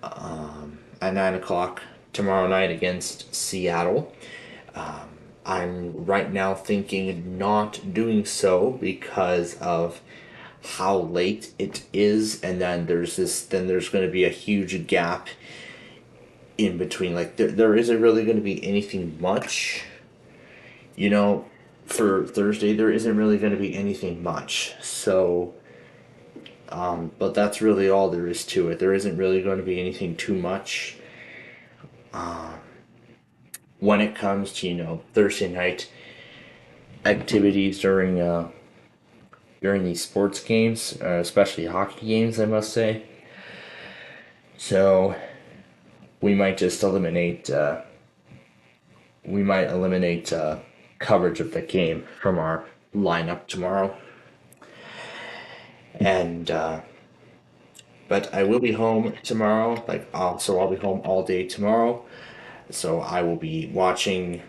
At 9 o'clock tomorrow night against Seattle. I'm right now thinking not doing so because of how late it is, and then there's going to be a huge gap in between. Like there isn't really going to be anything much, for Thursday. There isn't really going to be anything much. So, but that's really all there is to it. There isn't really going to be anything too much. When it comes to Thursday night activities during these sports games, especially hockey games, I must say. So we might just eliminate coverage of the game from our lineup tomorrow. And but I will be home tomorrow. So I'll be home all day tomorrow. So I will be watching,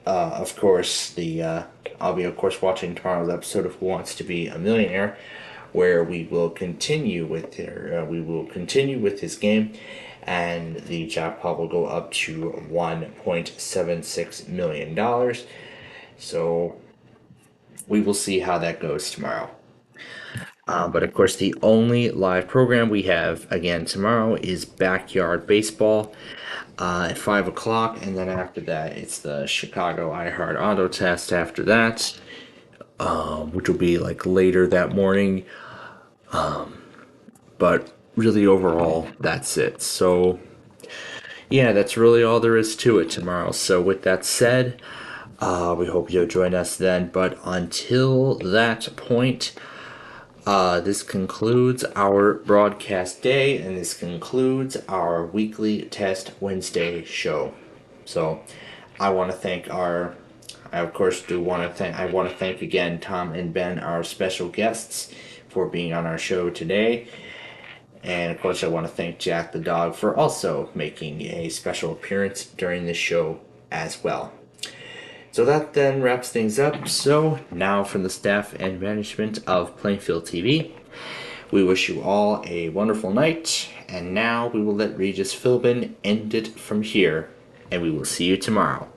of course, I'll be watching tomorrow's episode of Who Wants to Be a Millionaire, where we will continue with his game, and the jackpot will go up to $1.76 million. So we will see how that goes tomorrow. But of course, the only live program we have again tomorrow is backyard baseball at 5 o'clock, and then after that, it's the Chicago iHeart Auto Test after that, which will be later that morning. But really, overall, that's it. So, yeah, that's really all there is to it tomorrow. So, with that said, we hope you'll join us then. But until that point, this concludes our broadcast day, and this concludes our weekly Test Wednesday show. So I want to thank I of course do want to thank again Tom and Ben, our special guests, for being on our show today. And of course I want to thank Jack the dog for also making a special appearance during this show as well. So that then wraps things up. So now from the staff and management of Plainfield TV, we wish you all a wonderful night, and now we will let Regis Philbin end it from here, and we will see you tomorrow.